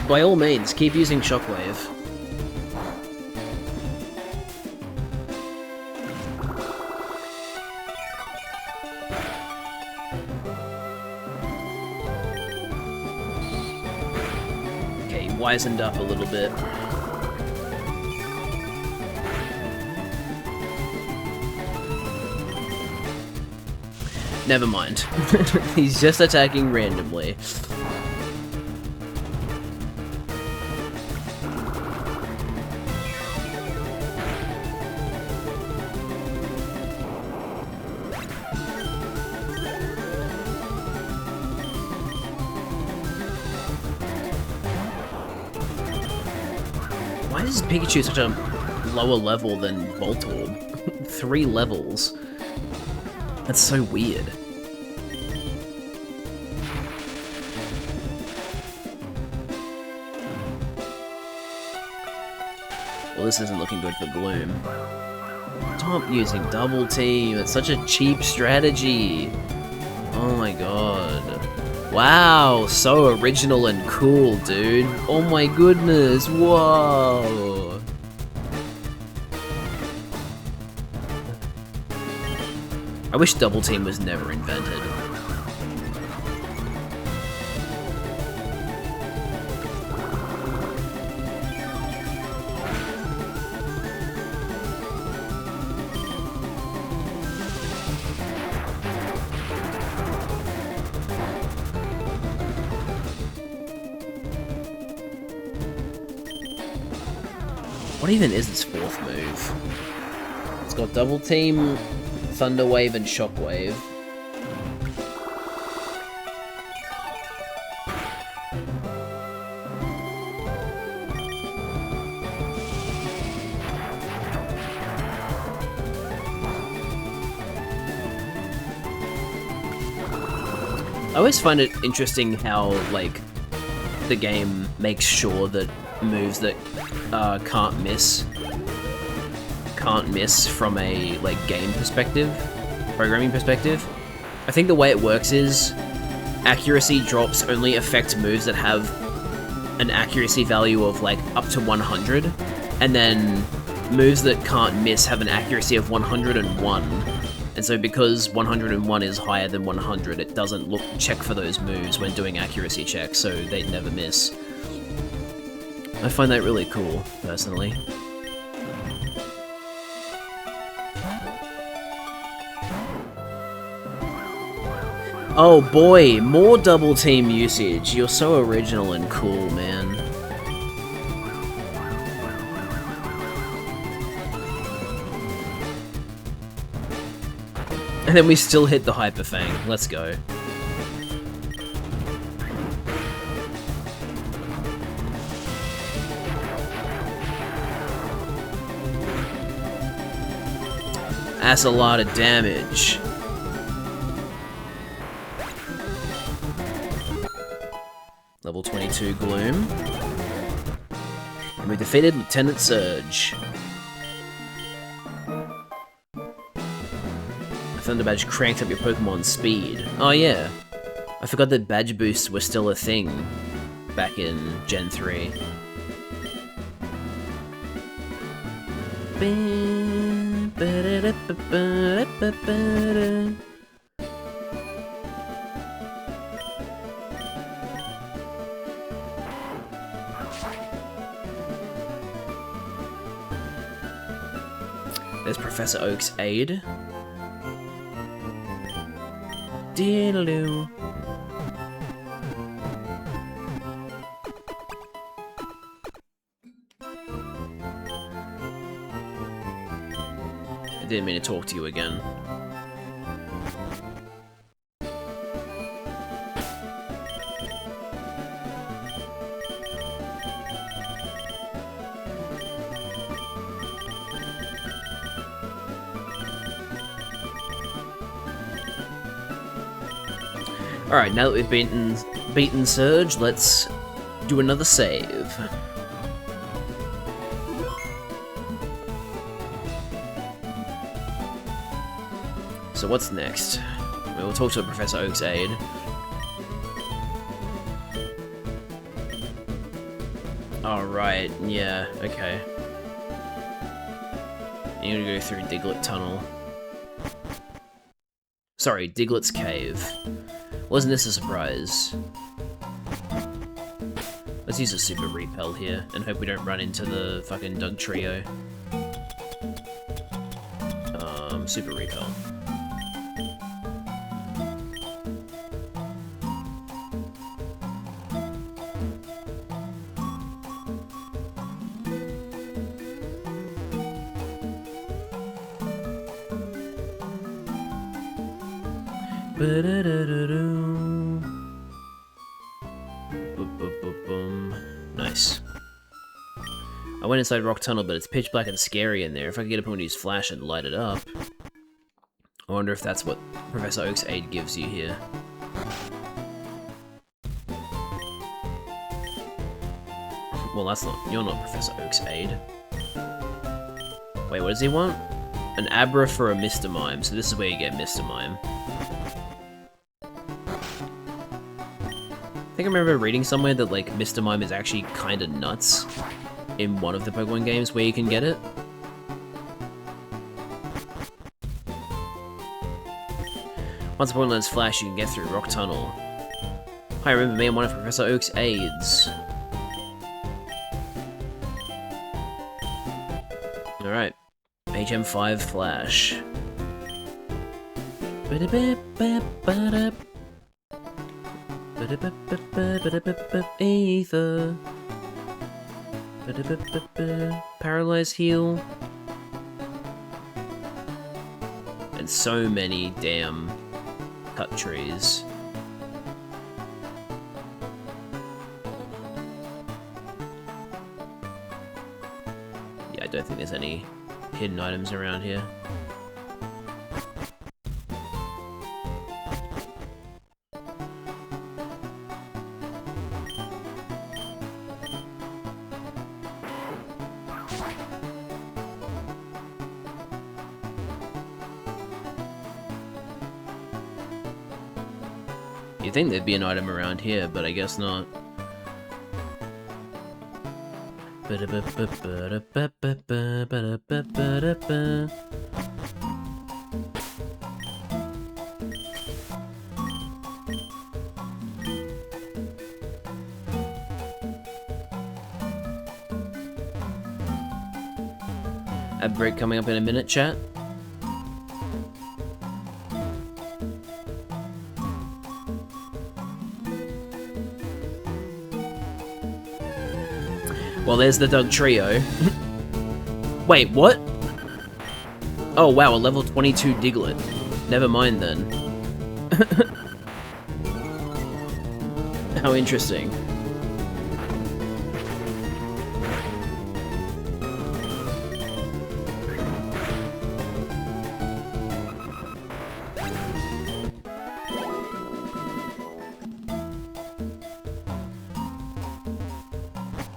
By all means, keep using Shockwave. Okay, he wizened up a little bit. Never mind. He's just attacking randomly. Why is Pikachu such a lower level than Voltorb? 3 levels. That's so weird. Well, this isn't looking good for Gloom. Stop using Double Team. It's such a cheap strategy. Oh my god. Wow, so original and cool, dude. Oh my goodness, whoa. I wish Double Team was never invented. What even is its 4th move? It's got Double Team, Thunder Wave, and Shockwave. I always find it interesting how, like, the game makes sure that moves that can't miss from a, like, game perspective, programming perspective. I think the way it works is accuracy drops only affect moves that have an accuracy value of, like, up to 100, and then moves that can't miss have an accuracy of 101. And so because 101 is higher than 100, it doesn't check for those moves when doing accuracy checks, so they never miss. I find that really cool, personally. Oh boy, more Double Team usage. You're so original and cool, man. And then we still hit the Hyper Fang. Let's go. That's a lot of damage. Level 22 Gloom. And we defeated Lieutenant Surge. A Thunder Badge cranked up your Pokemon's speed. Oh yeah. I forgot that badge boosts were still a thing back in Gen 3. There's Professor Oak's aide. Diddle-doo. I didn't mean to talk to you again. Alright, now that we've beaten Surge, let's do another save. So what's next? We'll talk to Professor Oak's aide. Alright, yeah, okay. You're gonna go through Diglett Tunnel. Sorry, Diglett's Cave. Wasn't this a surprise? Let's use a Super Repel here, and hope we don't run into the fucking Doug Trio. Super Repel. Nice. I went inside Rock Tunnel, but it's pitch black and scary in there. If I could get up and use flash and light it up. I wonder if that's what Professor Oak's aide gives you here. Well, that's not... You're not Professor Oak's aide. Wait, what does he want? An Abra for a Mr. Mime, so this is where you get Mr. Mime. I think I remember reading somewhere that, like, Mr. Mime is actually kinda nuts in one of the Pokemon games where you can get it. Once a Pokemon learns Flash, you can get through Rock Tunnel. Hi, remember me? I'm one of Professor Oak's aides. Alright. HM5 Flash. Ether. Paralyze Heal. And so many damn cut trees. Yeah, I don't think there's any hidden items around here. You'd think there'd be an item around here, but I guess not. Ad break coming up in a minute, chat. Well, there's the Doug Trio. Wait, what? Oh wow, a level 22 Diglett. Never mind then. How interesting.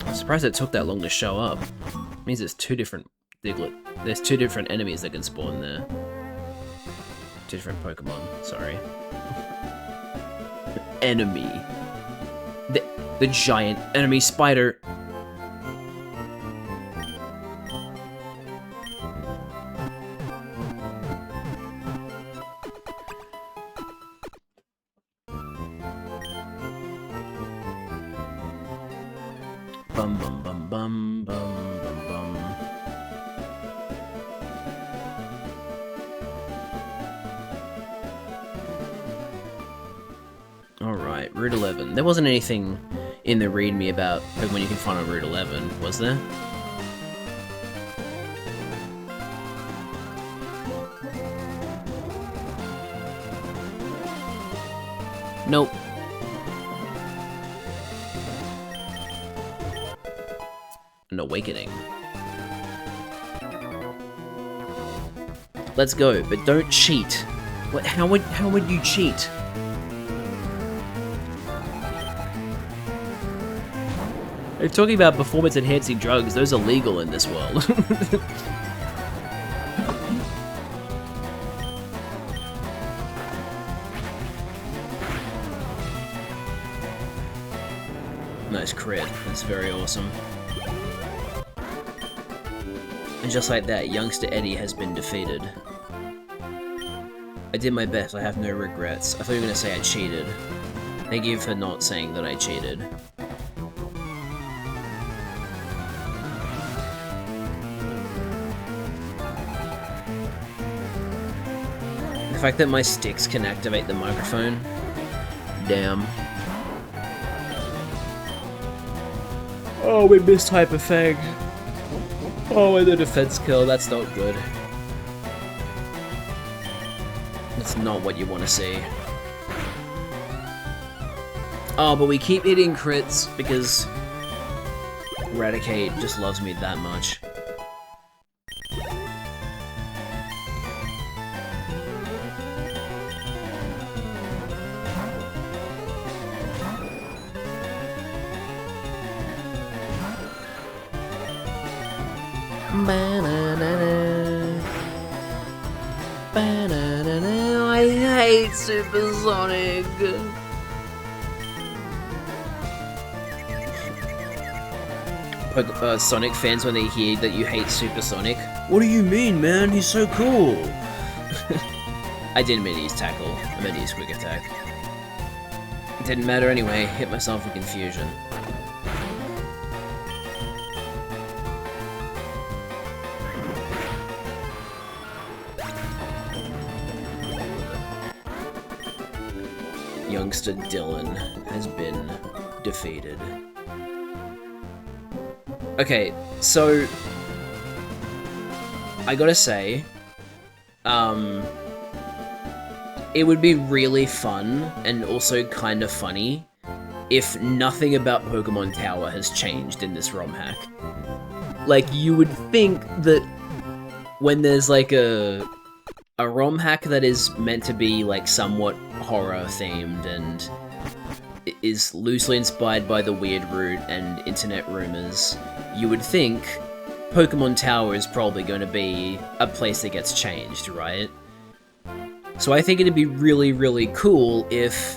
I'm surprised it took that long to show up. It means there's two different Diglett. There's two different enemies that can spawn there. Two different Pokemon, sorry. Enemy. The giant enemy spider. Bum bum bum bum bum bum bum. Alright, Route 11. There wasn't anything in the readme about Pokemon you can find on Route 11, was there? Nope. An awakening. Let's go, but don't cheat. What? How would you cheat? They're talking about performance-enhancing drugs. Those are legal in this world. Nice crit. That's very awesome. And just like that, youngster Eddie has been defeated. I did my best. I have no regrets. I thought you were going to say I cheated. Thank you for not saying that I cheated. The fact that my sticks can activate the microphone. Damn. Oh, we missed Hyperfang. Oh, and the defense kill. That's not good. That's not what you want to see. Oh, but we keep hitting crits because Eradicate just loves me that much. I hate Supersonic. Sonic fans, when they hear that you hate Supersonic, what do you mean, man? He's so cool. I didn't mean to use Tackle. I meant to use Quick Attack. It didn't matter anyway. Hit myself with Confusion. Youngster Dylan has been defeated. Okay, so I gotta say, it would be really fun and also kind of funny if nothing about Pokemon Tower has changed in this ROM hack. Like, you would think that when there's like a ROM hack that is meant to be like somewhat horror themed and is loosely inspired by the Weird Root and internet rumors, you would think Pokemon Tower is probably going to be a place that gets changed, right? So I think it'd be really, really cool if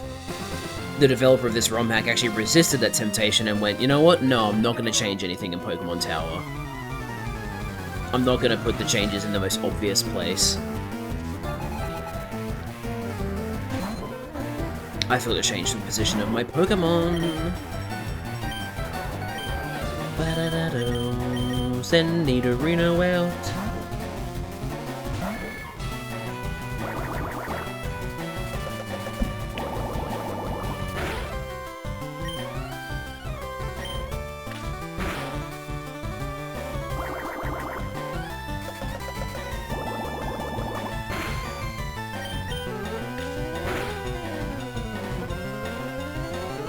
the developer of this ROM hack actually resisted that temptation and went, you know what? No, I'm not going to change anything in Pokemon Tower. I'm not going to put the changes in the most obvious place. I feel to change the position of my Pokemon. Send Nidorino out.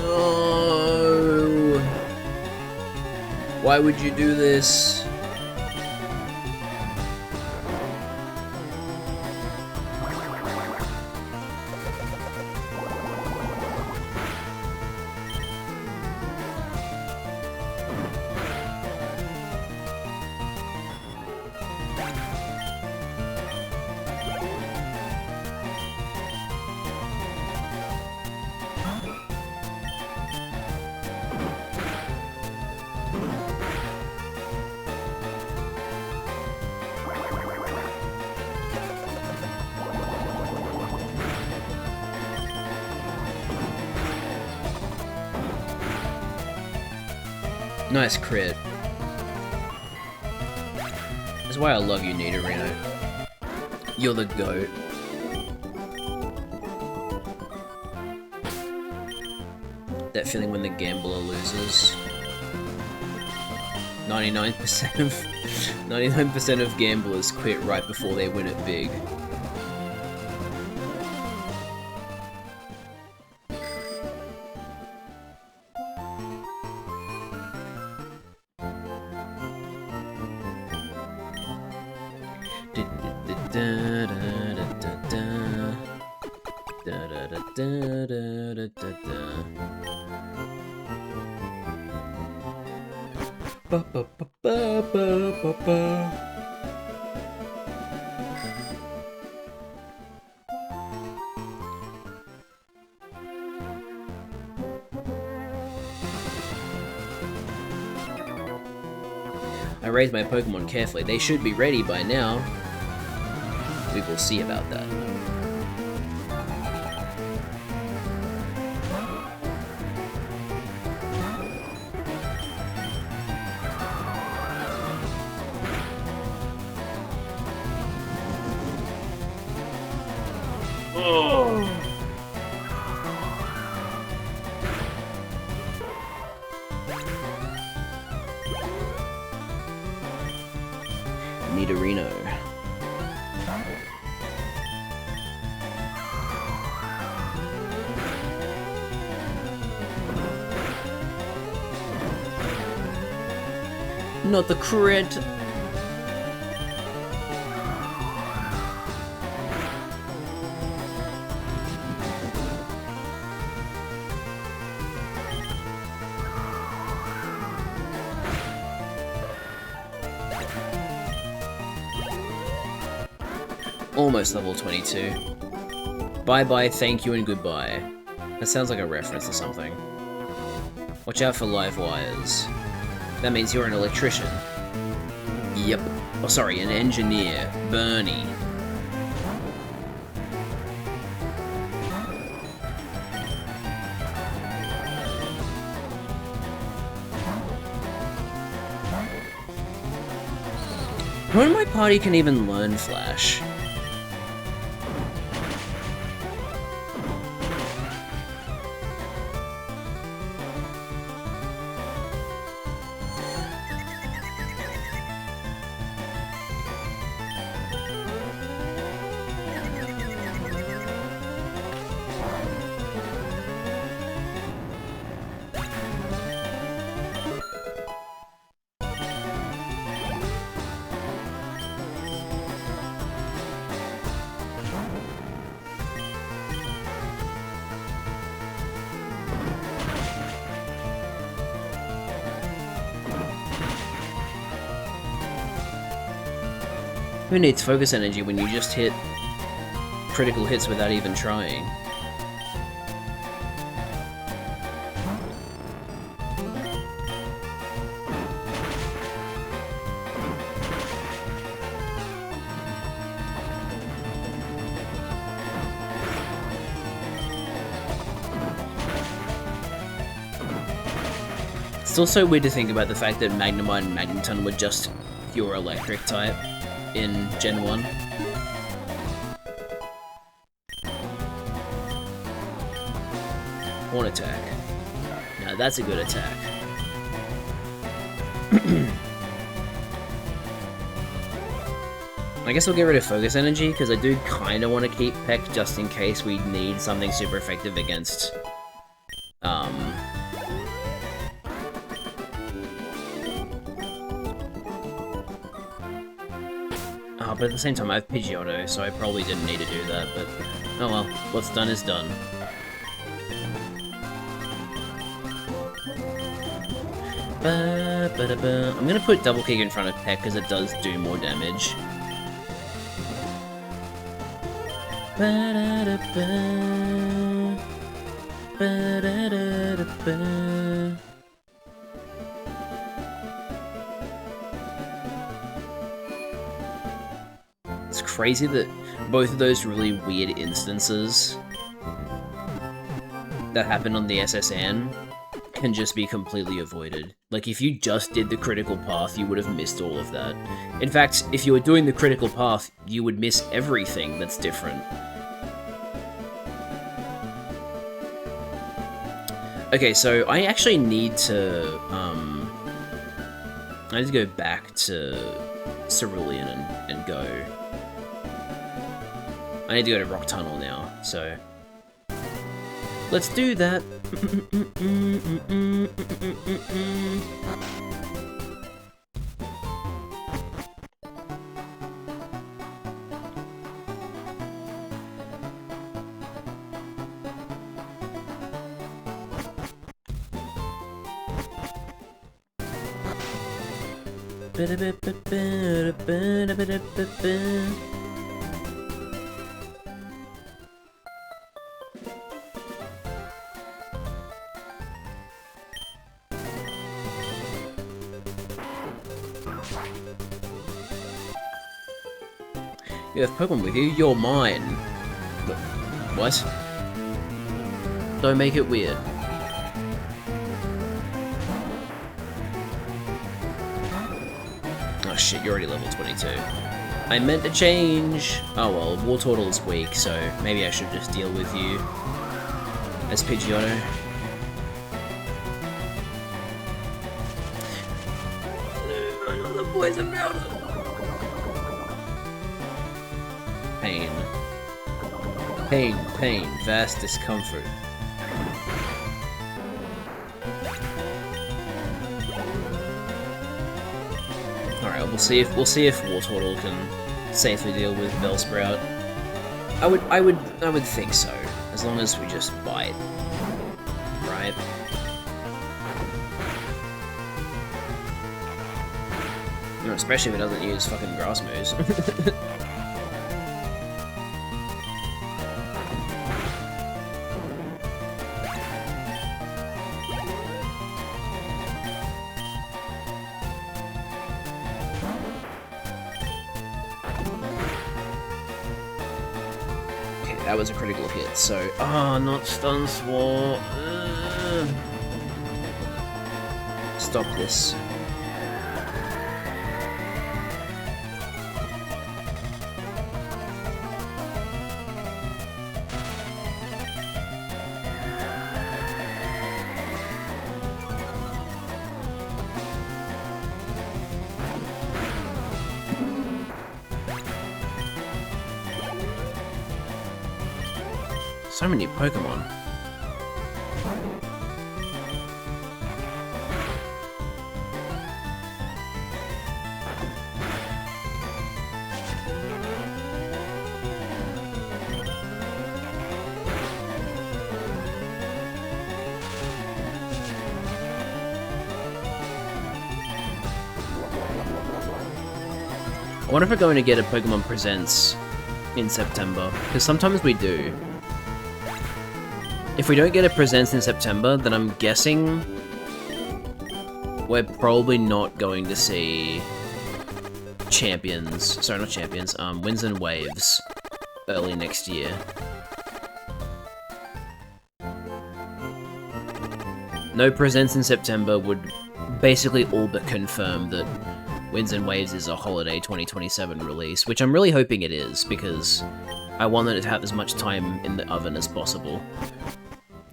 Oh, why would you do this? Nice crit. That's why I love you, Nidorino. You're the GOAT. That feeling when the gambler loses. 99% of gamblers quit right before they win it big. Ba, ba, ba, ba, ba, ba, ba. I raised my Pokemon carefully. They should be ready by now. We will see about that. Nidorino. Not the crit. Almost level 22. Bye-bye, thank you, and goodbye. That sounds like a reference to something. Watch out for live wires. That means you're an electrician. Yep. Oh, sorry, an engineer. Bernie. Who in my party can even learn Flash? Who needs focus energy when you just hit critical hits without even trying? It's still so weird to think about the fact that Magnemite and Magneton were just pure electric type in Gen 1. Horn attack. Now that's a good attack. I guess I'll get rid of focus energy, because I do kind of want to keep Peck just in case we need something super effective against but at the same time I have Pidgeotto, so I probably didn't need to do that, but oh well, what's done is done. I'm gonna put Double Kick in front of Peck because it does do more damage. It's crazy that both of those really weird instances that happened on the SSN can just be completely avoided. Like, if you just did the critical path, you would have missed all of that. In fact, if you were doing the critical path, you would miss everything that's different. Okay, so I actually need to, I need to go back to Cerulean and go. I need to go to Rock Tunnel now, so let's do that. You have Pokemon with you, you're mine. What? Don't make it weird. Oh shit, you're already level 22. I meant to change! Oh well, Wartortle is weak, so maybe I should just deal with you as Pidgeotto. No, not the poison powder! Pain. Pain, pain, vast discomfort. Alright, we'll see if Wartortle can safely deal with Bellsprout. I would think so, as long as we just bite. Right? No, especially if it doesn't use fucking Grass Moves. That was a critical hit, so... Oh, not Stun Sword. Stop this. So many Pokemon. I wonder if we're going to get a Pokemon Presents in September, because sometimes we do. If we don't get a Presents in September, then I'm guessing we're probably not going to see Champions, sorry, not Champions, Winds and Waves early next year. No Presents in September would basically all but confirm that Winds and Waves is a holiday 2027 release, which I'm really hoping it is, because I want it to have as much time in the oven as possible.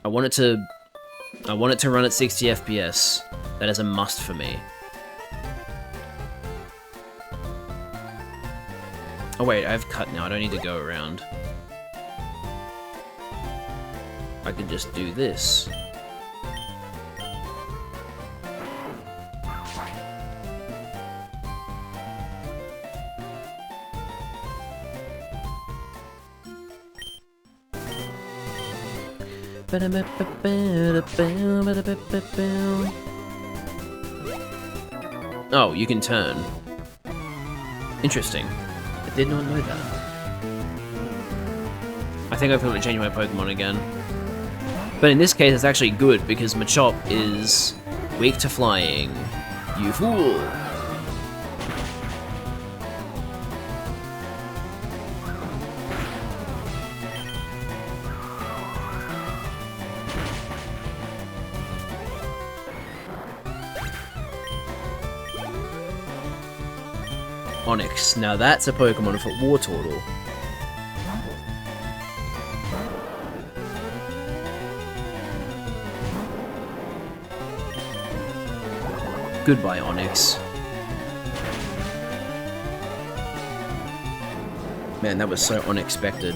I want it to run at 60 FPS. That is a must for me. Oh wait, I have cut now. I don't need to go around. I can just do this. Oh, you can turn. Interesting. I did not know that. I think I've got to change my Pokemon again. But in this case, it's actually good, because Machop is weak to flying. You fool! Onix. Now that's a Pokemon for Wartortle. Goodbye, Onix. Man, that was so unexpected.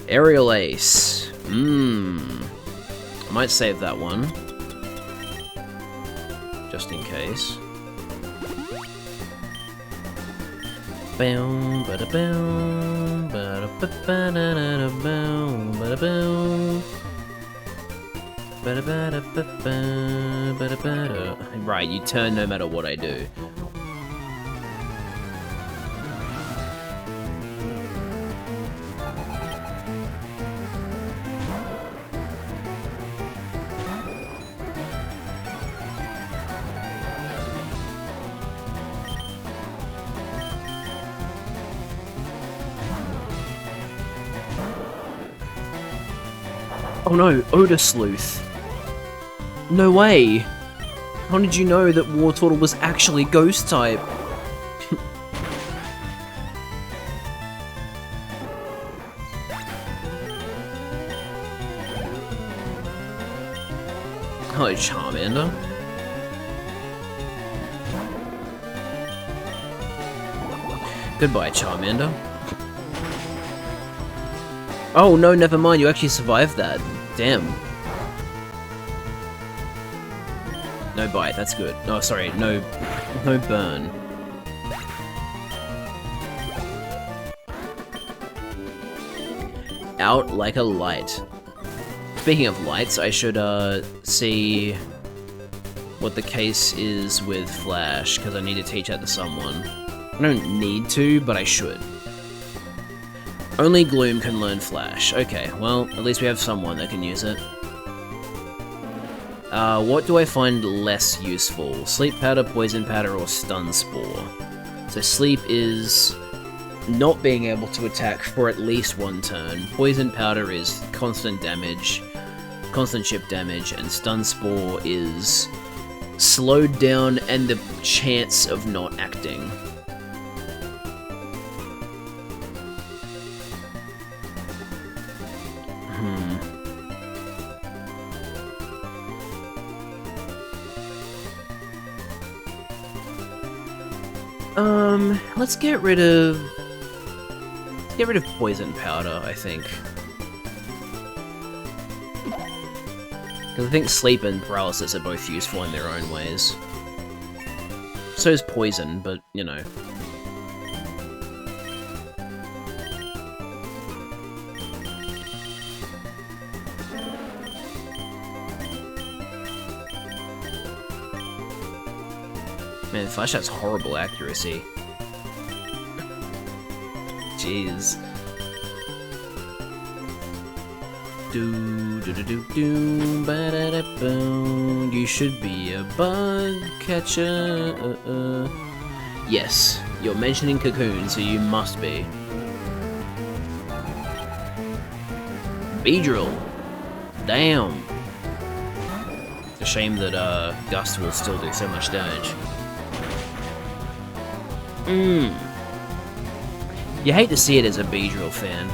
Aerial Ace. I might save that one. Just in case. Boom, bada boom, bada ba ba da da da boom, bada boom. Bada bada ba ba, bada bada. Right, you turn no matter what I do. Oh no, Odor Sleuth. No way! How did you know that Wartortle was actually Ghost type? Hello, Charmander. Goodbye, Charmander. Oh no, never mind, you actually survived that. Damn. No bite, that's good. No, sorry, no burn. Out like a light. Speaking of lights, I should see what the case is with Flash, because I need to teach that to someone. I don't need to, but I should. Only Gloom can learn Flash. Okay, well, at least we have someone that can use it. What do I find less useful? Sleep Powder, Poison Powder, or Stun Spore? So Sleep is not being able to attack for at least one turn. Poison Powder is constant damage, constant chip damage, and Stun Spore is slowed down and the chance of not acting. Let's get rid of Poison Powder, I think. Because I think Sleep and Paralysis are both useful in their own ways. So is Poison, but, you know. Man, Flash has horrible accuracy. Jeez. You should be a bug catcher. Yes, you're mentioning Cocoon, so you must be. Beedrill. Damn. It's a shame that Gust will still do so much damage. You hate to see it as a Beedrill fan.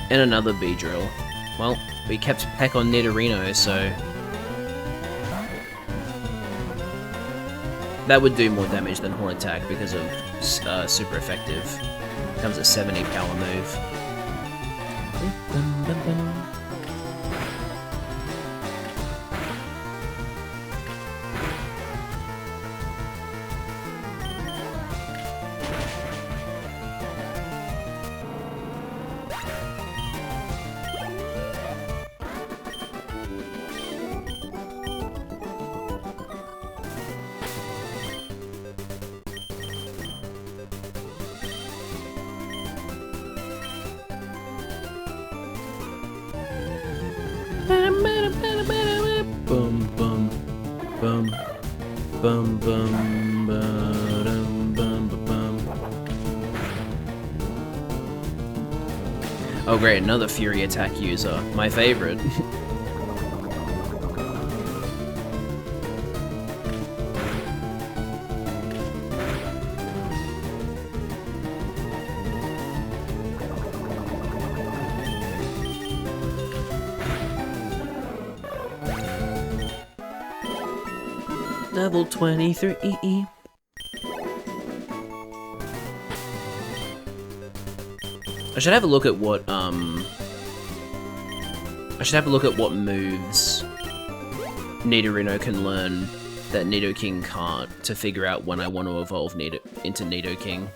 And another Beedrill. Well, we kept Peck on Nidorino, so that would do more damage than Horn Attack because of super effective. Becomes a 70 power move. Bum bum bum bum bum bum bum bum. Oh great, another Fury Attack user. My favorite. Level 23. I should have a look at what, moves Nidorino can learn that Nidoking can't to figure out when I want to evolve into Nidoking.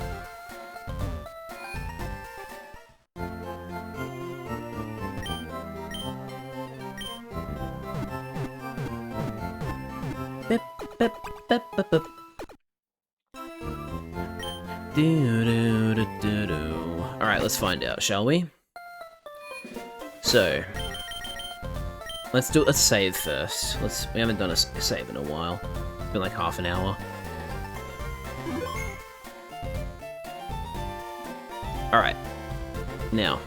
Alright, let's find out, shall we? So, let's save first. We haven't done a save in a while. It's been like half an hour. Alright. Now.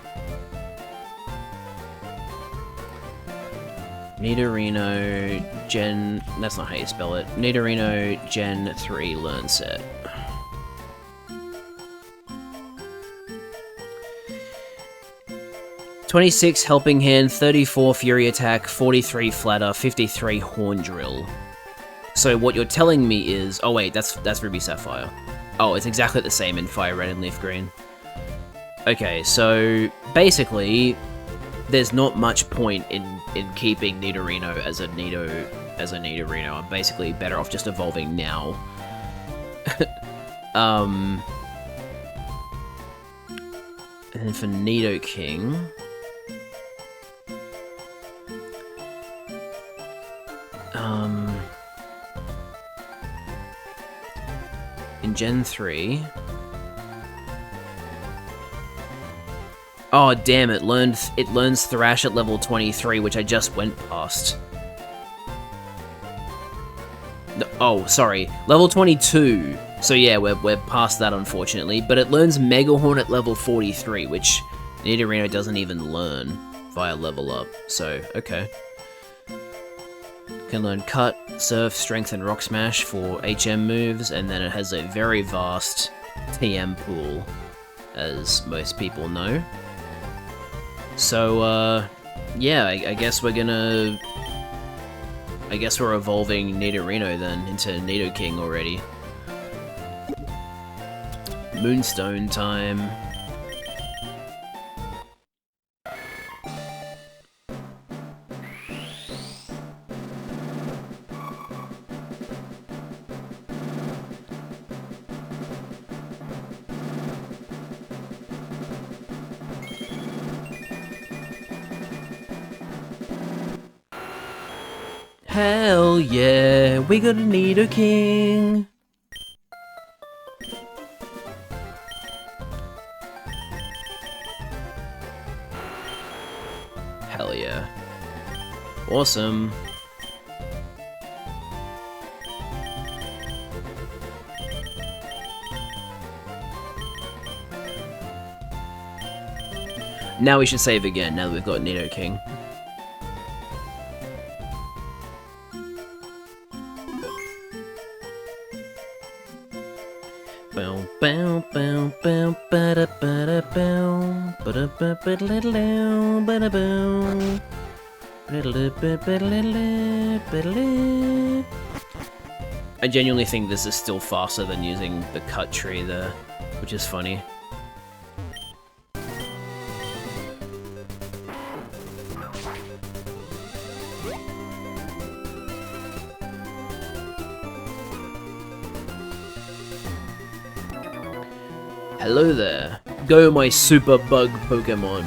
Nidorino Gen... That's not how you spell it. Nidorino Gen 3 Learn Set. "26 Helping Hand, 34 Fury Attack, 43 Flatter, 53 Horn Drill." So what you're telling me is... Oh wait, that's Ruby Sapphire. Oh, it's exactly the same in Fire Red and Leaf Green. Okay, so basically, there's not much point in keeping Nidorino as a Nidorino. I'm basically better off just evolving now. And then for Nidoking... in Gen 3... Oh, damn, it learns Thrash at level 23, which I just went past. No, oh, sorry, level 22. So yeah, we're past that, unfortunately. But it learns Mega Horn at level 43, which Nidorino doesn't even learn via level up. So, okay. Can learn Cut, Surf, Strength, and Rock Smash for HM moves, and then it has a very vast TM pool, as most people know. So, yeah, I guess we're gonna... I guess we're evolving Nidorino then into Nidoking already. Moonstone time. Hell yeah, we got a Nidoking! Hell yeah. Awesome. Now we should save again, now that we've got Nidoking. I genuinely think this is still faster than using the cut tree there, which is funny. Hello there. Go my super bug Pokemon.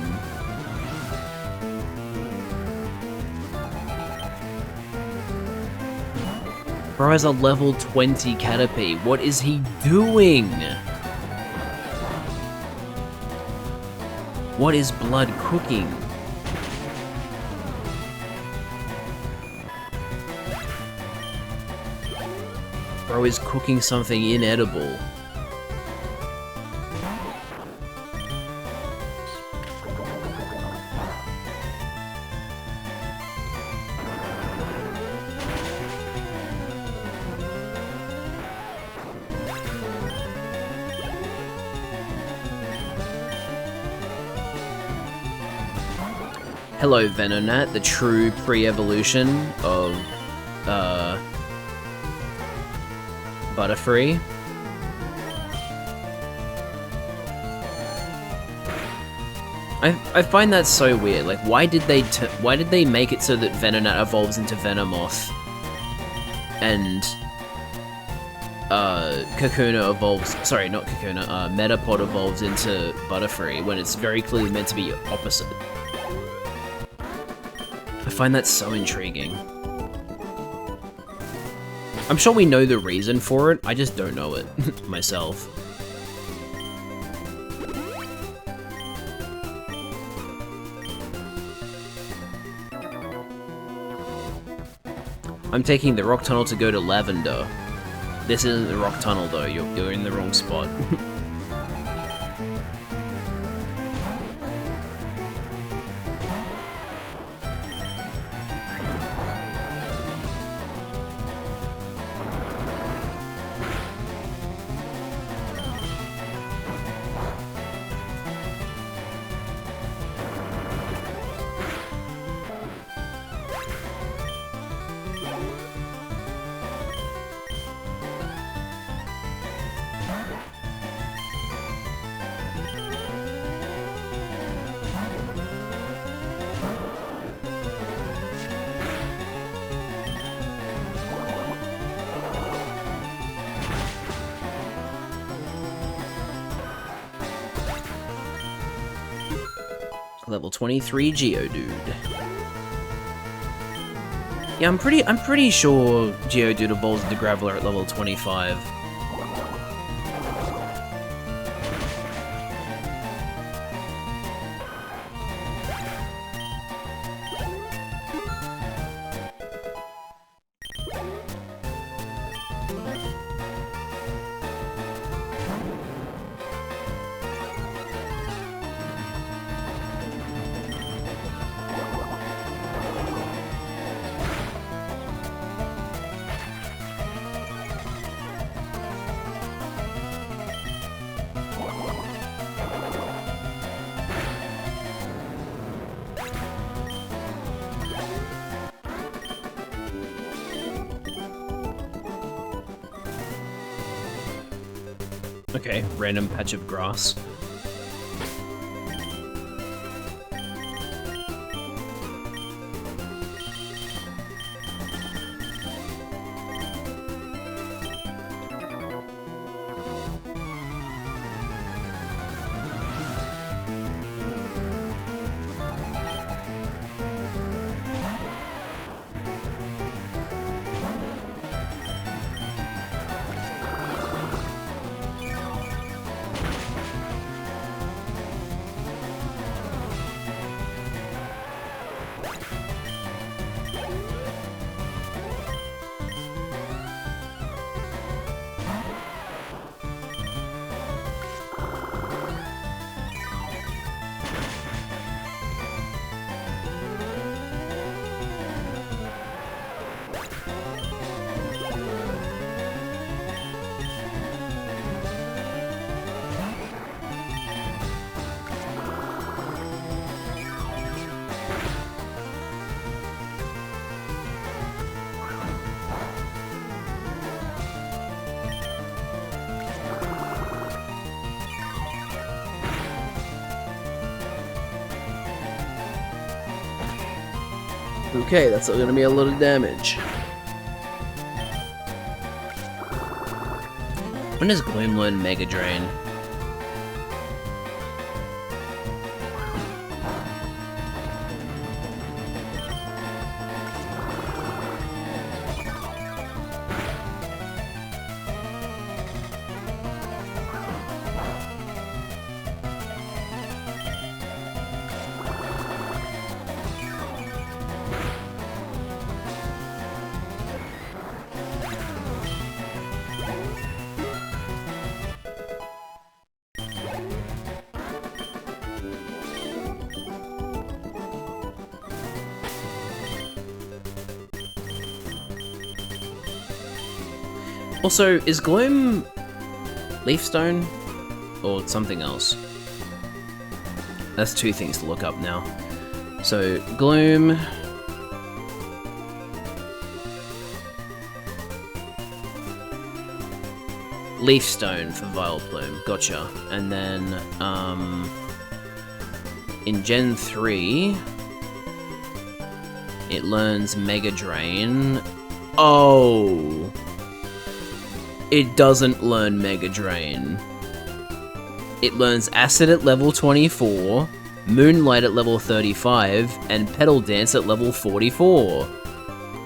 Bro has a level 20 Caterpie. What is he doing? What is blood cooking? Bro is cooking something inedible. Hello, Venonat, the true pre-evolution of, Butterfree. I find that so weird. Like, why did they make it so that Venonat evolves into Venomoth, and Kakuna evolves? Sorry, not Kakuna. Metapod evolves into Butterfree when it's very clearly meant to be opposite. I find that so intriguing. I'm sure we know the reason for it. I just don't know it myself. I'm taking the rock tunnel to go to Lavender. This isn't the rock tunnel though, you're in the wrong spot. Level 23 Geodude. Yeah, I'm pretty sure Geodude evolves into Graveler at level 25. Okay, random patch of grass. Okay, that's gonna be a lot of damage. When does Gloom learn Mega Drain? Also, is Gloom Leaf Stone or something else? That's two things to look up now. So, Gloom... Leaf Stone for Vileplume, gotcha. And then, In Gen 3, it learns Mega Drain. Oh! It doesn't learn Mega Drain. It learns Acid at level 24, Moonlight at level 35, and Petal Dance at level 44.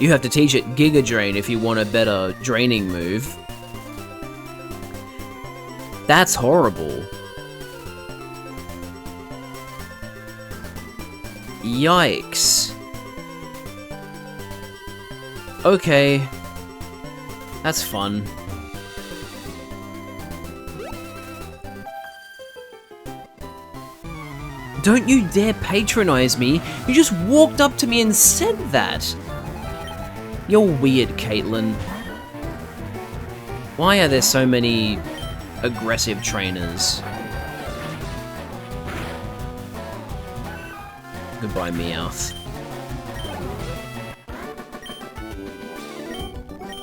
You have to teach it Giga Drain if you want a better draining move. That's horrible. Yikes. Okay. That's fun. Don't you dare patronize me! You just walked up to me and said that! You're weird, Caitlin. Why are there so many aggressive trainers? Goodbye, Meowth.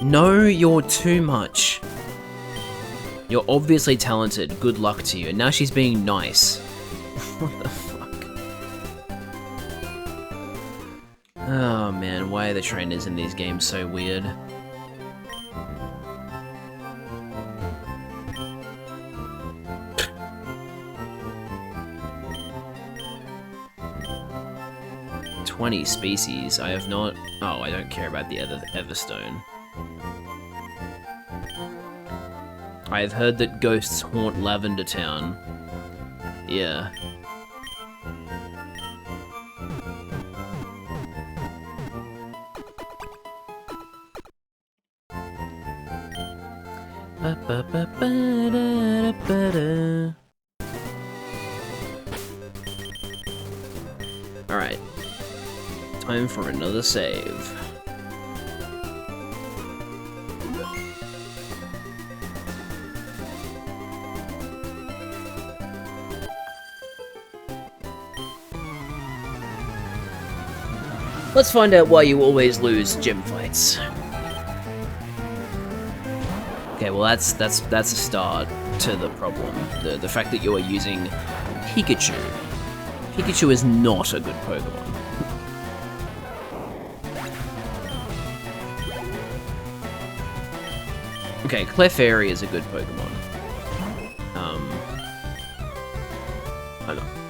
No, you're too much. You're obviously talented, good luck to you, and now she's being nice. What the fuck? Oh man, why are the trainers in these games so weird? "20 species. I have not..." Oh, I don't care about the Everstone. I have heard that ghosts haunt Lavender Town. Yeah. Alright. Time for another save. Let's find out why you always lose gym fights. Okay, well that's a start to the problem. The fact that you are using Pikachu. Pikachu is not a good Pokemon. Okay, Clefairy is a good Pokemon.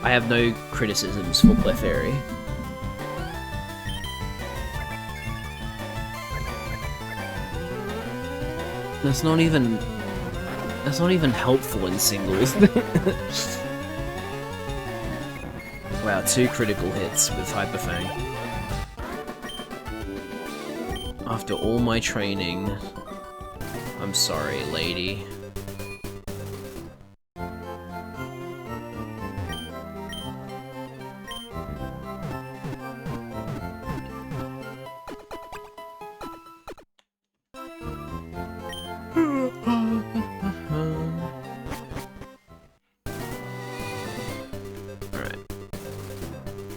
I have no criticisms for Clefairy. That's not even helpful in singles. Wow, 2 critical hits with Hyper Fang. After all my training, I'm sorry, lady.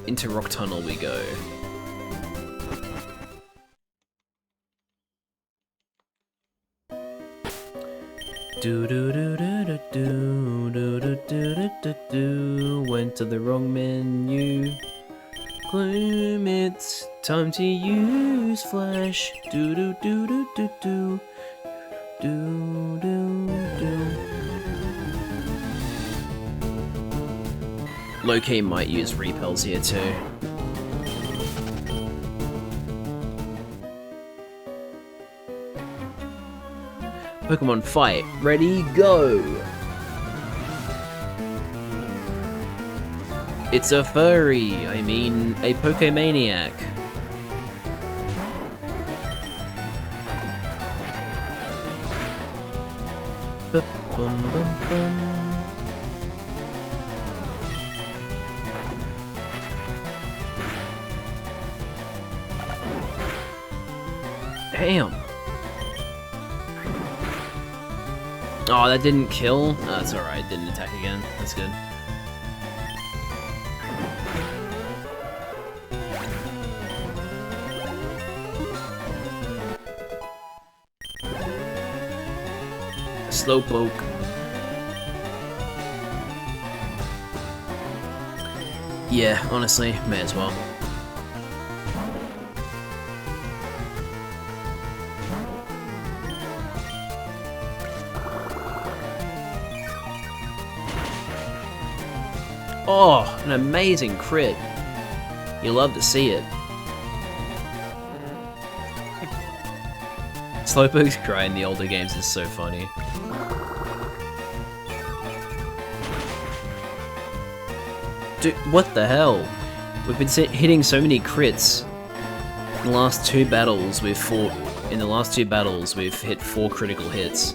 Into Rock Tunnel we go. Do do do do do do do do do do do. Went to the wrong menu. Gloom, it's time to use Flash. Do do do do do do do do do. Low-key might use repels here too. Pokemon fight, ready, go! It's a furry, I mean a Pokemaniac. Bum-bum-bum. Damn. Oh, that didn't kill? Oh, that's alright, didn't attack again. That's good. Slowpoke. Yeah, honestly, may as well. Oh, an amazing crit. You love to see it. Slowpoke's cry in the older games is so funny. Dude, what the hell? We've been hitting so many crits. In the last two battles, we've hit 4 critical hits.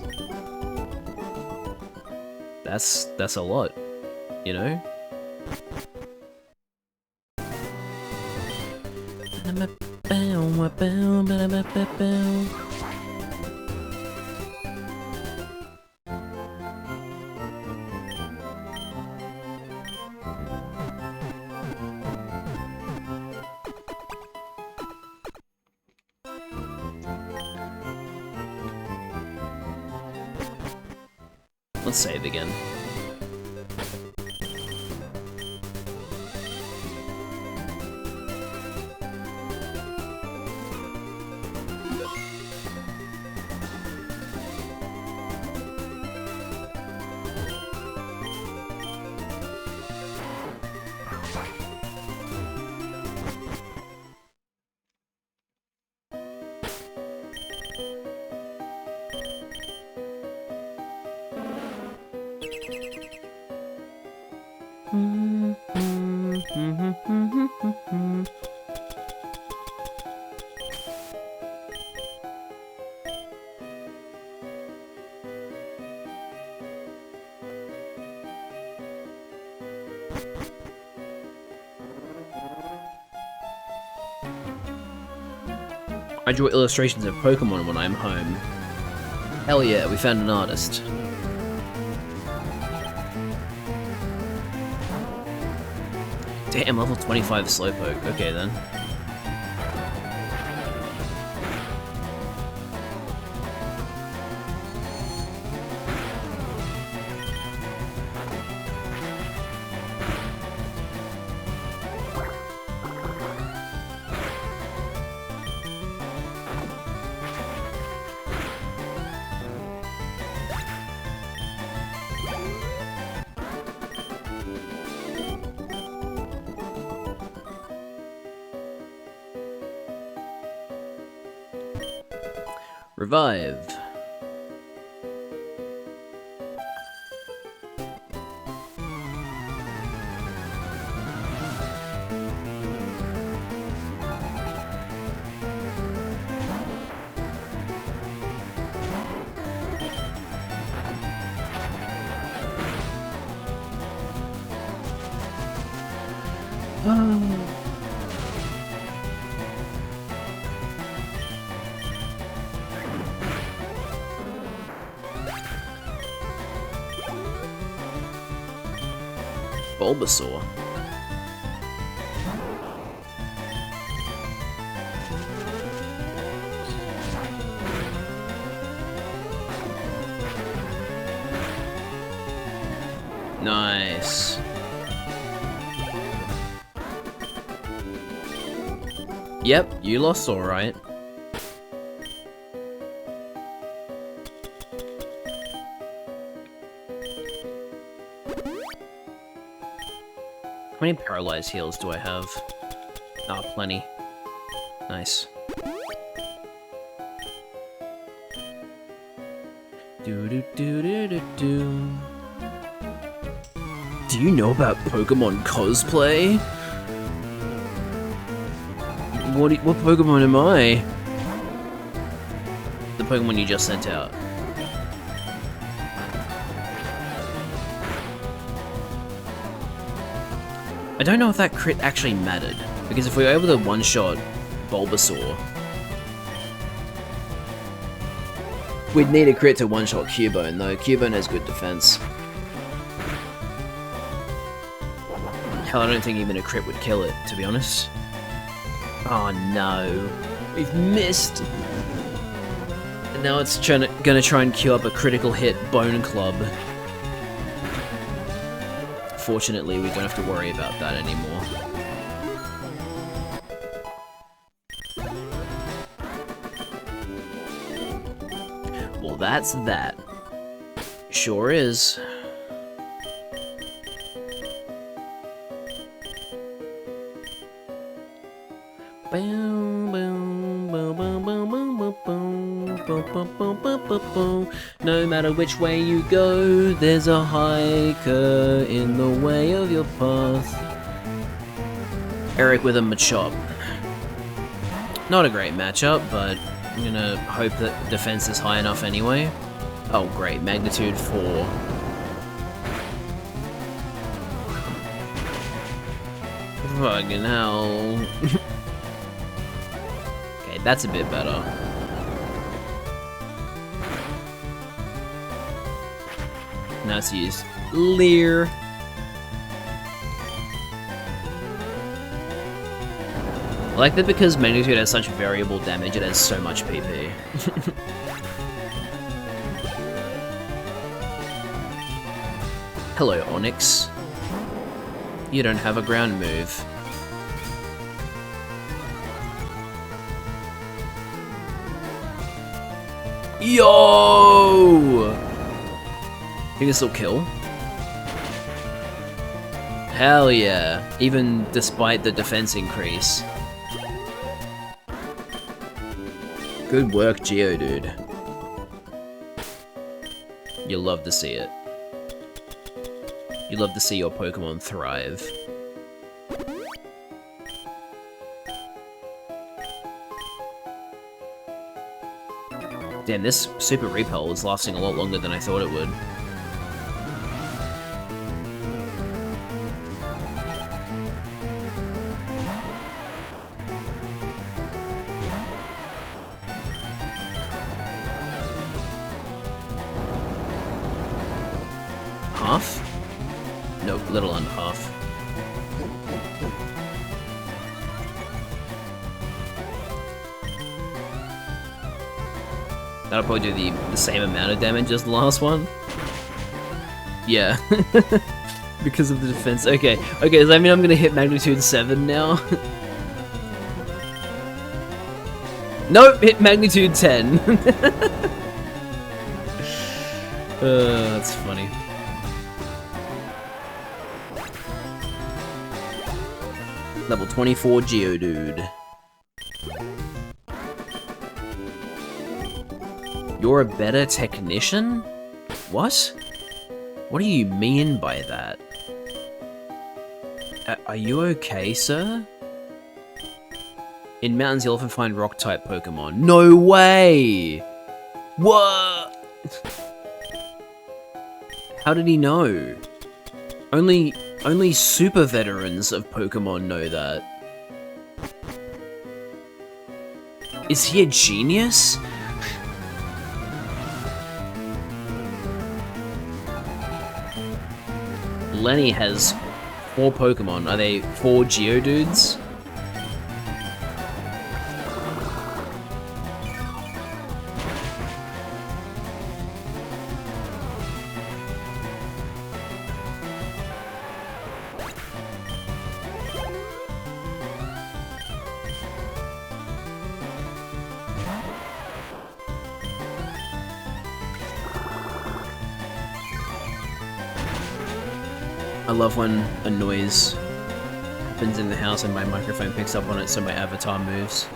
That's a lot, you know? Let's save again. I draw illustrations of Pokemon when I'm home. Hell yeah, we found an artist. Damn, level 25 Slowpoke. Okay then. Revive. Bulbasaur. Nice. Yep, you lost alright. How many paralyzed heals do I have? Ah, plenty. Nice. Do. Do you know about Pokemon cosplay? What Pokemon am I? The Pokemon you just sent out. I don't know if that crit actually mattered, because if we were able to one-shot Bulbasaur, we'd need a crit to one-shot Cubone, though Cubone has good defense. Hell, I don't think even a crit would kill it, to be honest. Oh no, we've missed! And now it's gonna try and queue up a critical hit Bone Club. fortunately, we don't have to worry about that anymore. Well, that's that. Sure is. No matter which way you go, there's a hiker in the way of your path. Eric with a Machop. Not a great matchup, but I'm gonna hope that defense is high enough anyway. Oh great, magnitude 4. Fucking hell. Okay, that's a bit better. Now let's use Leer. I like that because magnitude has such variable damage, it has so much PP. Hello, Onyx. You don't have a ground move. Yo! Think this will kill? Hell yeah, even despite the defense increase. Good work, Geodude. You love to see it. You love to see your Pokemon thrive. Damn, this Super Repel is lasting a lot longer than I thought it would. Half? No, little under half. That'll probably do the same amount of damage as the last one. Yeah. Because of the defense. Okay, does that mean I'm gonna hit magnitude 7 now? Nope, hit magnitude 10. That's funny. Level 24 Geodude. You're a better technician? What? What do you mean by that? Are you okay, sir? In mountains, you'll often find rock-type Pokemon. No way! What? How did he know? Only super veterans of Pokemon know that. Is he a genius? Lenny has 4 Pokemon. Are they 4 Geodudes? I love when a noise happens in the house and my microphone picks up on it so my avatar moves.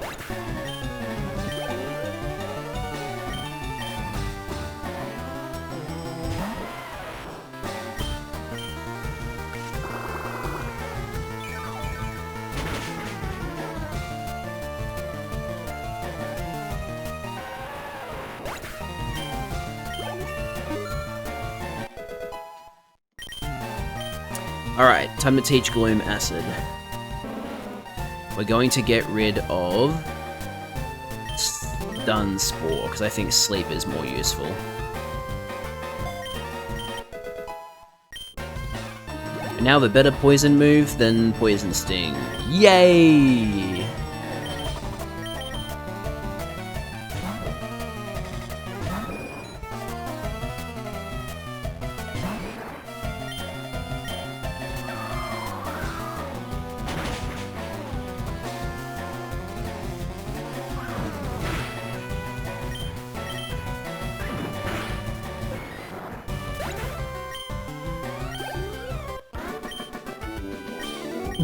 Alright, time to teach Gloom Acid. We're going to get rid of Stun Spore, because I think Sleep is more useful. And now the better Poison move than Poison Sting. Yay!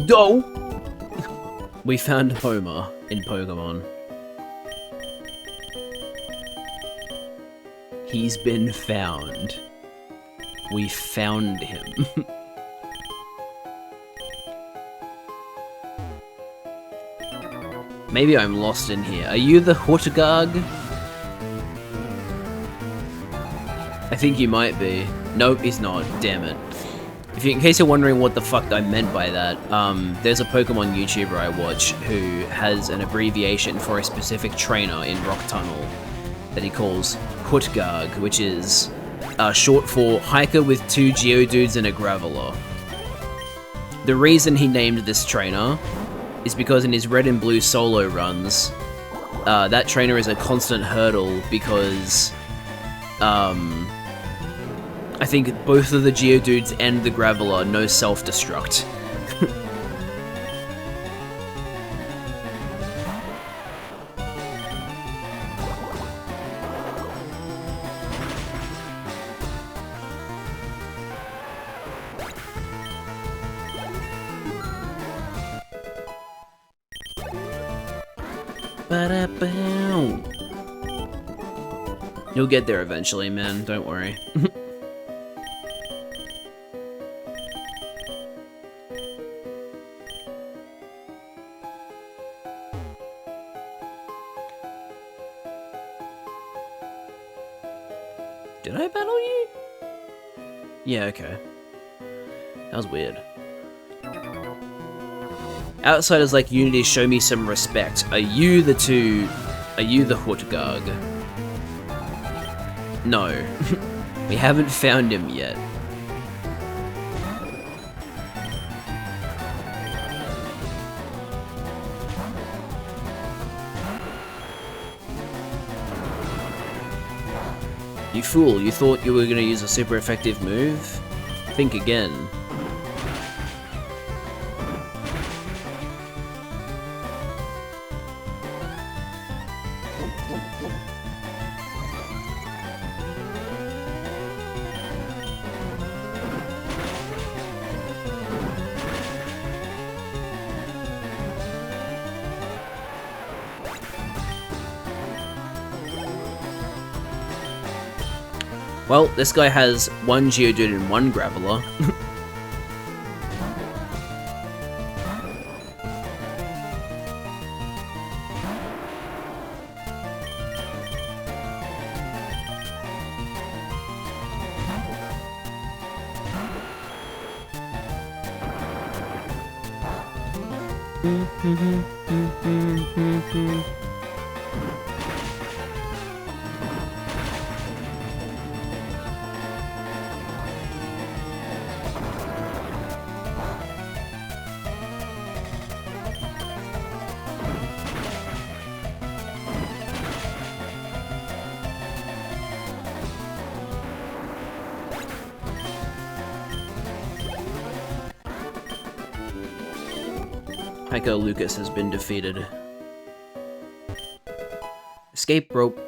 No! We found Homer in Pokemon. He's been found. We found him. Maybe I'm lost in here. Are you the Hortagag? I think you might be. Nope, he's not. Damn it. In case you're wondering what the fuck I meant by that, there's a Pokemon YouTuber I watch who has an abbreviation for a specific trainer in Rock Tunnel that he calls Hortagag, which is short for Hiker with 2 Geodudes and a Graveler. The reason he named this trainer is because in his red and blue solo runs, that trainer is a constant hurdle because, I think both of the Geodudes and the Graveler know self-destruct. Ba-da-bow. You'll get there eventually, man. Don't worry. Did I battle you? Yeah, okay. That was weird. Outsiders like Unity, show me some respect. Are you the Hortagag? No. We haven't found him yet. You fool, you thought you were gonna use a super effective move? Think again. Well, this guy has 1 Geodude and 1 Graveler. Hiker Lucas has been defeated. Escape rope.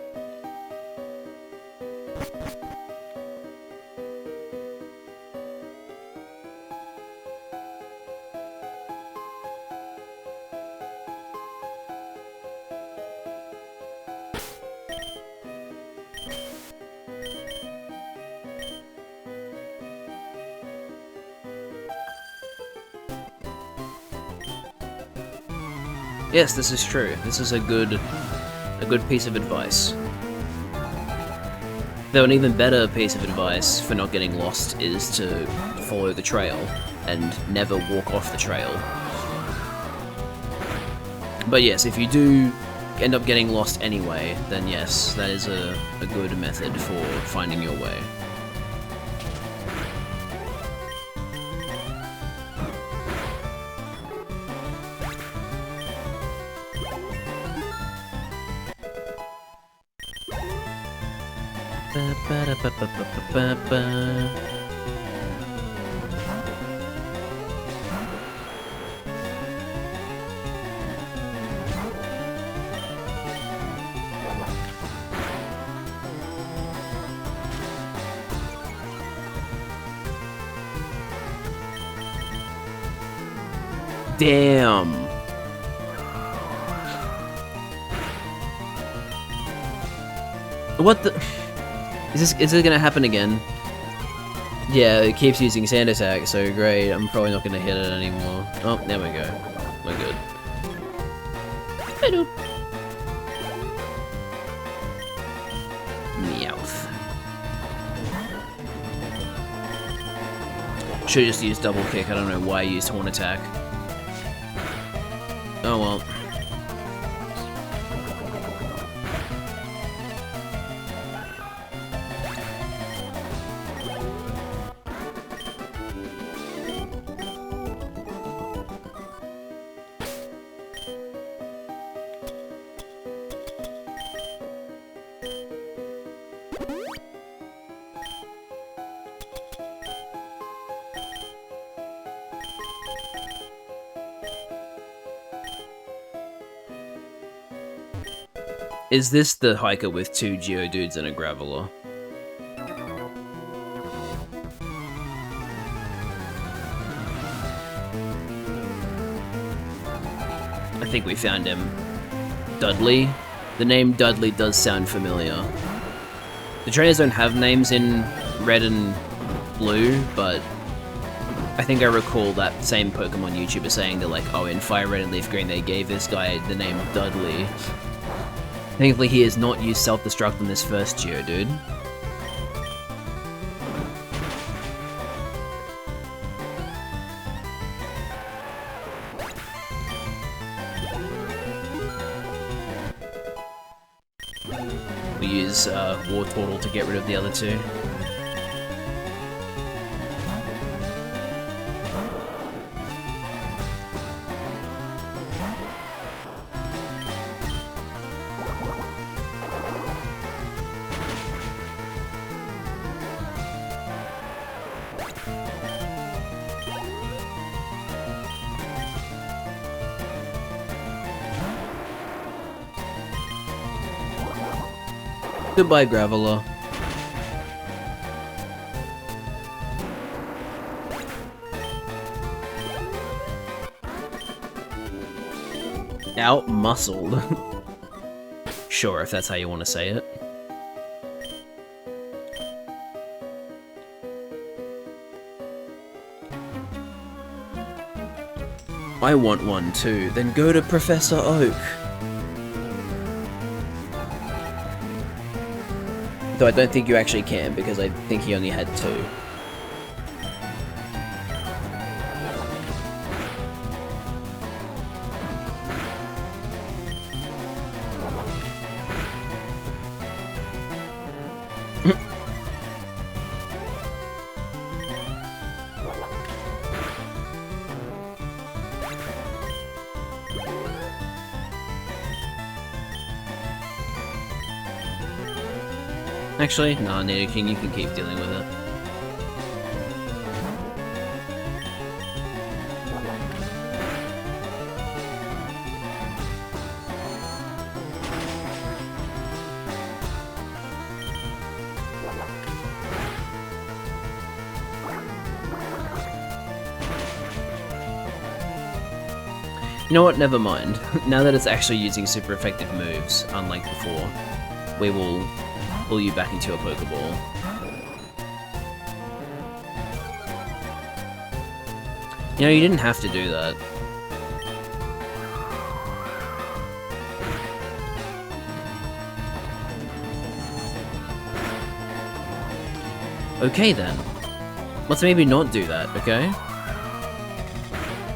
Yes, this is true. This is a good piece of advice. Though an even better piece of advice for not getting lost is to follow the trail and never walk off the trail. But yes, if you do end up getting lost anyway, then yes, that is a good method for finding your way. Damn. What the? Is this gonna happen again? Yeah, it keeps using sand attack, so great. I'm probably not gonna hit it anymore. Oh, there we go. We're good. Hello. Meowth. Should've just used double kick. I don't know why I used horn attack. Oh well. Is this the hiker with 2 Geodudes and a Graveler? I think we found him. Dudley? The name Dudley does sound familiar. The trainers don't have names in red and blue, but I think I recall that same Pokemon YouTuber saying that, like, oh, in Fire Red and Leaf Green they gave this guy the name Dudley. Thankfully, he has not used self-destruct on this first Geodude. We use War Turtle to get rid of the other two. Goodbye, Graveler. Out-muscled. Sure, if that's how you want to say it. I want one too, then go to Professor Oak. Though I don't think you actually can, because I think he only had 2. Actually, no, Nidoking, you can keep dealing with it. You know what, never mind. Now that it's actually using super effective moves, unlike before, we will pull you back into a Pokeball. You know, you didn't have to do that. Okay then. Let's maybe not do that, okay?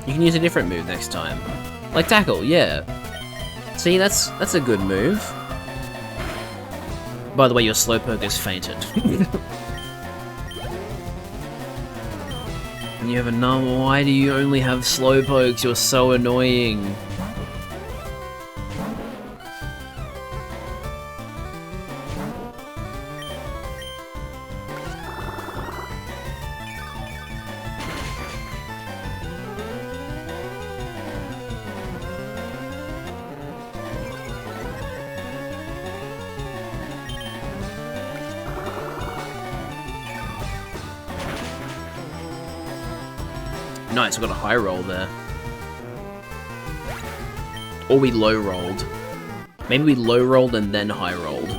You can use a different move next time. Like Tackle, yeah. See, that's a good move. By the way, your Slowpoke has fainted. And you have a number. Why do you only have Slowpokes? You're so annoying. Nice, we got a high roll there. Or we low rolled. Maybe we low rolled and then high rolled.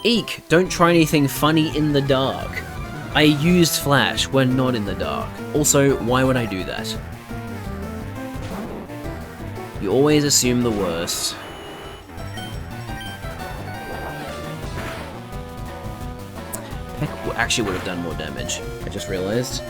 Eek! Don't try anything funny in the dark. I used flash when not in the dark. Also, why would I do that? You always assume the worst. Peck actually would have done more damage, I just realized.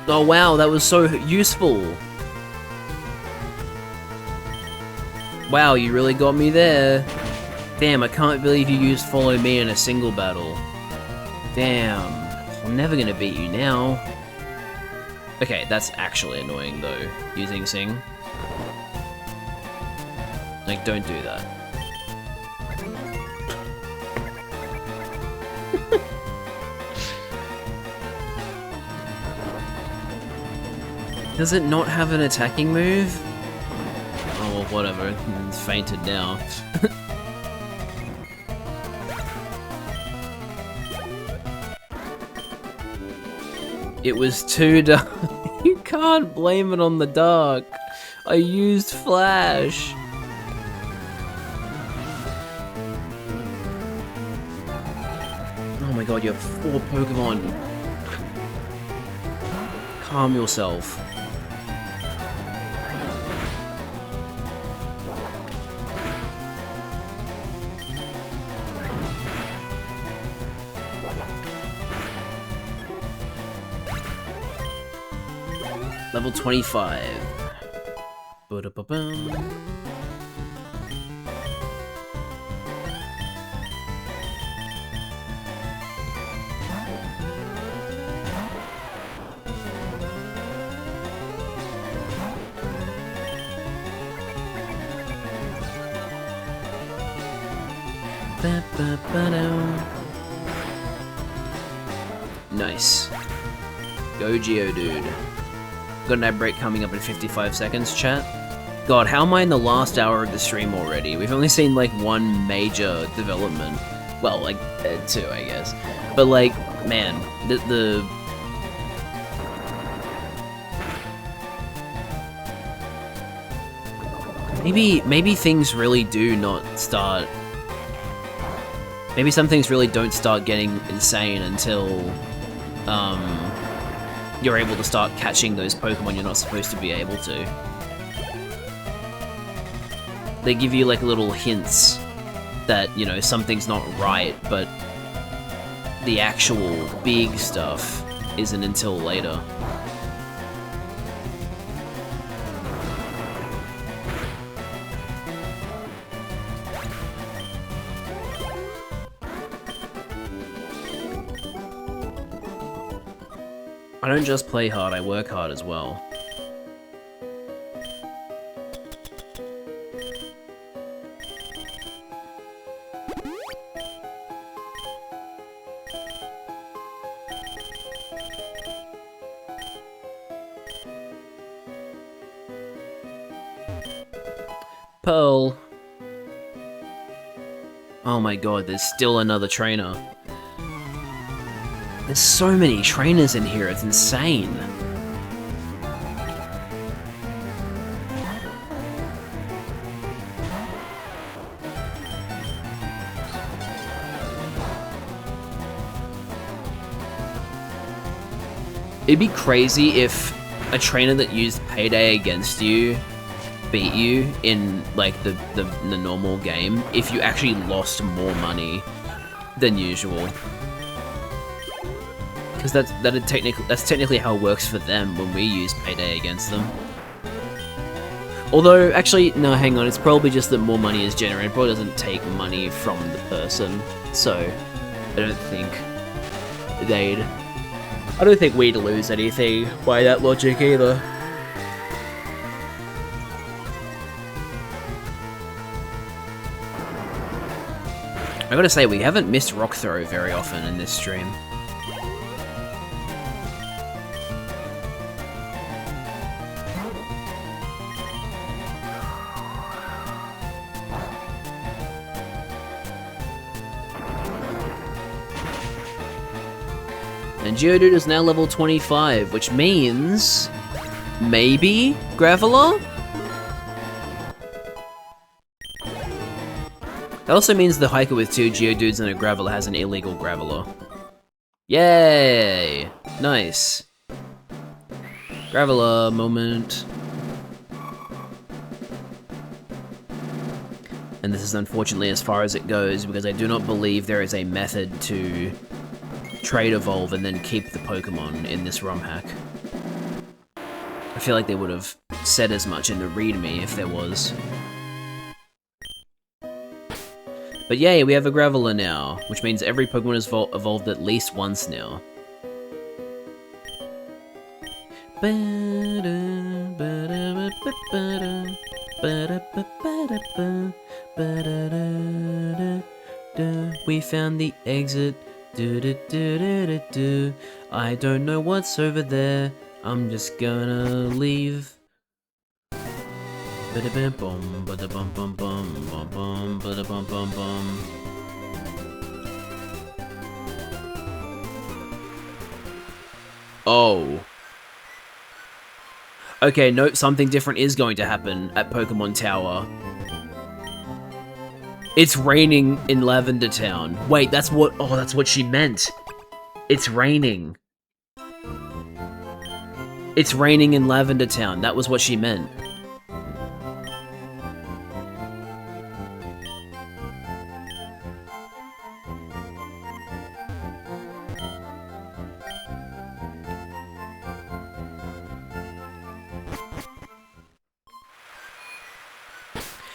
Oh wow, that was so useful. Wow, you really got me there. Damn, I can't believe you used Follow Me in a single battle. Damn, I'm never gonna beat you now. Okay, that's actually annoying though, using Sing. Like, don't do that. Does it not have an attacking move? Oh, well, whatever. It's fainted now. It was too dark. You can't blame it on the dark. I used flash. Oh my god, you have 4 Pokemon. Calm yourself. Level 25. Ba-da-ba-bum. Nice. Go Geodude. Got an ad break coming up in 55 seconds, chat. God, how am I in the last hour of the stream already? We've only seen, like, one major development. Well, like, 2, I guess. But, like, man, the... Maybe things really do not start... Maybe some things really don't start getting insane until, you're able to start catching those Pokemon you're not supposed to be able to. They give you like little hints that, you know, something's not right, but the actual big stuff isn't until later. I don't just play hard, I work hard as well. Pearl. Oh my god, there's still another trainer. There's so many trainers in here, it's insane. It'd be crazy if a trainer that used Payday against you beat you in like the normal game if you actually lost more money than usual. Because that's technically how it works for them when we use Payday against them. Although, actually, no, hang on, it's probably just that more money is generated. It probably doesn't take money from the person, so I don't think they'd... I don't think we'd lose anything by that logic either. I gotta say, we haven't missed Rock Throw very often in this stream. And Geodude is now level 25, which means... maybe Graveler? That also means the hiker with 2 Geodudes and a Graveler has an illegal Graveler. Yay! Nice. Graveler moment. And this is unfortunately as far as it goes, because I do not believe there is a method to trade evolve and then keep the Pokemon in this ROM hack. I feel like they would have said as much in the README if there was. But yay, we have a Graveler now, which means every Pokemon has evolved at least once now. We found the exit. I don't know what's over there. I'm just gonna leave. Oh. Okay, nope, something different is going to happen at Pokemon Tower. It's raining in Lavender Town. Wait, that's what... oh, that's what she meant. It's raining. It's raining in Lavender Town. That was what she meant.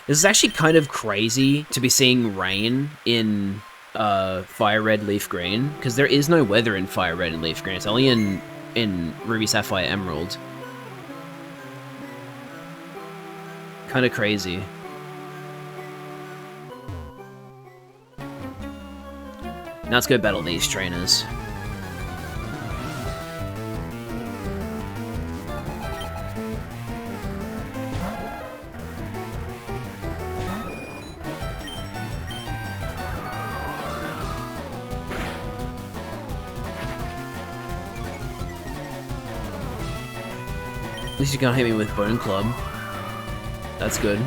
This is actually kind of crazy to be seeing rain in Fire Red, Leaf Green, because there is no weather in Fire Red and Leaf Green. It's only in Ruby, Sapphire, Emerald. Kind of crazy. Now let's go battle these trainers. At least you can't hit me with Bone Club. That's good.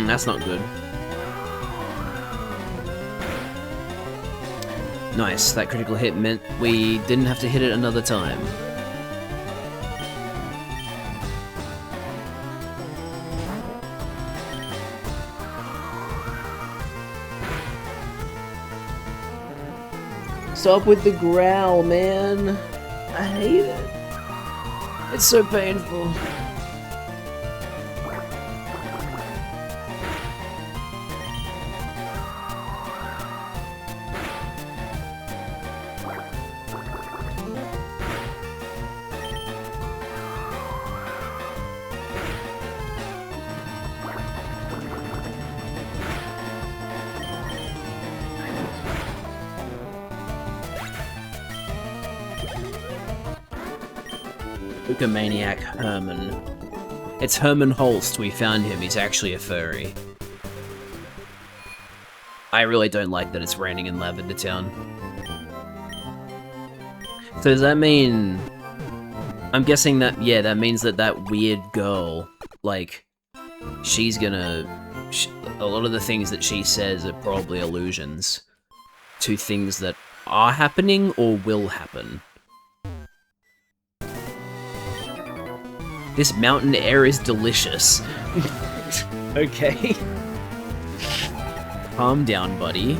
That's not good. Nice, that critical hit meant we didn't have to hit it another time. Stop with the growl, man. I hate it. It's so painful. Maniac Herman. It's Herman Holst. We found him. He's actually a furry. I really don't like that it's raining in Lavender Town. So does that mean... I'm guessing that, yeah, that means that that weird girl, like, she's gonna... a lot of the things that she says are probably allusions to things that are happening or will happen. This mountain air is delicious. Okay. Calm down, buddy.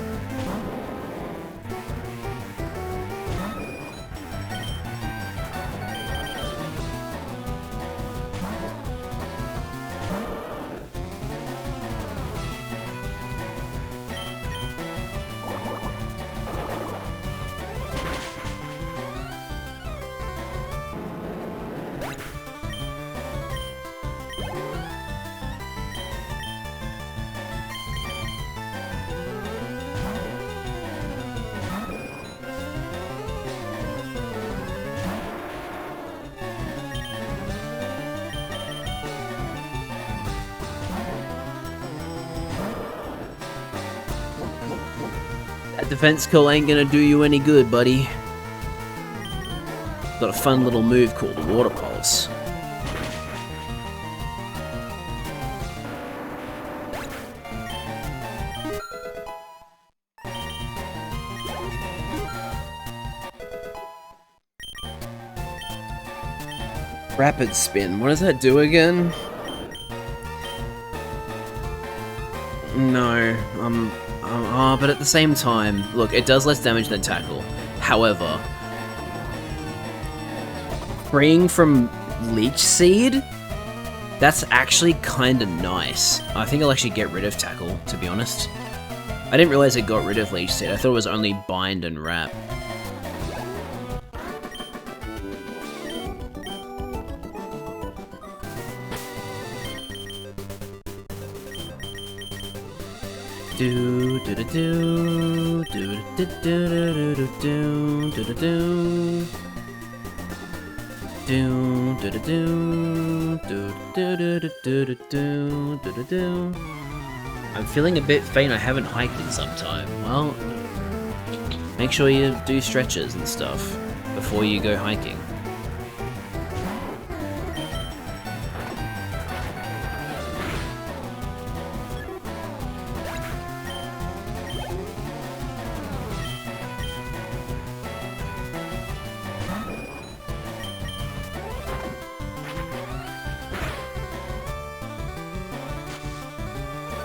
That defense call ain't gonna do you any good, buddy. Got a fun little move called the Water Pulse. Rapid Spin, what does that do again? No, but at the same time, look, it does less damage than Tackle. However, freeing from Leech Seed? That's actually kinda nice. I think I'll actually get rid of Tackle, to be honest. I didn't realize it got rid of Leech Seed, I thought it was only Bind and Wrap. Do do do do do do do do do do do do. Do do do do do do do do do do do. I'm feeling a bit faint. I haven't hiked in some time. Well, make sure you do stretches and stuff before you go hiking.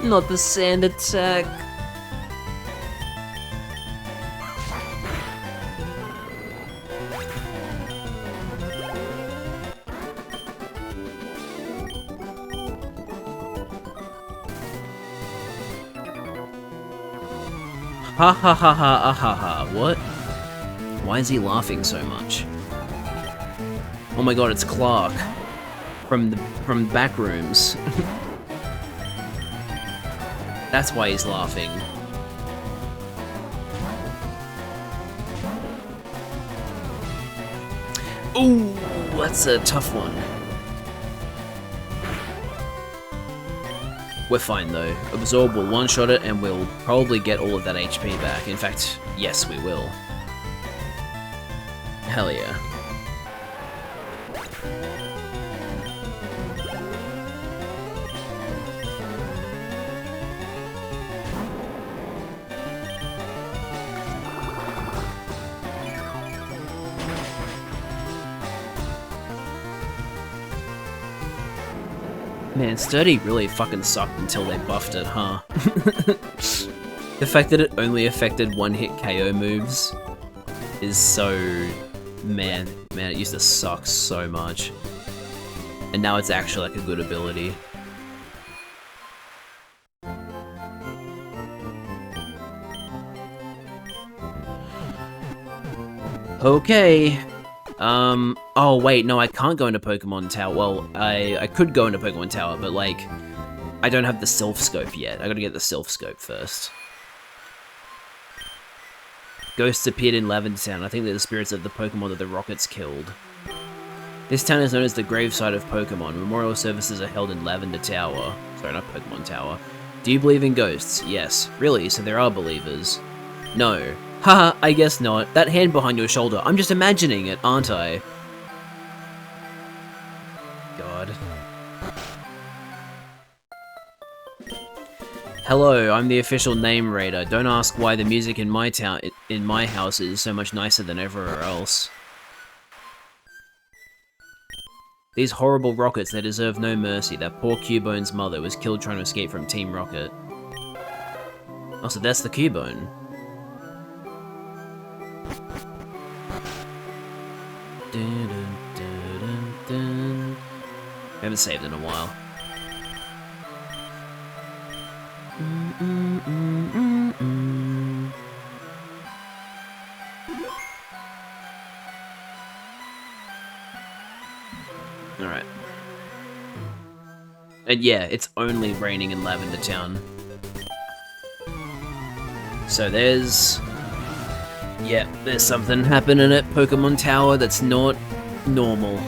Not the sand attack. Ha ha ha ha ha ha. What? Why is he laughing so much? Oh my god, it's Clark from the back rooms. That's why he's laughing. Ooh, that's a tough one. We're fine though. Absorb will one-shot it and we'll probably get all of that HP back. In fact, yes we will. Hell yeah. Man, Sturdy really fucking sucked until they buffed it, huh? The fact that it only affected one-hit KO moves is so... Man, it used to suck so much. And now it's actually like a good ability. Okay. Oh wait, no, I can't go into Pokemon Tower. Well, I could go into Pokemon Tower, but like, I don't have the Sylph Scope yet. I gotta get the Sylph Scope first. Ghosts appeared in Lavender Town. I think they're the spirits of the Pokemon that the Rockets killed. This town is known as the gravesite of Pokemon. Memorial services are held in Lavender Tower. Sorry, not Pokemon Tower. Do you believe in ghosts? Yes. Really? So there are believers? No. Haha, I guess not. That hand behind your shoulder. I'm just imagining it, aren't I? God. Hello, I'm the official name raider. Don't ask why the music in my town, in my house, is so much nicer than everywhere else. These horrible Rockets, they deserve no mercy. That poor Cubone's mother was killed trying to escape from Team Rocket. Oh, so that's the Cubone. Dun, dun, dun, dun, dun. I haven't saved in a while. Alright. And yeah, it's only raining in Lavender Town. So there's... Yeah, there's something happening at Pokemon Tower that's not normal.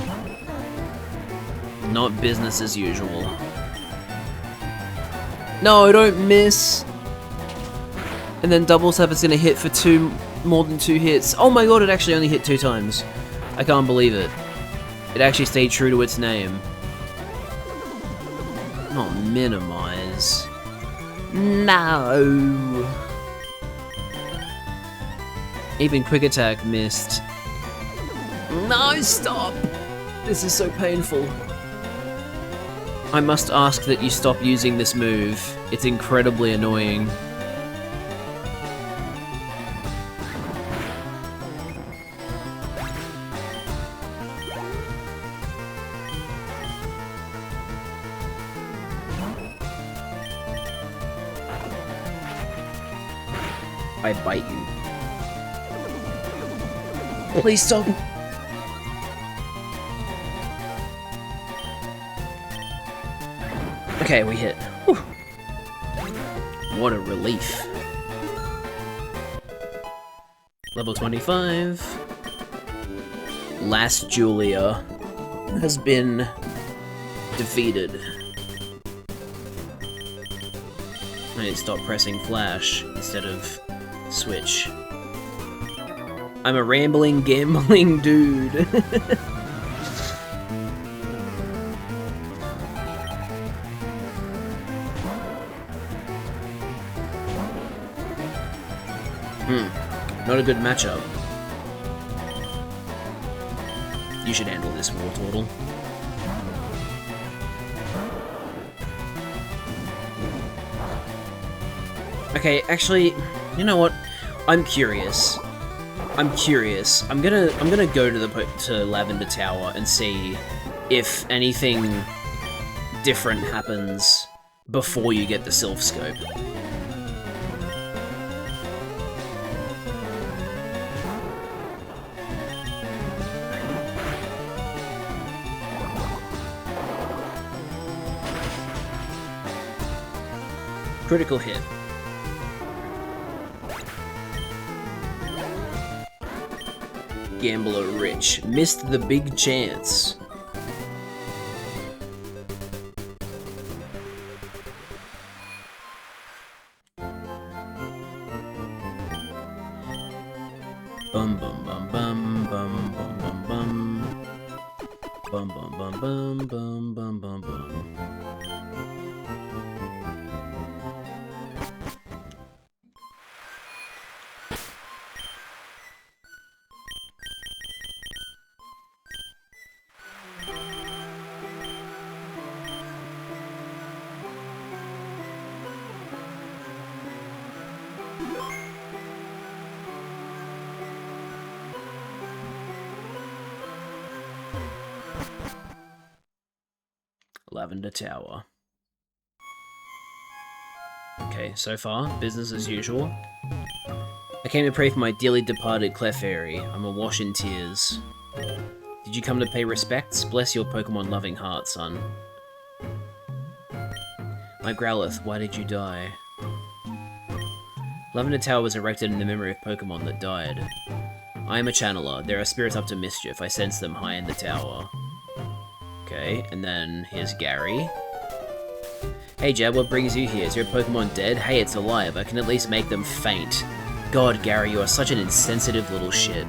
Not business as usual. No, don't miss! And then double tap is gonna hit for more than 2 hits. Oh my god, it actually only hit 2 times. I can't believe it. It actually stayed true to its name. Not minimize. No. Even quick attack missed. No, stop! This is so painful. I must ask that you stop using this move. It's incredibly annoying. I bite you. Please stop. Okay, we hit. Whew. What a relief. Level 25. Last Julia has been defeated. I need to stop pressing flash instead of switch. I'm a rambling, gambling dude. Not a good matchup. You should handle this, War Turtle. Okay, actually, you know what? I'm curious. I'm gonna go to Lavender Tower and see if anything different happens before you get the Sylph Scope. Critical hit. Gambler Rich missed the big chance. Bum bum bum bum bum bum bum bum. Bum bum bum bum bum bum bum bum. Lavender Tower. Okay, so far, business as usual. I came to pray for my dearly departed Clefairy. I'm awash in tears. Did you come to pay respects? Bless your Pokemon-loving heart, son. My Growlithe, why did you die? Lavender Tower was erected in the memory of Pokemon that died. I am a channeler. There are spirits up to mischief. I sense them high in the tower. Okay, and then here's Gary. Hey Jeb, what brings you here? Is your Pokemon dead? Hey, it's alive. I can at least make them faint. God, Gary, you are such an insensitive little shit.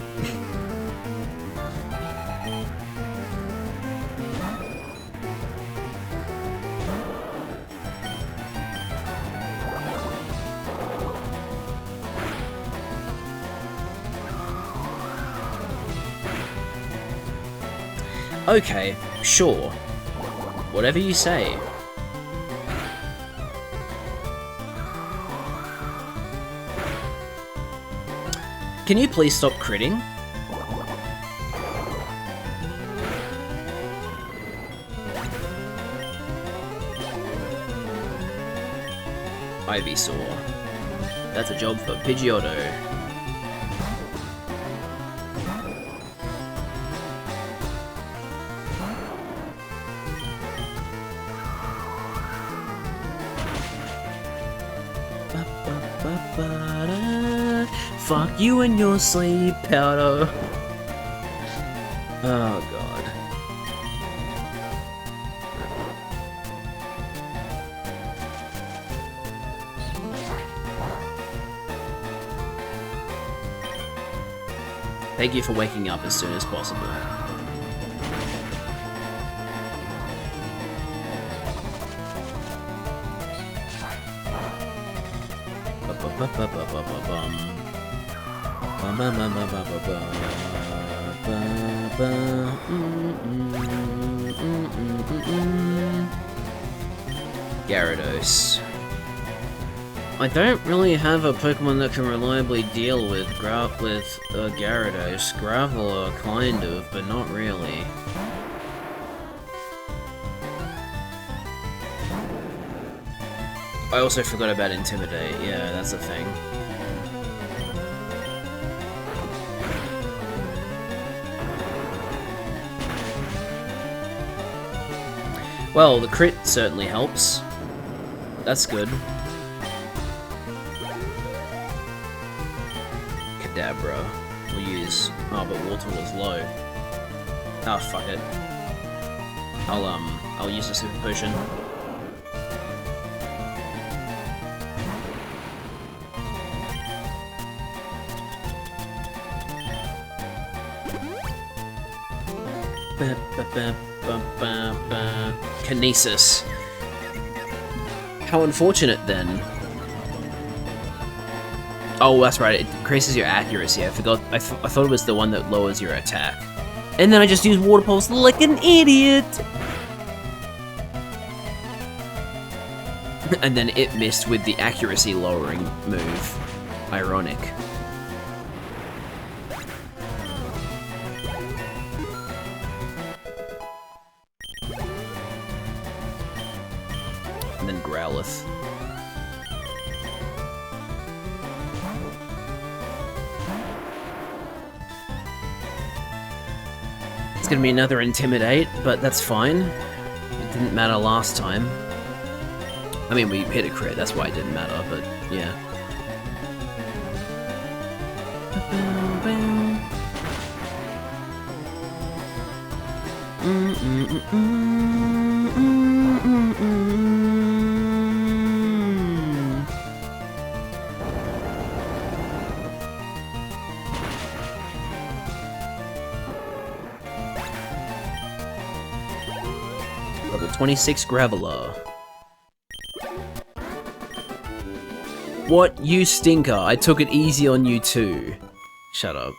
Okay, sure. Whatever you say. Can you please stop critting? Ivysaur. That's a job for Pidgeotto. Fuck you and your sleep powder. Oh god. Thank you for waking up as soon as possible. Gyarados. I don't really have a Pokemon that can reliably deal with Gyarados. Graveler, kind of, but not really. I also forgot about Intimidate. Yeah, that's a thing. Well, the crit certainly helps. That's good. Kadabra. We'll use... Oh, but water was low. Oh, fuck it. I'll use a super potion. Kinesis. How unfortunate, then. Oh, that's right, it increases your accuracy. I forgot, I thought it was the one that lowers your attack. And then I just used Water Pulse like an idiot! And then it missed with the accuracy lowering move. Ironic. And then Growlithe. It's gonna be another Intimidate, but that's fine. It didn't matter last time. I mean, we hit a crit, that's why it didn't matter, but yeah. Level 26 Graveler. What? You stinker. I took it easy on you too. Shut up.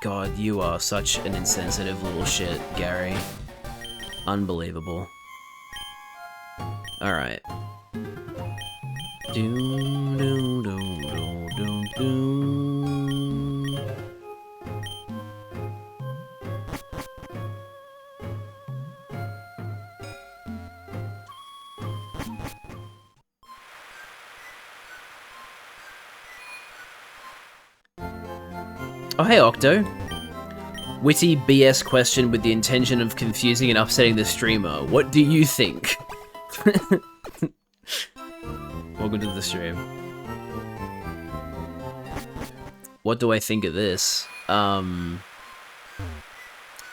God, you are such an insensitive little shit, Gary. Unbelievable. Alright. Oh, hey, Octo. Witty BS question with the intention of confusing and upsetting the streamer. What do you think? Welcome to the stream. What do I think of this? Like,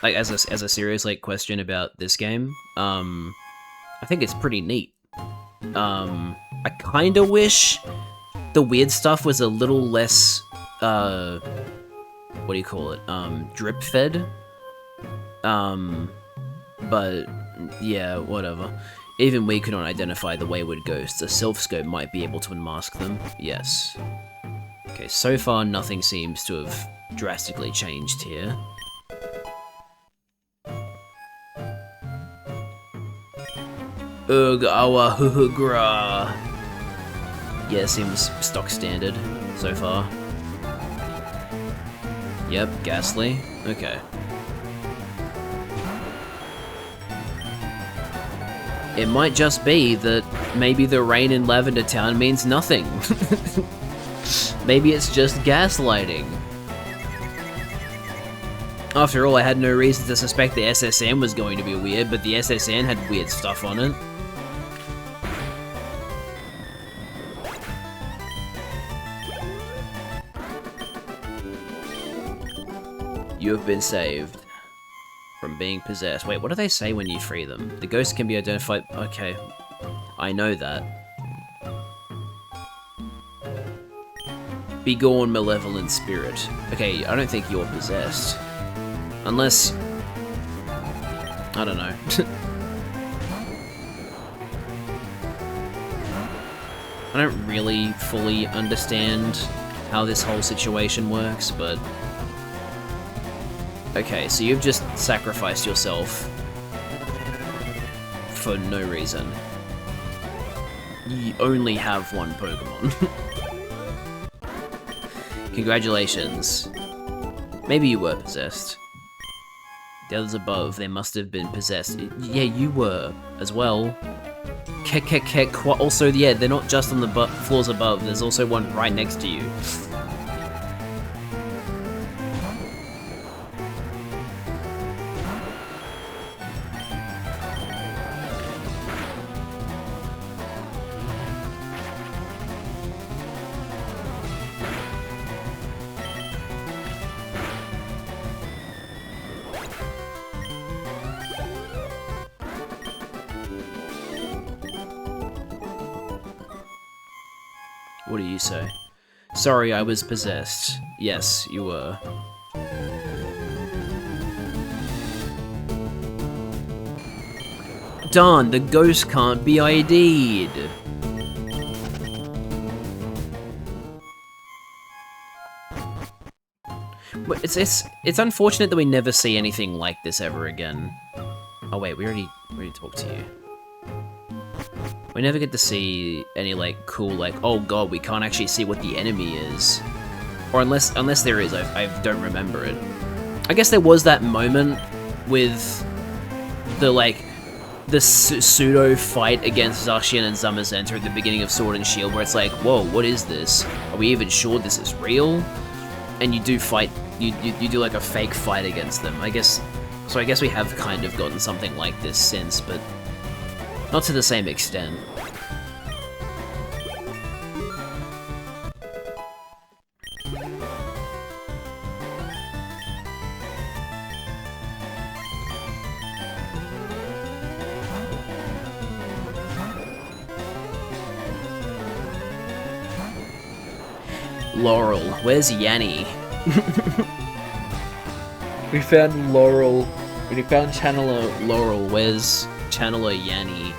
as a serious, like, question about this game, I think it's pretty neat. I kinda wish the weird stuff was a little less, what do you call it? Drip fed? But, yeah, whatever. Even we couldn't identify the wayward ghosts. A self-scope might be able to unmask them. Yes. Okay, so far nothing seems to have drastically changed here. Ugh, awa huhugra. Yeah, seems stock standard so far. Yep, Ghastly. Okay. It might just be that maybe the rain in Lavender Town means nothing. Maybe it's just gaslighting. After all, I had no reason to suspect the SSN was going to be weird, but the SSN had weird stuff on it. You have been saved from being possessed. Wait, what do they say when you free them? The ghost can be identified. Okay, I know that. Begone, malevolent spirit. Okay, I don't think you're possessed. Unless... I don't know. I don't really fully understand how this whole situation works, but... Okay, so you've just sacrificed yourself for no reason. You only have one Pokemon. Congratulations. Maybe you were possessed. The others above, they must have been possessed. Yeah, you were as well. Also, yeah, they're not just on the floors above, there's also one right next to you. What do you say? Sorry, I was possessed. Yes, you were. Darn, the ghost can't be ID'd. But it's unfortunate that we never see anything like this ever again. Oh wait, we already talked to you. We never get to see any, like, cool, like, oh god, we can't actually see what the enemy is. Or unless there is, I don't remember it. I guess there was that moment with the, like, the pseudo fight against Zacian and Zamazenta at the beginning of Sword and Shield, where it's like, whoa, what is this? Are we even sure this is real? And you do fight, you do, like, a fake fight against them. I guess we have kind of gotten something like this since, but not to the same extent. Laurel, where's Yanni? We found Laurel. We found Channeler Laurel. Where's Channeler Yanni?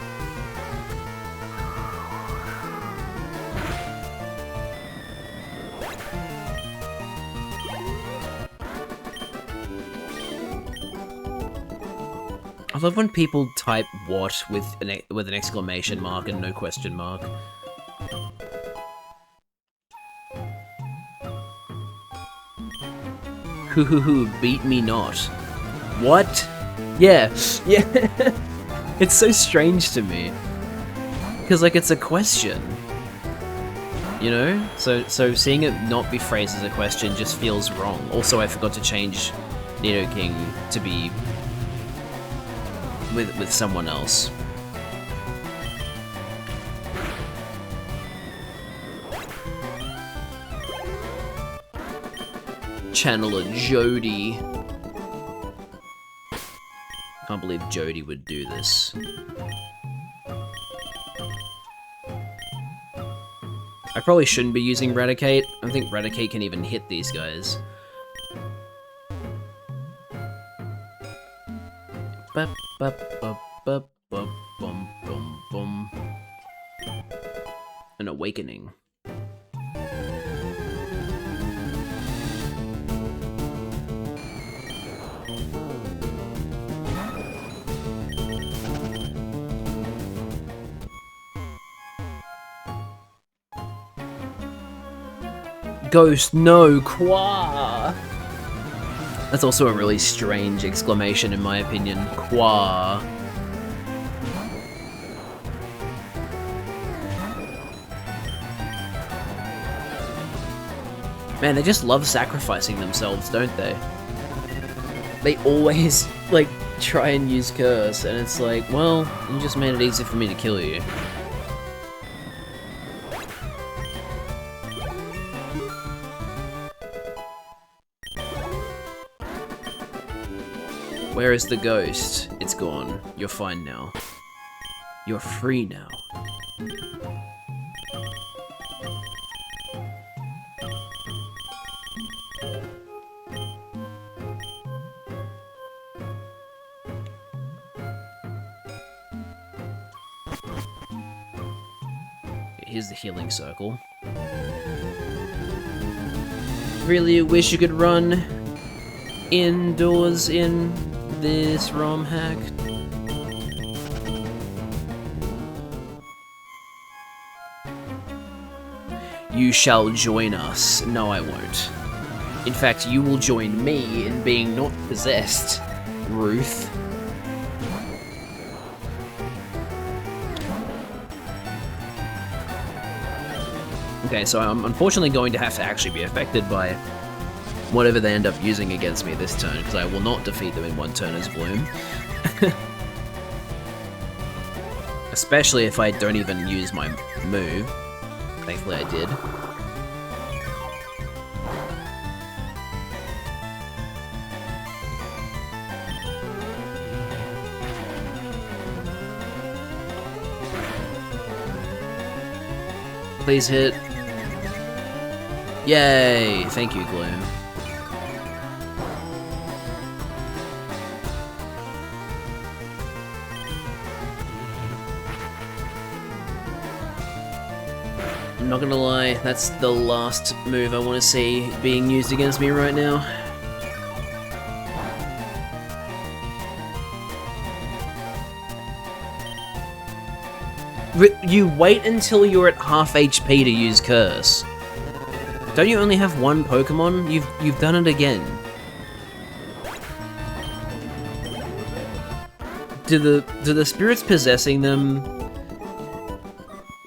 I love when people type "what" with an exclamation mark and no question mark. Hoo, beat me not. What? Yeah. It's so strange to me. Because, like, it's a question. You know? So seeing it not be phrased as a question just feels wrong. Also, I forgot to change Nidoking to be with someone else. Channeler Jody. Can't believe Jody would do this. I probably shouldn't be using Raticate. I don't think Raticate can even hit these guys. An awakening. Ghost, no, Qua! That's also a really strange exclamation in my opinion. Qua. Man, they just love sacrificing themselves, don't they? They always, like, try and use Curse, and it's like, well, you just made it easy for me to kill you. Where is the ghost? It's gone. You're fine now. You're free now. here's the healing circle. Really wish you could run indoors in this ROM hack. You shall join us. No, I won't. In fact, you will join me in being not possessed, Ruth. Okay, so I'm unfortunately going to have to actually be affected by whatever they end up using against me this turn, because I will not defeat them in one turn as Bloom. Especially if I don't even use my move. Thankfully I did. Please hit. Yay! Thank you, Gloom. I'm not gonna lie, that's the last move I want to see being used against me right now. You wait until you're at half HP to use Curse. Don't you only have one Pokemon? You've done it again. Do the spirits possessing them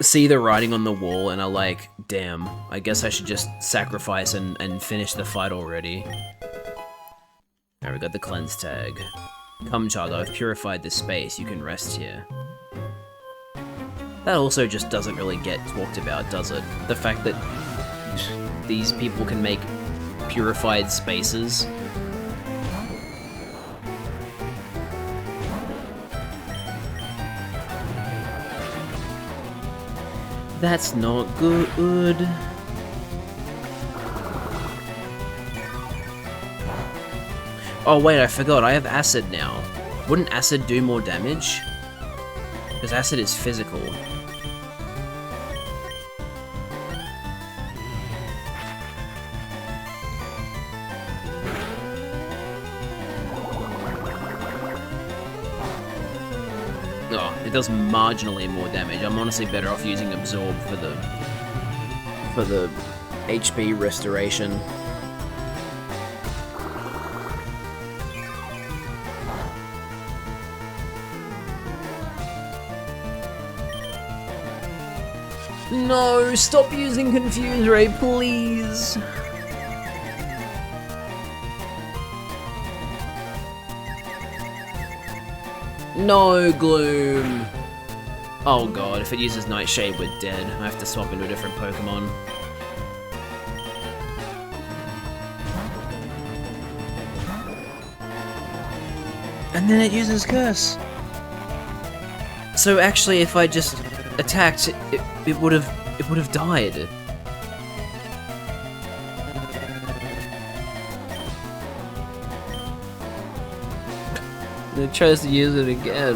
see the writing on the wall and are like, damn, I guess I should just sacrifice and finish the fight already? Alright, we got the cleanse tag. Come, child, I've purified this space. You can rest here. That also just doesn't really get talked about, does it? The fact that these people can make purified spaces. That's not good. Oh wait, I forgot, I have acid now. Wouldn't acid do more damage? Because acid is physical. Oh, it does marginally more damage. I'm honestly better off using Absorb for the HP restoration. No, stop using Confuse Ray, please. No, Gloom. Oh god, if it uses Nightshade, we're dead. I have to swap into a different Pokemon. And then it uses Curse. So actually, if I just attacked, it would have died. It tries to use it again.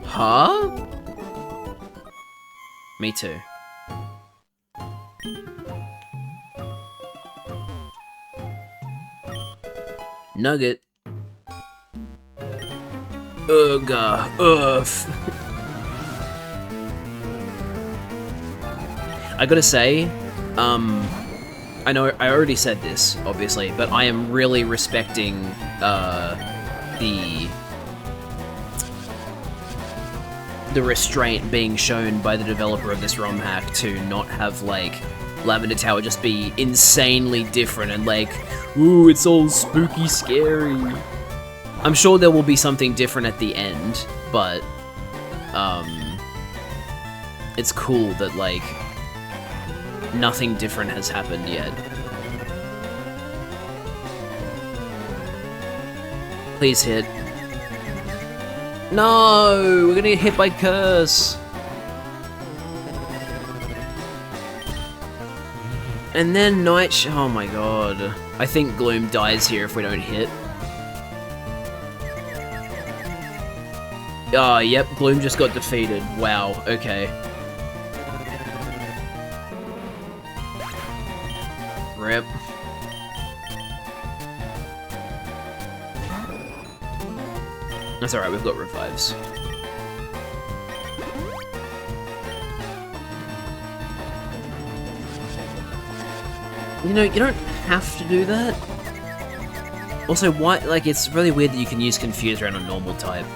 Huh? Me too. Nugget. Ugh. Ugh. I gotta say, I know I already said this, obviously, but I am really respecting, the restraint being shown by the developer of this ROM hack to not have, like, Lavender Tower just be insanely different and, like, ooh, it's all spooky scary. I'm sure there will be something different at the end, but, it's cool that, like, nothing different has happened yet. Please hit. No! We're gonna get hit by Curse! And then oh my god. I think Gloom dies here if we don't hit. Oh, yep, Gloom just got defeated. Wow, okay. Rip. That's alright, we've got revives. You know, you don't have to do that. Also, why, like, it's really weird that you can use Confuse around a normal type.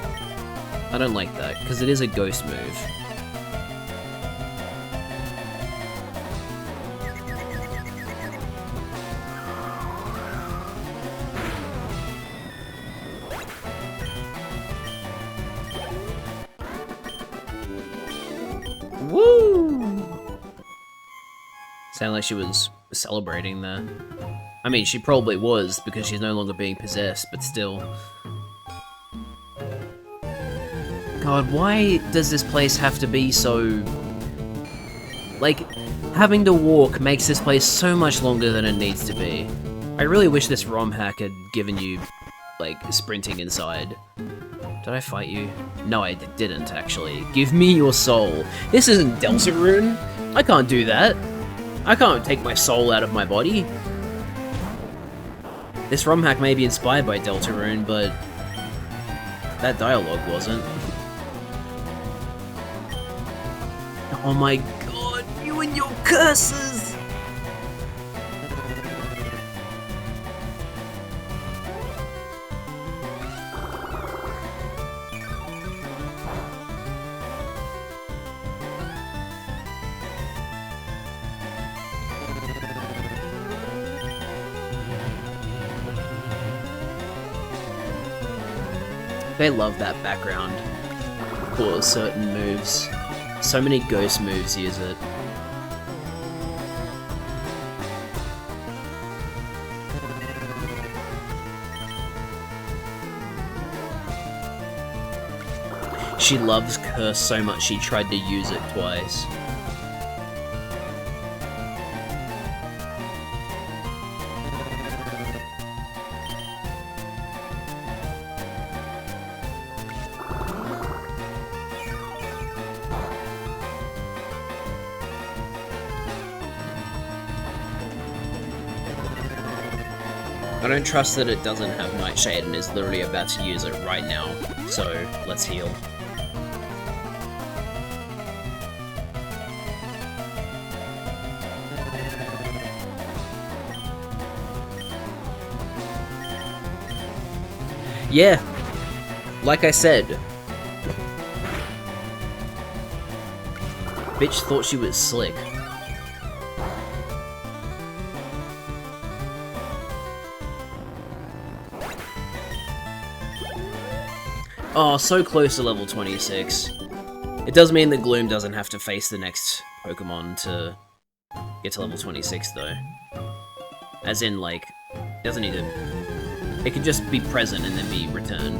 I don't like that, because it is a ghost move. Woo! Sounded like she was celebrating there. I mean, she probably was, because she's no longer being possessed, but still. God, why does this place have to be so... Like, having to walk makes this place so much longer than it needs to be. I really wish this ROM hack had given you, like, sprinting inside. Did I fight you? No, I didn't, actually. Give me your soul. This isn't Deltarune. I can't do that. I can't take my soul out of my body. This ROM hack may be inspired by Deltarune, but that dialogue wasn't. Oh my god, you and your curses! They love that background for certain moves. So many ghost moves use it. She loves Curse so much she tried to use it twice. I don't trust that it doesn't have Nightshade and is literally about to use it right now, so let's heal. Yeah, like I said, bitch thought she was slick. Oh, so close to level 26. It does mean that Gloom doesn't have to face the next Pokemon to get to level 26, though. As in, like, it doesn't need to... It can just be present and then be returned.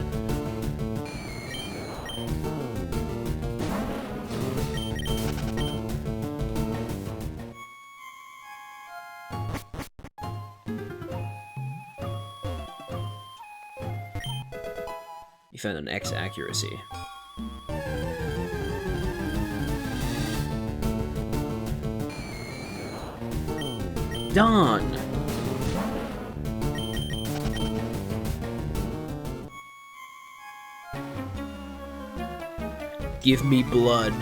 You found an X accuracy. Darn! Give me blood.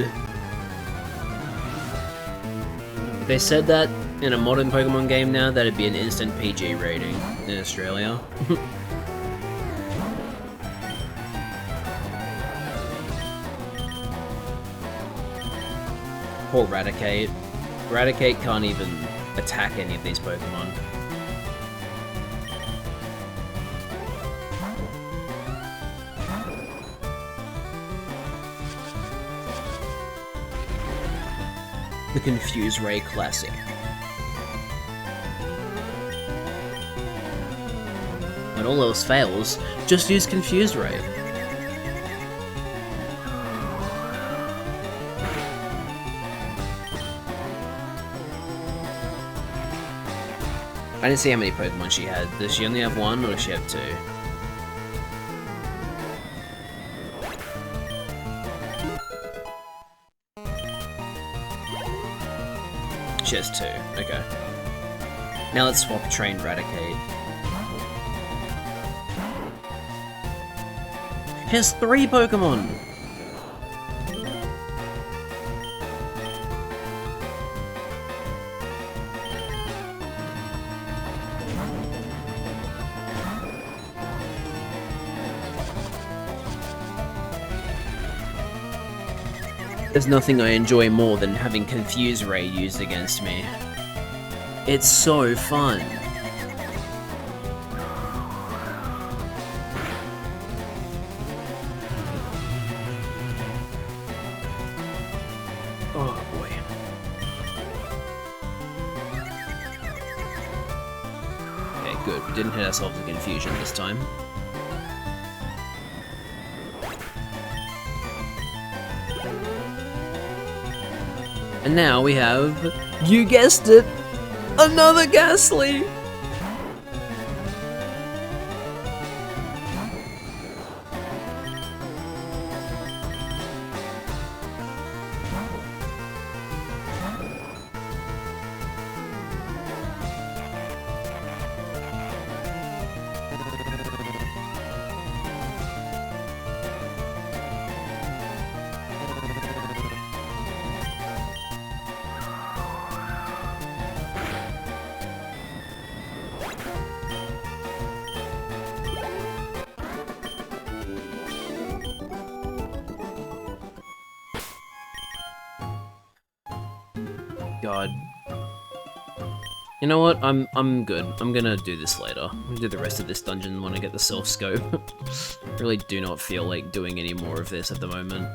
If they said that in a modern Pokemon game now, that'd be an instant PG rating in Australia. Poor Raticate. Raticate can't even attack any of these Pokemon. The Confuse Ray Classic. When all else fails, just use Confuse Ray. I didn't see how many Pokemon she had. Does she only have one, or does she have two? chest too. Okay. Now let's swap Train Raticate. She has 3 Pokemon! There's nothing I enjoy more than having Confuse Ray used against me. It's so fun. Oh boy. Okay, good. We didn't hit ourselves with confusion this time. And now we have, you guessed it, another Ghastly! God. You know what? I'm good. I'm gonna do this later. I'm gonna do the rest of this dungeon when I get the self scope. Really do not feel like doing any more of this at the moment.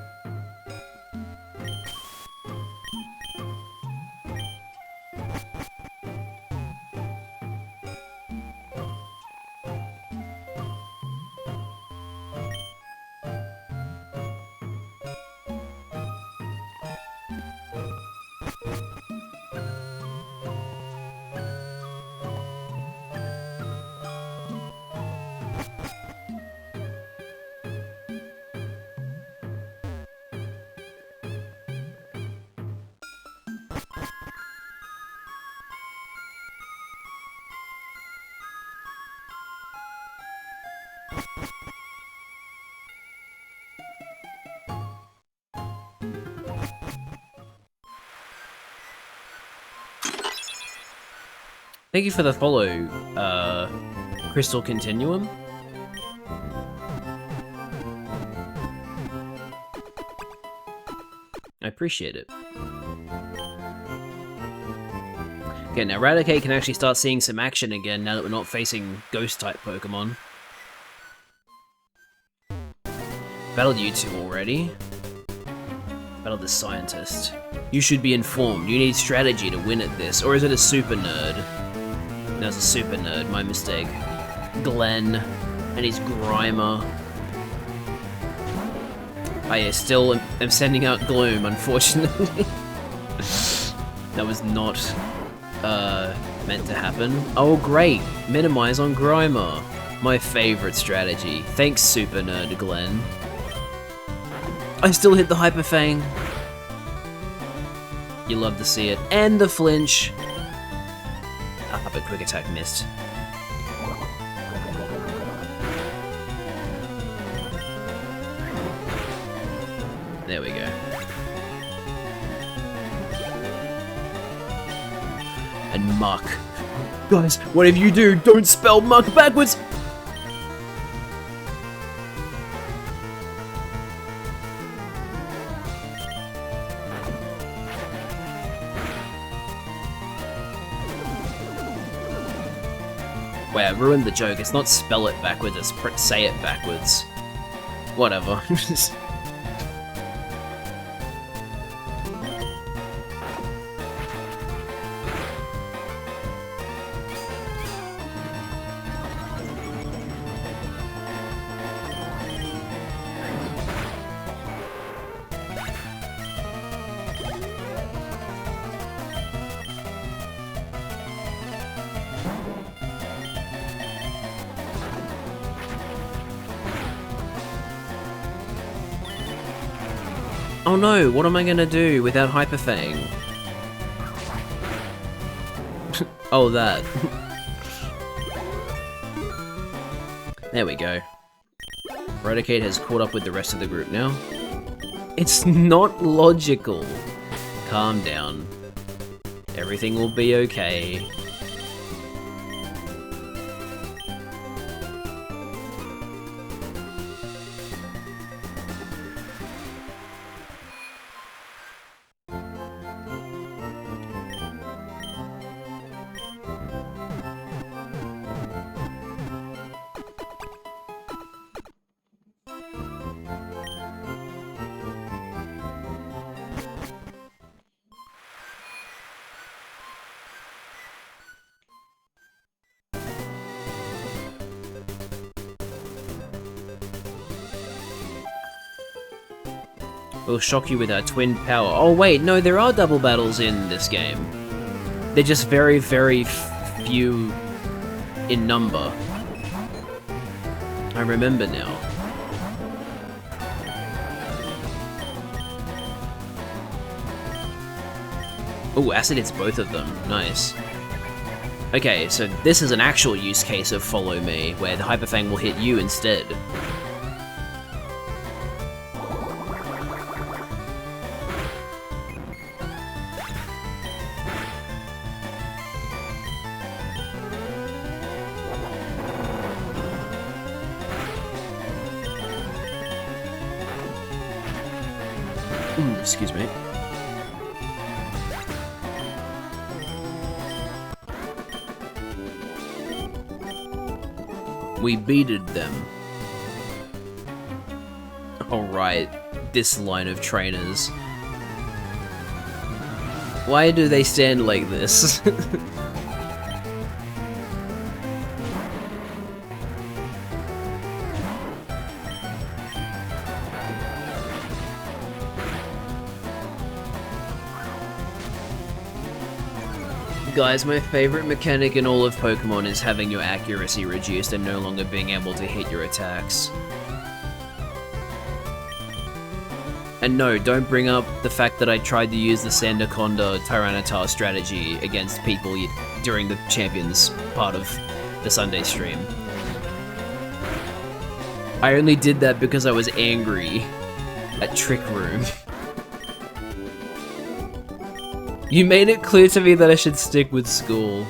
Thank you for the follow, Crystal Continuum. I appreciate it. Okay, now Raticate can actually start seeing some action again now that we're not facing Ghost-type Pokemon. Battled you two already. Battled the Scientist. You should be informed. You need strategy to win at this. Or is it a Super Nerd? No, it's a Super Nerd. My mistake. Glenn. And he's Grimer. I still am sending out Gloom, unfortunately. That was not meant to happen. Oh great, minimize on Grimer. My favorite strategy. Thanks, Super Nerd Glenn. I still hit the Hyper Fang. You love to see it. And the flinch. Ah, but quick attack missed. There we go. And Muck. Guys, whatever you do, don't spell Muck backwards! Wait, I ruined the joke. It's not spell it backwards, it's say it backwards. Whatever. Oh no, what am I gonna do without Hyper Fang? Oh, that. There we go. Eradicate has caught up with the rest of the group now. It's not logical. Calm down. Everything will be okay. We'll shock you with our twin power. Oh wait, no, there are double battles in this game. They're just very, very few in number. I remember now. Oh, acid hits both of them. Nice. Okay, so this is an actual use case of Follow Me, where the Hyper Fang will hit you instead. Excuse me. We beated them. Alright, this line of trainers. Why do they stand like this? Guys, my favorite mechanic in all of Pokemon is having your accuracy reduced and no longer being able to hit your attacks. And no, don't bring up the fact that I tried to use the Sandaconda Tyranitar strategy against people during the Champions part of the Sunday stream. I only did that because I was angry at Trick Room. You made it clear to me that I should stick with school.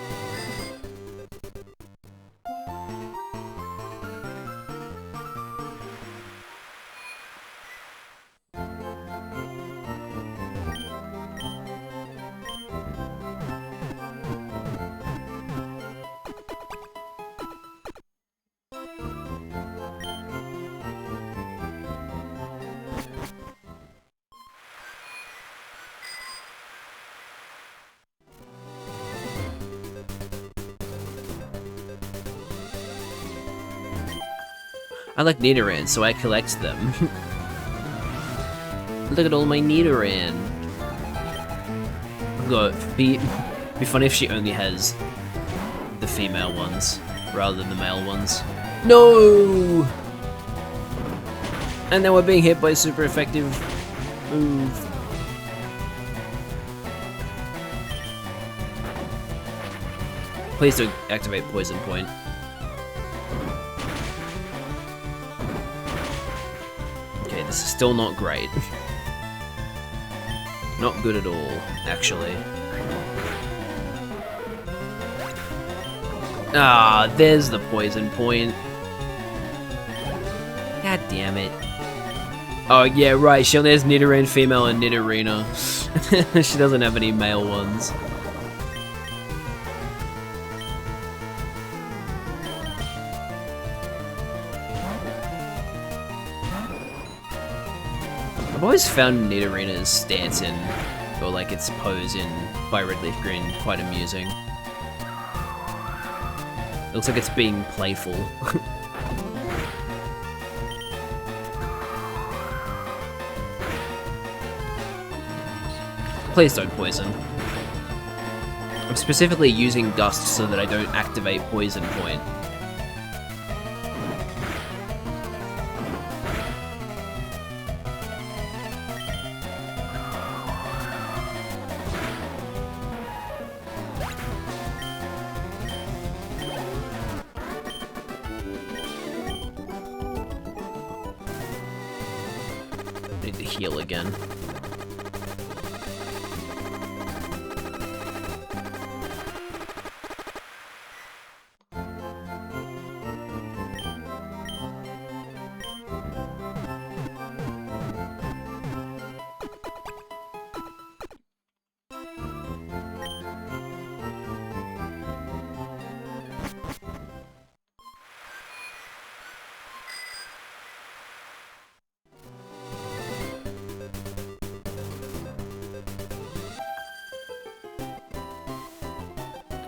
I like Nidoran, so I collect them. Look at all my Nidoran. God, be funny if she only has the female ones rather than the male ones. No! And then we're being hit by a super effective move. Please don't activate Poison Point. This is still not great. Not good at all, actually. Ah, there's the Poison Point. God damn it. Oh yeah, right, she only has Nidoran female and Nidorina. She doesn't have any male ones. I've always found Nidorina's stance in, or like its pose in by Red Leaf Green quite amusing. It looks like it's being playful. Please don't poison. I'm specifically using Gust so that I don't activate Poison Point. need to heal again.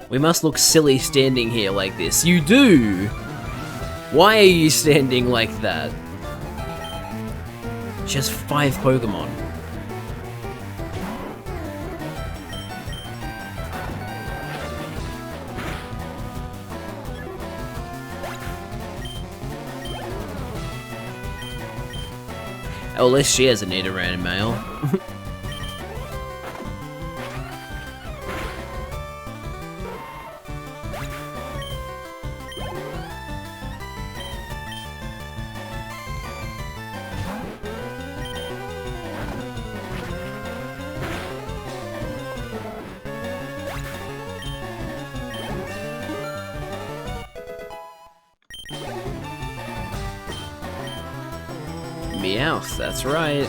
We must look silly standing here like this. You do! Why are you standing like that? She has 5 Pokemon. Oh, at least she has a Nidoran male. Meowth, that's right.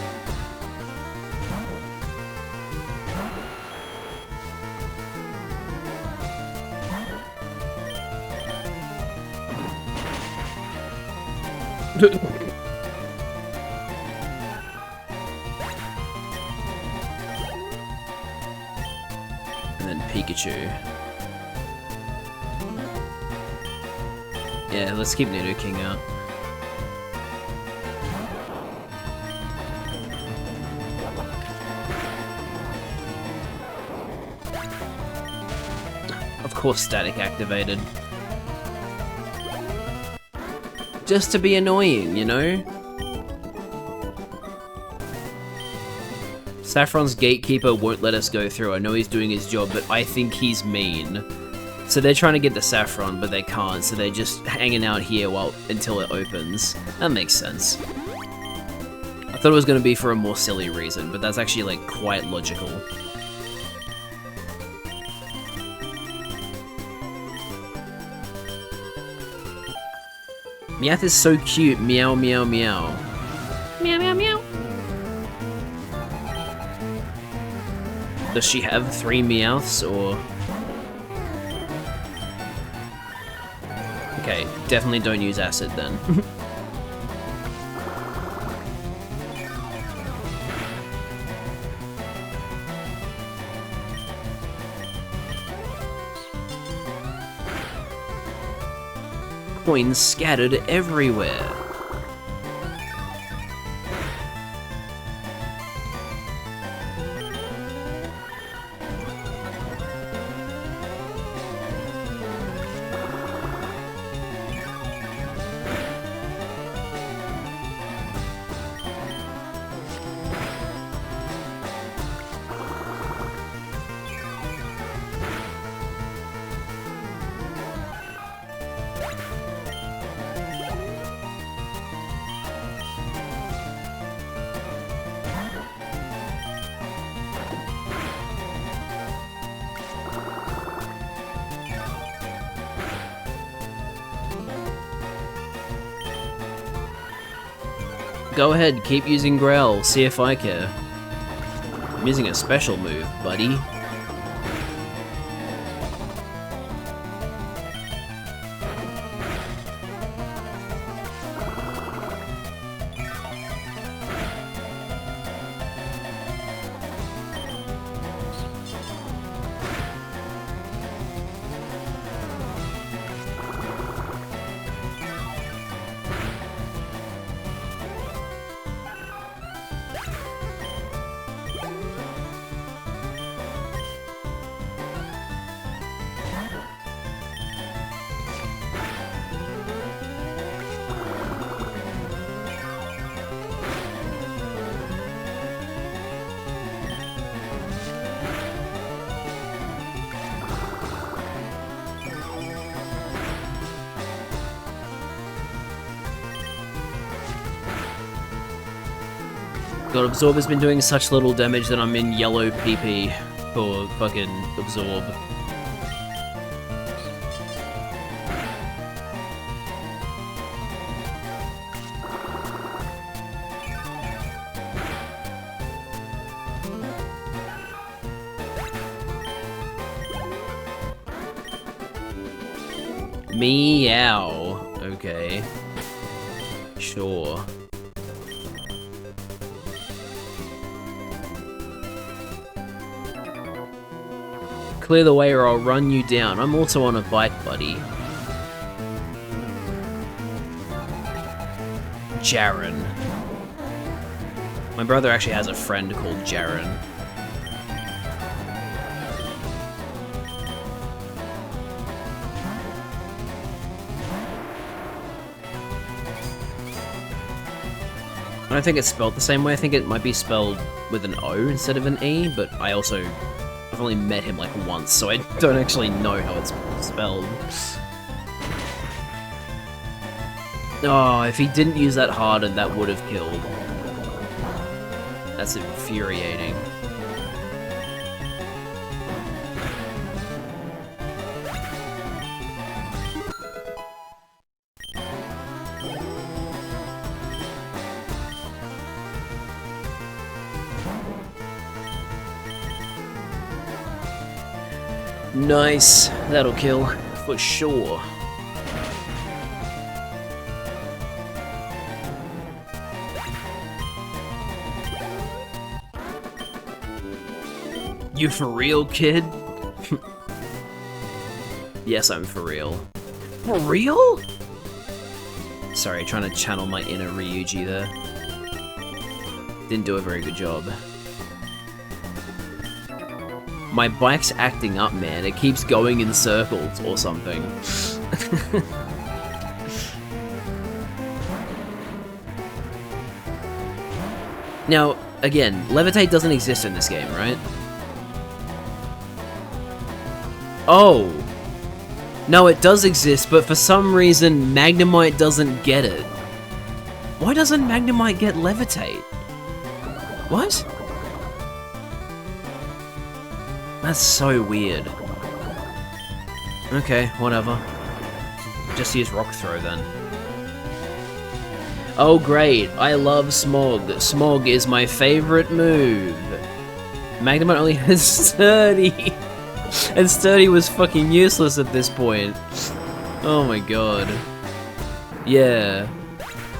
And then Pikachu. Yeah, let's keep Nidoking out. Of course, static activated. Just to be annoying, you know? Saffron's gatekeeper won't let us go through. I know he's doing his job, but I think he's mean. So they're trying to get the Saffron, but they can't, so they're just hanging out here until it opens. That makes sense. I thought it was going to be for a more silly reason, but that's actually, like, quite logical. Meowth is so cute. Meow, meow, meow. Meow, meow, meow. Does she have 3 Meowths, or...? Okay, definitely don't use acid then. Coins scattered everywhere. Go ahead, keep using Growl, see if I care. I'm using a special move, buddy. God, Absorb has been doing such little damage that I'm in yellow PP for fucking Absorb. Meow. Okay. Sure. Clear the way or I'll run you down. I'm also on a bike, buddy. Jaren. My brother actually has a friend called Jaren. I don't think it's spelled the same way. I think it might be spelled with an O instead of an E, but I've only met him like once, so I don't actually know how it's spelled. Oh, if he didn't use that hardened, that would have killed. That's infuriating. Nice, that'll kill, for sure. You for real, kid? Yes, I'm for real. For real? Sorry, trying to channel my inner Ryuji there. Didn't do a very good job. My bike's acting up, man. It keeps going in circles or something. Now, again, Levitate doesn't exist in this game, right? Oh! No, it does exist, but for some reason, Magnemite doesn't get it. Why doesn't Magnemite get Levitate? What? That's so weird. Okay, whatever. Just use Rock Throw then. Oh great, I love Smog. Smog is my favorite move. Magnemite only has Sturdy. And Sturdy was fucking useless at this point. Oh my god. Yeah.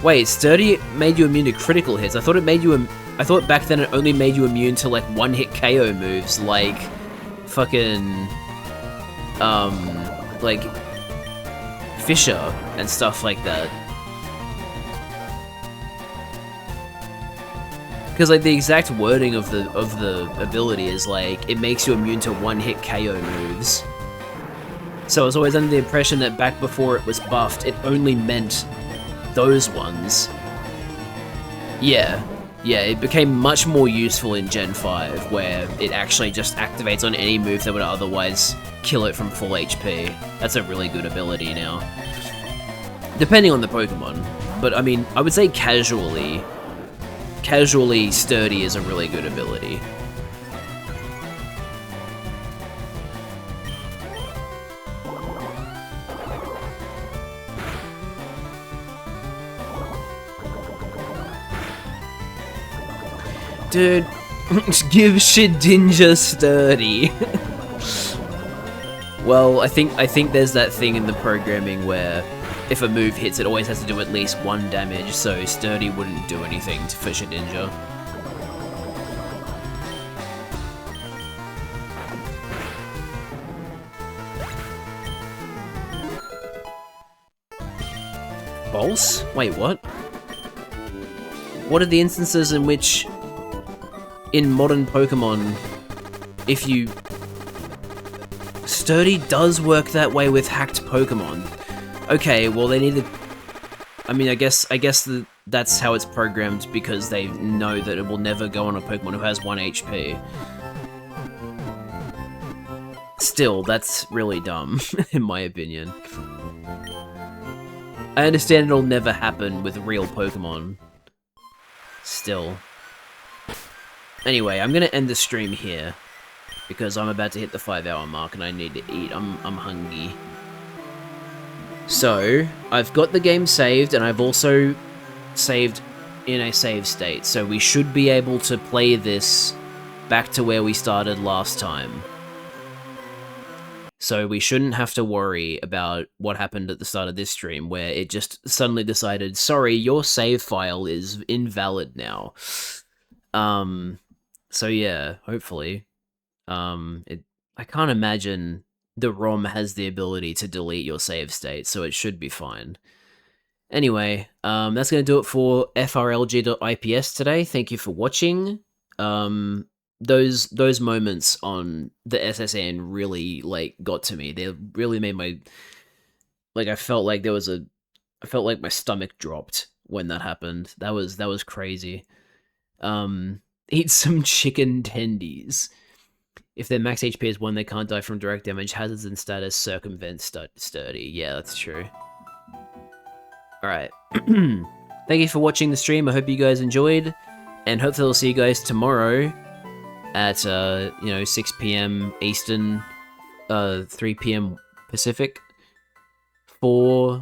Wait, Sturdy made you immune to critical hits. I thought it made you I thought back then it only made you immune to like one-hit KO moves like fucking like Fisher and stuff like that. Because like the exact wording of the ability is like it makes you immune to one-hit KO moves. So I was always under the impression that back before it was buffed, it only meant those ones. Yeah, it became much more useful in Gen 5, where it actually just activates on any move that would otherwise kill it from full HP. That's a really good ability now. Depending on the Pokemon. But I mean, I would say casually, Sturdy is a really good ability. Dude, give Shedinja Sturdy. Well, I think there's that thing in the programming where if a move hits, it always has to do at least 1 damage, so Sturdy wouldn't do anything for Shedinja. False? Wait, what? What are the instances in which in modern Pokemon, if you... Sturdy does work that way with hacked Pokemon. Okay, well they need to... I mean, I guess that's how it's programmed because they know that it will never go on a Pokemon who has 1 HP. Still, that's really dumb, in my opinion. I understand it'll never happen with real Pokemon. Still. Anyway, I'm gonna end the stream here because I'm about to hit the 5-hour mark and I need to eat. I'm hungry. So, I've got the game saved and I've also saved in a save state, so we should be able to play this back to where we started last time. So we shouldn't have to worry about what happened at the start of this stream, where it just suddenly decided, sorry, your save file is invalid now. So yeah, hopefully. I can't imagine the ROM has the ability to delete your save state, so it should be fine. Anyway, that's going to do it for FRLG.ips today. Thank you for watching. Those moments on the SSN really, like, got to me. They really made my... Like, I felt like my stomach dropped when that happened. That was crazy. Eat some chicken tendies. If their max HP is 1, they can't die from direct damage. Hazards and status circumvent sturdy. Yeah, that's true. Alright. Thank you for watching the stream. I hope you guys enjoyed. And hopefully I'll see you guys tomorrow at, 6 PM Eastern, 3 PM Pacific for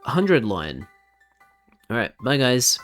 100 line. Alright, bye guys.